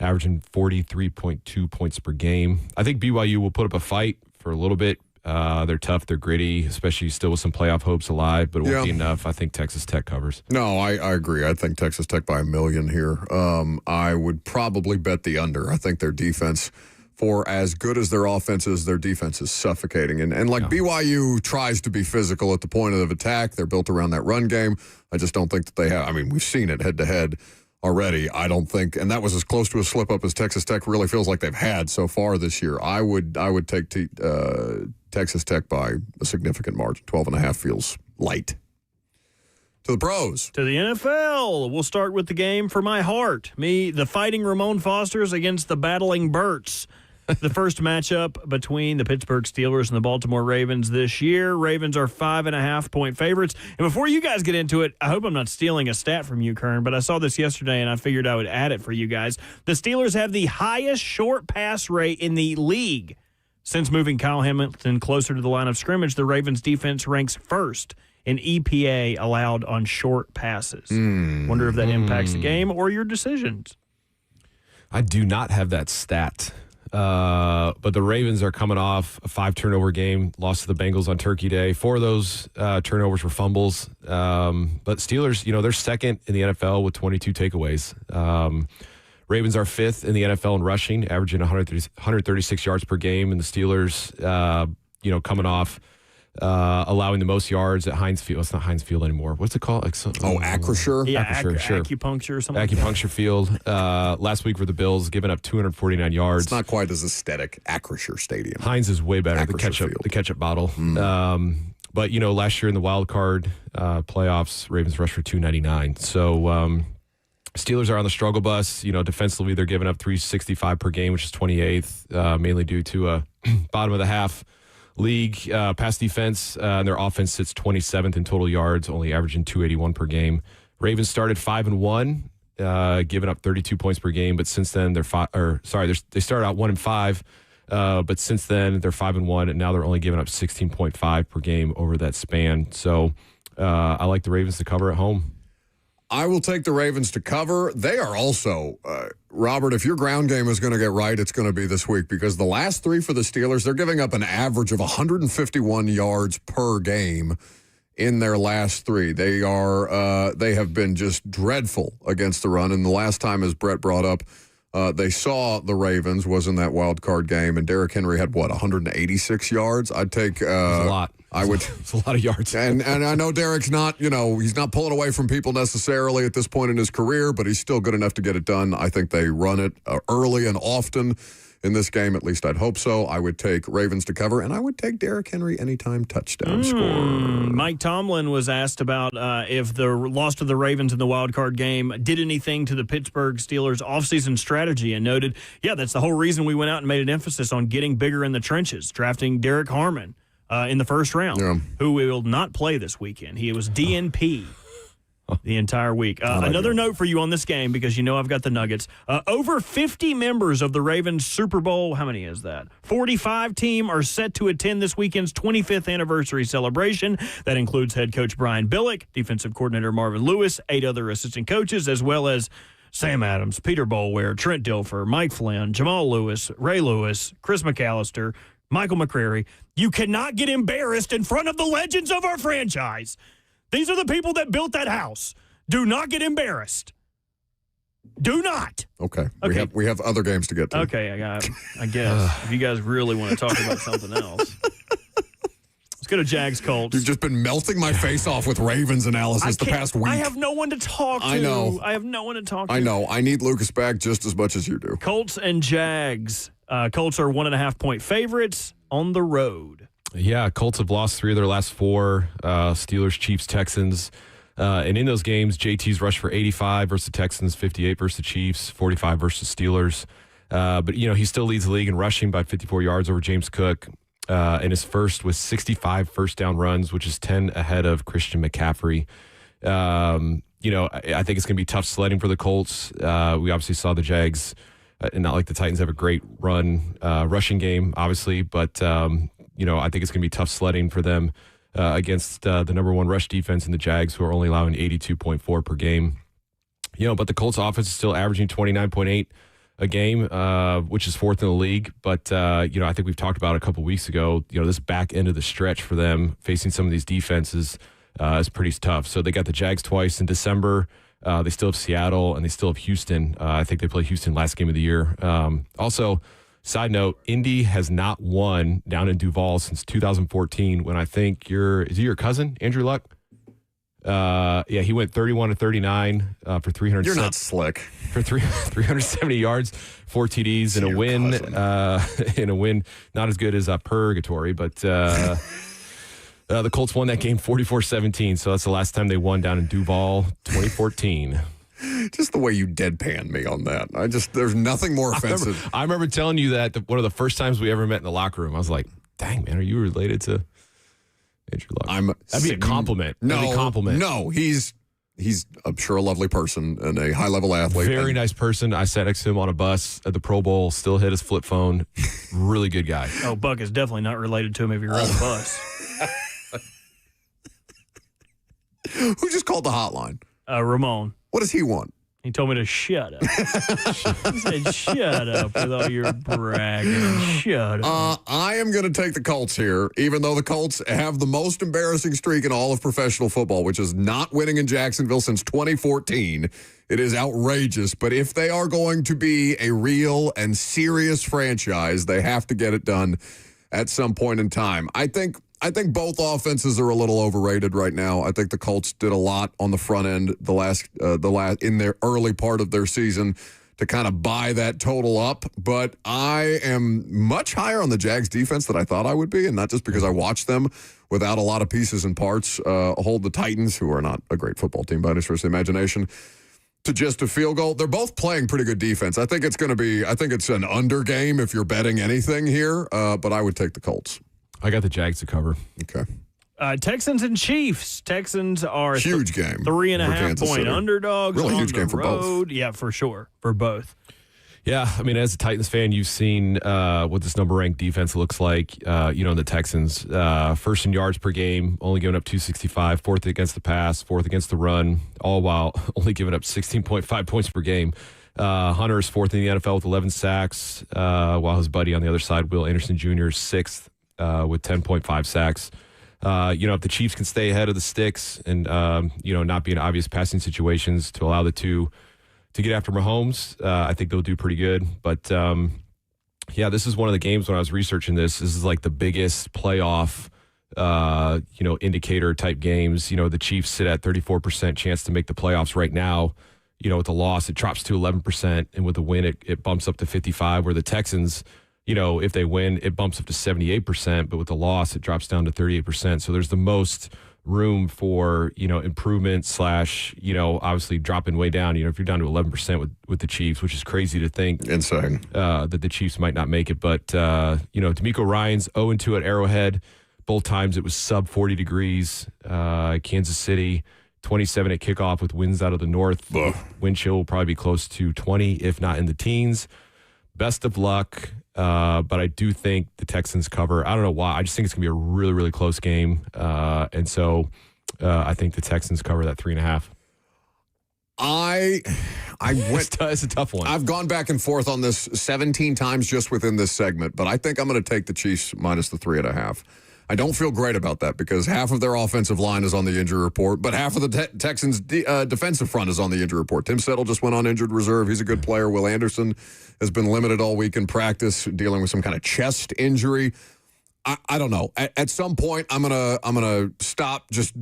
averaging 43.2 points per game. I think BYU will put up a fight for a little bit. They're tough, they're gritty, especially still with some playoff hopes alive, but it won't be enough. I think Texas Tech covers. No, I agree. I think Texas Tech by 1 million here. I would probably bet the under. I think their defense, for as good as their offense is, their defense is suffocating. And BYU tries to be physical at the point of attack. They're built around that run game. I just don't think that they have. I mean, we've seen it head-to-head already. I don't think, and that was as close to a slip-up as Texas Tech really feels like they've had so far this year. I would take Texas Tech by a significant margin. 12.5 feels light. To the pros. To the NFL. We'll start with the game for my heart. The fighting Ramon Fosters against the battling Burts. The first matchup between the Pittsburgh Steelers and the Baltimore Ravens this year. Ravens are 5.5-point favorites. And before you guys get into it, I hope I'm not stealing a stat from you, Kern, but I saw this yesterday and I figured I would add it for you guys. The Steelers have the highest short pass rate in the league. Since moving Kyle Hamilton closer to the line of scrimmage, the Ravens defense ranks first in EPA allowed on short passes. Wonder if that impacts the game or your decisions. I do not have that stat. But the Ravens are coming off a 5-turnover game, lost to the Bengals on Turkey Day. 4 of those turnovers were fumbles. But Steelers, they're second in the NFL with 22 takeaways. Ravens are 5th in the NFL in rushing, averaging 136 yards per game. And the Steelers, coming off allowing the most yards at Heinz Field. It's not Heinz Field anymore. What's it called? Acrisure? Yeah, Acrisure, sure. Acupuncture or something. Acupuncture Field. Last week for the Bills, giving up 249 yards. It's not quite as aesthetic. Acrisure Stadium. Heinz is way better. Acrisure The ketchup bottle. But, last year in the wild card playoffs, Ravens rushed for 299. So Steelers are on the struggle bus. Defensively, they're giving up 365 per game, which is 28th, mainly due to a bottom of the half league pass defense. And their offense sits 27th in total yards, only averaging 281 per game. Ravens started 5-1, giving up 32 points per game, but since then they started out 1-5, But since then, they're 5-1, and now they're only giving up 16.5 per game over that span. So I like the Ravens to cover at home. I will take the Ravens to cover. They are also, Robert, if your ground game is going to get right, it's going to be this week, because the last three for the Steelers, they're giving up an average of 151 yards per game in their last three. They have been just dreadful against the run. And the last time, as Brett brought up, they saw the Ravens was in that wild card game, and Derrick Henry had, 186 yards? I'd take... a lot. It's a lot of yards. And I know Derrick's not, he's not pulling away from people necessarily at this point in his career, but he's still good enough to get it done. I think they run it early and often in this game. At least I'd hope so. I would take Ravens to cover, and I would take Derrick Henry anytime touchdown score. Mike Tomlin was asked about if the loss to the Ravens in the wild card game did anything to the Pittsburgh Steelers' offseason strategy, and noted, that's the whole reason we went out and made an emphasis on getting bigger in the trenches, drafting Derek Harmon in the first round, who will not play this weekend. He was DNP the entire week. Another note for you on this game, because I've got the Nuggets. Over 50 members of the Ravens Super Bowl, how many is that? 45 team are set to attend this weekend's 25th anniversary celebration. That includes head coach Brian Billick, defensive coordinator Marvin Lewis, 8 other assistant coaches, as well as Sam Adams, Peter Boulware, Trent Dilfer, Mike Flynn, Jamal Lewis, Ray Lewis, Chris McAllister, Michael McCreary. You cannot get embarrassed in front of the legends of our franchise. These are the people that built that house. Do not get embarrassed. Do not. Okay. We have other games to get to. Okay, I guess. If you guys really want to talk about something else. Let's go to Jags Colts. You've just been melting my face off with Ravens analysis the past week. I have no one to talk to. I know. I have no one to talk to. I know. I need Lucas back just as much as you do. Colts and Jags. Colts are 1.5-point favorites on the road. Yeah, Colts have lost 3 of their last 4. Steelers, Chiefs, Texans. And in those games, JT's rushed for 85 versus the Texans, 58 versus the Chiefs, 45 versus Steelers. But he still leads the league in rushing by 54 yards over James Cook. And his first was 65 first down runs, which is 10 ahead of Christian McCaffrey. I think it's going to be tough sledding for the Colts. We obviously saw the Jags, and not like the Titans have a great rushing game, obviously, but I think it's going to be tough sledding for them against the number 1 rush defense in the Jags, who are only allowing 82.4 per game. But the Colts offense is still averaging 29.8 a game, which is 4th in the league. But, I think we've talked about it a couple weeks ago, this back end of the stretch for them facing some of these defenses is pretty tough. So they got the Jags twice in December. They still have Seattle, and they still have Houston. I think they play Houston last game of the year. Also, side note, Indy has not won down in Duval since 2014, when I think is he your cousin, Andrew Luck? He went 31-39 for 300. You're not slick. For 370 yards, 4 TDs, and a win. In a win, not as good as Purgatory, but the Colts won that game 44-17. So that's the last time they won down in Duval, 2014. Just the way you deadpan me on that. There's nothing more offensive. I remember telling you that one of the first times we ever met in the locker room. I was like, dang, man, are you related to Andrew Luck? That'd be a compliment. No, he's I'm sure a lovely person and a high-level athlete. Very nice person. I sat next to him on a bus at the Pro Bowl, still hit his flip phone. Really good guy. Oh, Buck is definitely not related to him if you're on the bus. Who just called the hotline? Ramon. What does he want? He told me to shut up. He said, shut up with all your bragging. Shut up. I am going to take the Colts here, even though the Colts have the most embarrassing streak in all of professional football, which is not winning in Jacksonville since 2014. It is outrageous, but if they are going to be a real and serious franchise, they have to get it done at some point in time. I think both offenses are a little overrated right now. I think the Colts did a lot on the front end in their early part of their season to kind of buy that total up. But I am much higher on the Jags defense than I thought I would be, and not just because I watched them without a lot of pieces and parts hold the Titans, who are not a great football team by any stretch of the imagination, to just a field goal. They're both playing pretty good defense. I think it's an under game if you're betting anything here, but I would take the Colts. I got the Jags to cover. Okay. Texans and Chiefs. Texans are huge game. 3.5 point underdogs. Really on huge the game for road. both. Yeah, for sure. For both. Yeah, I mean, as a Titans fan, you've seen what this number-ranked defense looks like. The Texans, first in yards per game, only giving up 265, fourth against the pass, fourth against the run, all while only giving up 16.5 points per game. Hunter is fourth in the NFL with 11 sacks, while his buddy on the other side, Will Anderson Jr., is sixth with 10.5 sacks. If the Chiefs can stay ahead of the sticks and, not be in obvious passing situations to allow the two to get after Mahomes, I think they'll do pretty good. But, this is one of the games when I was researching this. This is like the biggest playoff, indicator type games. The Chiefs sit at 34% chance to make the playoffs right now. With the loss, it drops to 11%. And with the win, it bumps up to 55%, where the Texans, if they win, it bumps up to 78%. But with the loss, it drops down to 38%. So there's the most room for improvement / obviously dropping way down. If you're down to 11% with the Chiefs, which is crazy to think, insane that the Chiefs might not make it. But D'Amico Ryans 0-2 at Arrowhead. Both times it was sub 40 degrees. Kansas City 27 at kickoff with winds out of the north. Wind chill will probably be close to 20, if not in the teens. Best of luck. But I do think the Texans cover. I don't know why. I just think it's going to be a really, really close game. And so I think the Texans cover that 3.5. I went. It's a tough one. I've gone back and forth on this 17 times just within this segment, but I think I'm going to take the Chiefs minus the 3.5. I don't feel great about that because half of their offensive line is on the injury report, but half of the Texans' defensive front is on the injury report. Tim Settle just went on injured reserve. He's a good player. Will Anderson has been limited all week in practice, dealing with some kind of chest injury. I don't know. At some point, I'm gonna stop just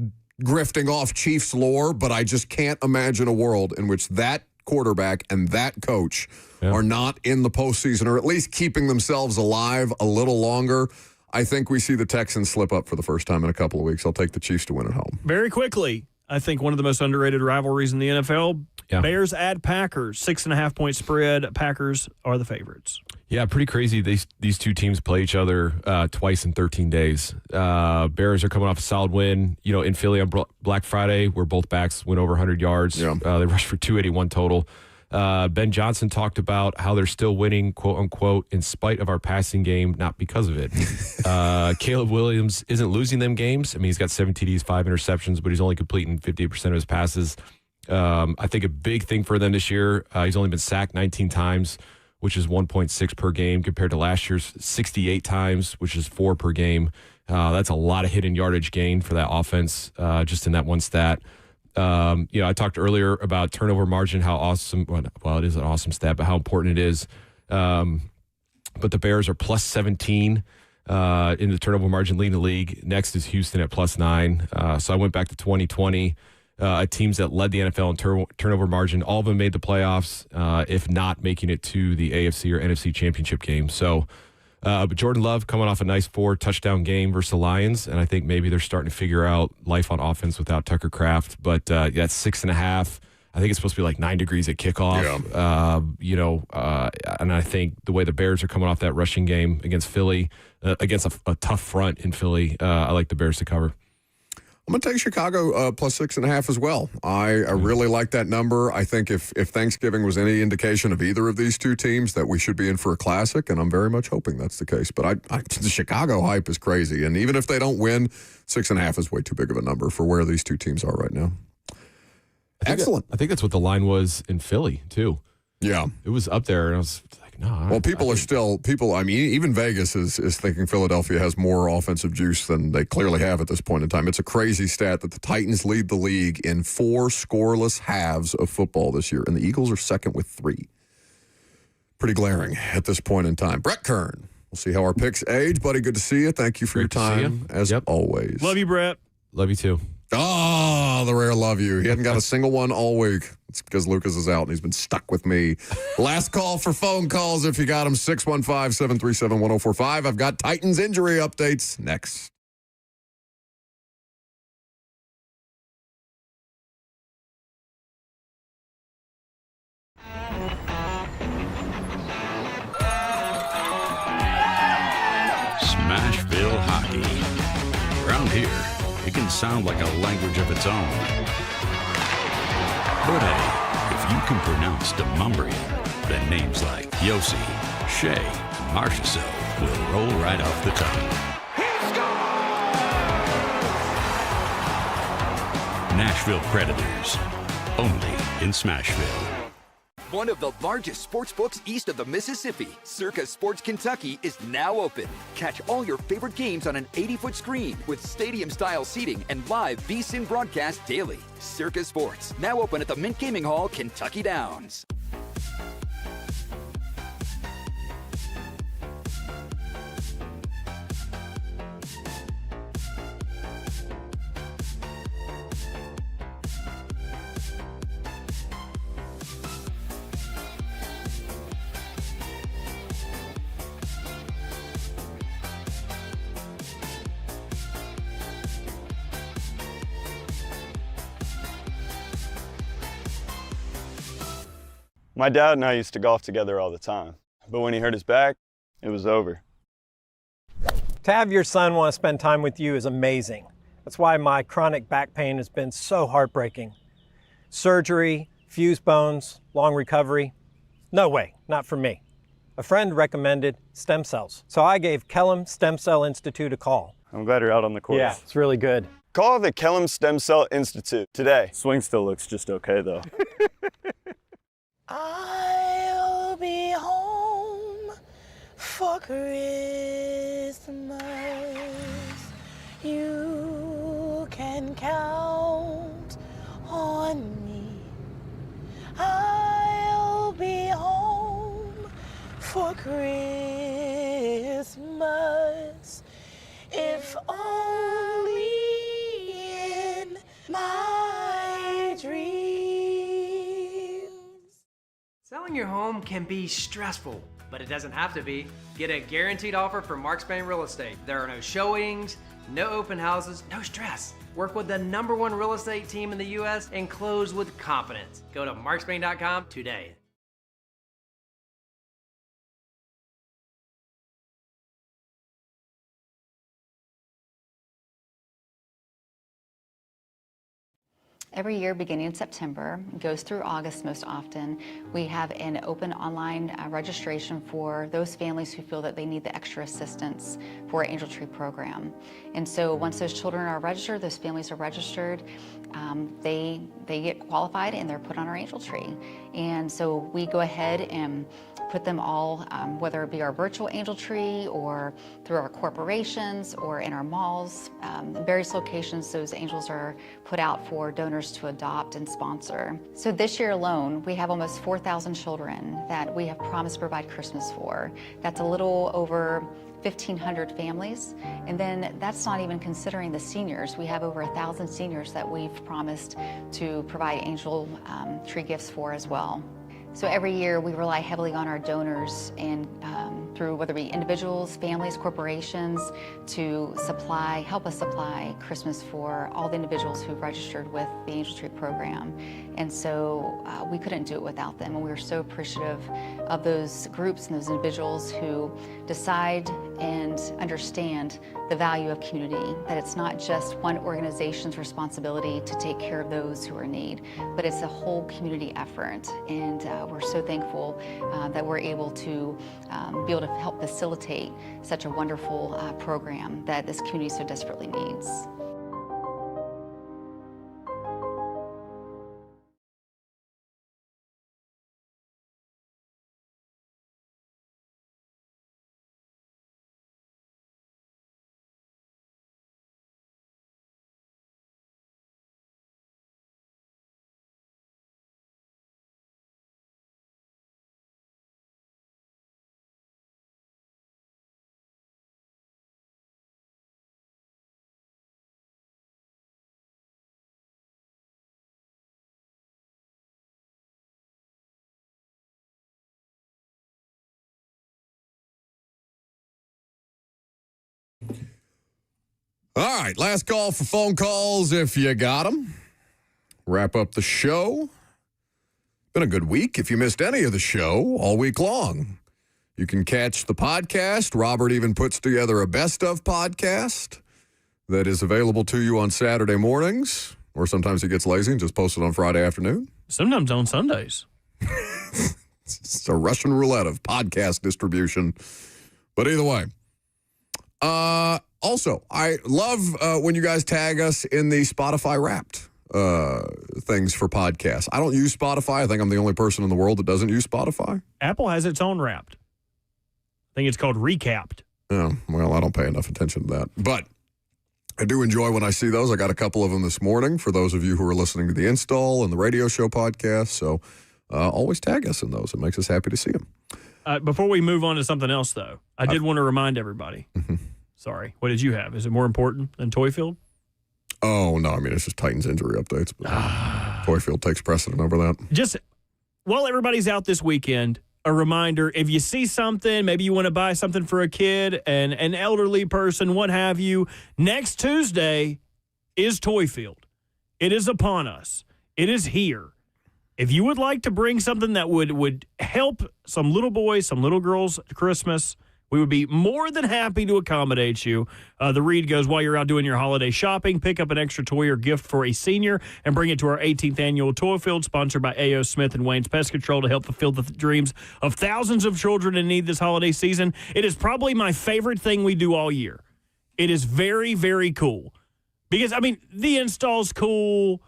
grifting off Chiefs lore, but I just can't imagine a world in which that quarterback and that coach are not in the postseason, or at least keeping themselves alive a little longer. I think we see the Texans slip up for the first time in a couple of weeks. I'll take the Chiefs to win at home. Very quickly, I think one of the most underrated rivalries in the NFL, Bears at Packers, 6.5-point spread. Packers are the favorites. Yeah, pretty crazy. These two teams play each other twice in 13 days. Bears are coming off a solid win, in Philly on Black Friday, where both backs went over 100 yards. Yeah. They rushed for 281 total. Ben Johnson talked about how they're still winning, quote unquote, in spite of our passing game, not because of it. Caleb Williams isn't losing them games. I mean, he's got 7 TDs, 5 interceptions, but he's only completing 58% of his passes. I think a big thing for them this year, he's only been sacked 19 times, which is 1.6 per game, compared to last year's 68 times, which is 4 per game. That's a lot of hidden yardage gain for that offense, just in that one stat. I talked earlier about turnover margin, how awesome, well, it is an awesome stat, but how important it is. But the Bears are plus 17 in the turnover margin, leading the league. Next is Houston at plus 9. So I went back to 2020. Teams that led the NFL in turnover margin, all of them made the playoffs, if not making it to the AFC or NFC championship game. So, but Jordan Love coming off a nice 4-touchdown game versus the Lions, and I think maybe they're starting to figure out life on offense without Tucker Kraft. But that's 6.5. I think it's supposed to be like 9 degrees at kickoff. Yeah. And I think the way the Bears are coming off that rushing game against Philly, against a tough front in Philly, I like the Bears to cover. I'm going to take Chicago plus 6.5 as well. I really like that number. I think if Thanksgiving was any indication of either of these two teams, that we should be in for a classic, and I'm very much hoping that's the case. But the Chicago hype is crazy, and even if they don't win, 6.5 is way too big of a number for where these two teams are right now. Excellent. I think that's what the line was in Philly, too. Yeah. It was up there, and I was like, no. Well, people are still, I mean, even Vegas is thinking Philadelphia has more offensive juice than they clearly have at this point in time. It's a crazy stat that the Titans lead the league in 4 scoreless halves of football this year, and the Eagles are second with 3. Pretty glaring at this point in time. Brett Kern. We'll see how our picks age. Buddy, good to see you. Thank you for your time, as always. Love you, Brett. Love you, too. Oh, the rare love you. He hadn't got a single one all week. It's because Lucas is out and he's been stuck with me. Last call for phone calls if you got them, 615-737-1045. I've got Titans injury updates next. Smashville hockey. Around here, it can sound like a language of its own. But hey, if you can pronounce Demumbrian, then names like Yossi, Shea, and Marchessault will roll right off the tongue. Nashville Predators, only in Smashville. One of the largest sports books east of the Mississippi, Circa Sports Kentucky, is now open. Catch all your favorite games on an 80-foot screen with stadium-style seating and live VSiN broadcast daily. Circa Sports, now open at the Mint Gaming Hall, Kentucky Downs. My dad and I used to golf together all the time, but when he hurt his back, it was over. To have your son want to spend time with you is amazing. That's why my chronic back pain has been so heartbreaking. Surgery, fused bones, long recovery. No way, not for me. A friend recommended stem cells, so I gave Kellum Stem Cell Institute a call. I'm glad you're out on the course. Yeah, it's really good. Call the Kellum Stem Cell Institute today. Swing still looks just okay though. I'll be home for Christmas. You can count on me. I'll be home for Christmas. If only in my dreams. Selling your home can be stressful, but it doesn't have to be. Get a guaranteed offer from Mark Spain Real Estate. There are no showings, no open houses, no stress. Work with the #1 real estate team in the U.S. and close with confidence. Go to markspain.com today. Every year, beginning in September, goes through August most often, we have an open online registration for those families who feel that they need the extra assistance for our Angel Tree program. And so once those children are registered, those families are registered, they get qualified and they're put on our Angel Tree. And so we go ahead and put them all, whether it be our virtual Angel Tree or through our corporations or in our malls, in various locations, those angels are put out for donors to adopt and sponsor. So this year alone, we have almost 4,000 children that we have promised to provide Christmas for. That's a little over 1,500 families. And then that's not even considering the seniors. We have over 1,000 seniors that we've promised to provide Angel Tree gifts for as well. So every year we rely heavily on our donors and through whether it be individuals, families, corporations to help us supply Christmas for all the individuals who've registered with the Angel Tree program. And so we couldn't do it without them. And we are so appreciative of those groups and those individuals who decide and understand the value of community, that it's not just one organization's responsibility to take care of those who are in need, but it's a whole community effort. And we're so thankful that we're able to help facilitate such a wonderful program that this community so desperately needs. All right, last call for phone calls if you got them. Wrap up the show. Been a good week. If you missed any of the show all week long, you can catch the podcast. Robert even puts together a best of podcast that is available to you on Saturday mornings, or sometimes he gets lazy and just posts it on Friday afternoon. Sometimes on Sundays. It's a Russian roulette of podcast distribution. But either way. Also, I love when you guys tag us in the Spotify Wrapped things for podcasts. I don't use Spotify. I think I'm the only person in the world that doesn't use Spotify. Apple has its own Wrapped. I think it's called Recapped. Oh, well, I don't pay enough attention to that. But I do enjoy when I see those. I got a couple of them this morning for those of you who are listening to the Install and the Radio Show podcast. So always tag us in those. It makes us happy to see them. Before we move on to something else, though, I did want to remind everybody. Sorry. What did you have? Is it more important than Toyfield? Oh, no. I mean, it's just Titans injury updates. But Toyfield takes precedent over that. Just while everybody's out this weekend, a reminder, if you see something, maybe you want to buy something for a kid, an elderly person, what have you, next Tuesday is Toyfield. It is upon us. It is here. If you would like to bring something that would help some little boys, some little girls at Christmas, we would be more than happy to accommodate you. The read goes, while you're out doing your holiday shopping, pick up an extra toy or gift for a senior and bring it to our 18th annual Toyfield, sponsored by A.O. Smith and Wayne's Pest Control, to help fulfill the dreams of thousands of children in need this holiday season. It is probably my favorite thing we do all year. It is very, very cool. Because, I mean, the install's cool.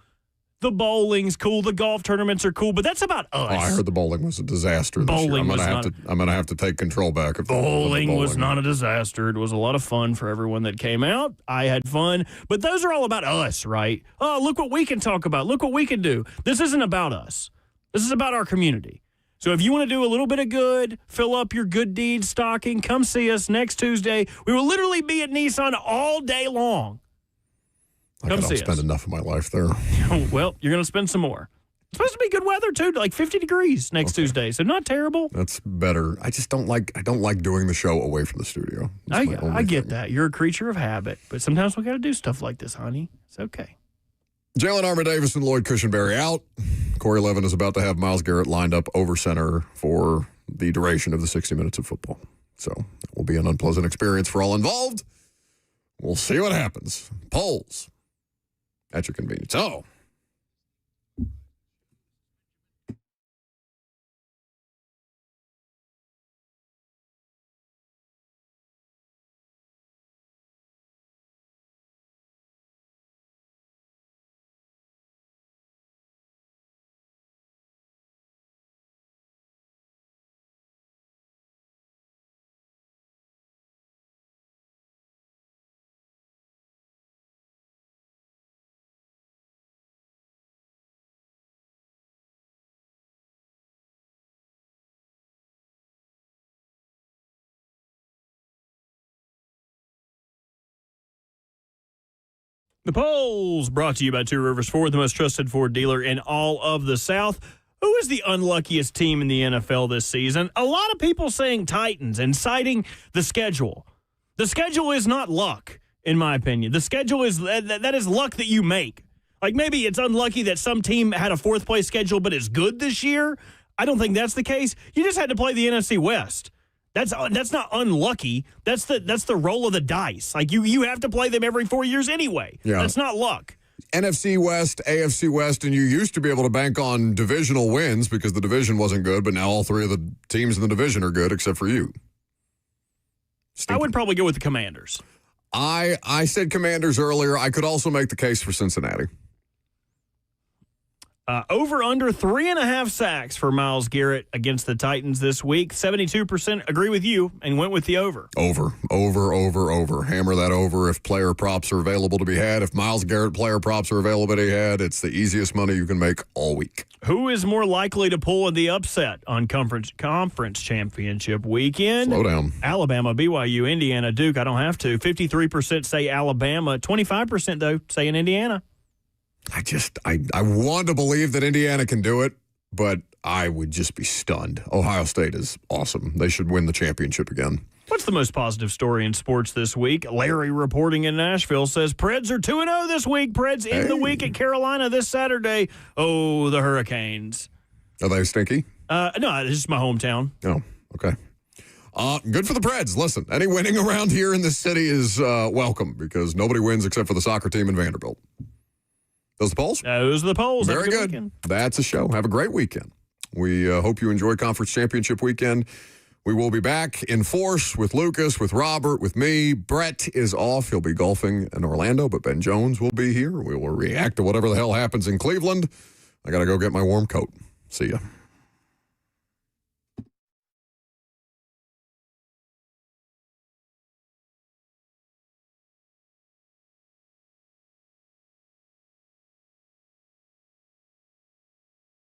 The bowling's cool. The golf tournaments are cool, but that's about us. Oh, I heard the bowling was a disaster this year. I'm gonna have to take control back. Bowling was not a disaster. It was a lot of fun for everyone that came out. I had fun, but those are all about us, right? Oh, look what we can talk about. Look what we can do. This isn't about us. This is about our community. So if you want to do a little bit of good, fill up your good deeds stocking, come see us next Tuesday. We will literally be at Nissan all day long. I don't spend enough of my life there. Well, you're going to spend some more. It's supposed to be good weather, too, like 50 degrees next Tuesday, so not terrible. That's better. I just don't like doing the show away from the studio. I get that. You're a creature of habit, but sometimes we got to do stuff like this, honey. It's okay. Jalen Armour-Davis and Lloyd Cushenberry out. Corey Levin is about to have Myles Garrett lined up over center for the duration of the 60 minutes of football. So it will be an unpleasant experience for all involved. We'll see what happens. Polls at your convenience. Oh. The polls brought to you by Two Rivers Ford, the most trusted Ford dealer in all of the South. Who is the unluckiest team in the NFL this season? A lot of people saying Titans and citing the schedule. The schedule is not luck, in my opinion. The schedule is that is luck that you make. Like maybe it's unlucky that some team had a fourth place schedule but is good this year. I don't think that's the case. You just had to play the NFC West. That's not unlucky. That's the roll of the dice. Like you have to play them every 4 years anyway. Yeah. That's not luck. NFC West, AFC West, and you used to be able to bank on divisional wins because the division wasn't good, but now all three of the teams in the division are good except for you. I would probably go with the Commanders. I said Commanders earlier. I could also make the case for Cincinnati. Over under 3.5 sacks for Myles Garrett against the Titans this week. 72% agree with you and went with the over. Over. Hammer that over. If player props are available to be had, if Myles Garrett player props are available to be had, it's the easiest money you can make all week. Who is more likely to pull the upset on conference championship weekend? Slow down. Alabama, BYU, Indiana, Duke. I don't have to. 53% say Alabama. 25%, though, say in Indiana. I want to believe that Indiana can do it, but I would just be stunned. Ohio State is awesome. They should win the championship again. What's the most positive story in sports this week? Larry reporting in Nashville says Preds are 2-0 this week. Preds end the week at Carolina this Saturday. Oh, the Hurricanes. Are they stinky? No, it's just my hometown. Oh, okay. Good for the Preds. Listen, any winning around here in this city is welcome because nobody wins except for the soccer team in Vanderbilt. Those the polls? Those are the polls. Very good. Weekend. That's a show. Have a great weekend. We hope you enjoy Conference Championship weekend. We will be back in force with Lucas, with Robert, with me. Brett is off. He'll be golfing in Orlando, but Ben Jones will be here. We will react to whatever the hell happens in Cleveland. I got to go get my warm coat. See ya.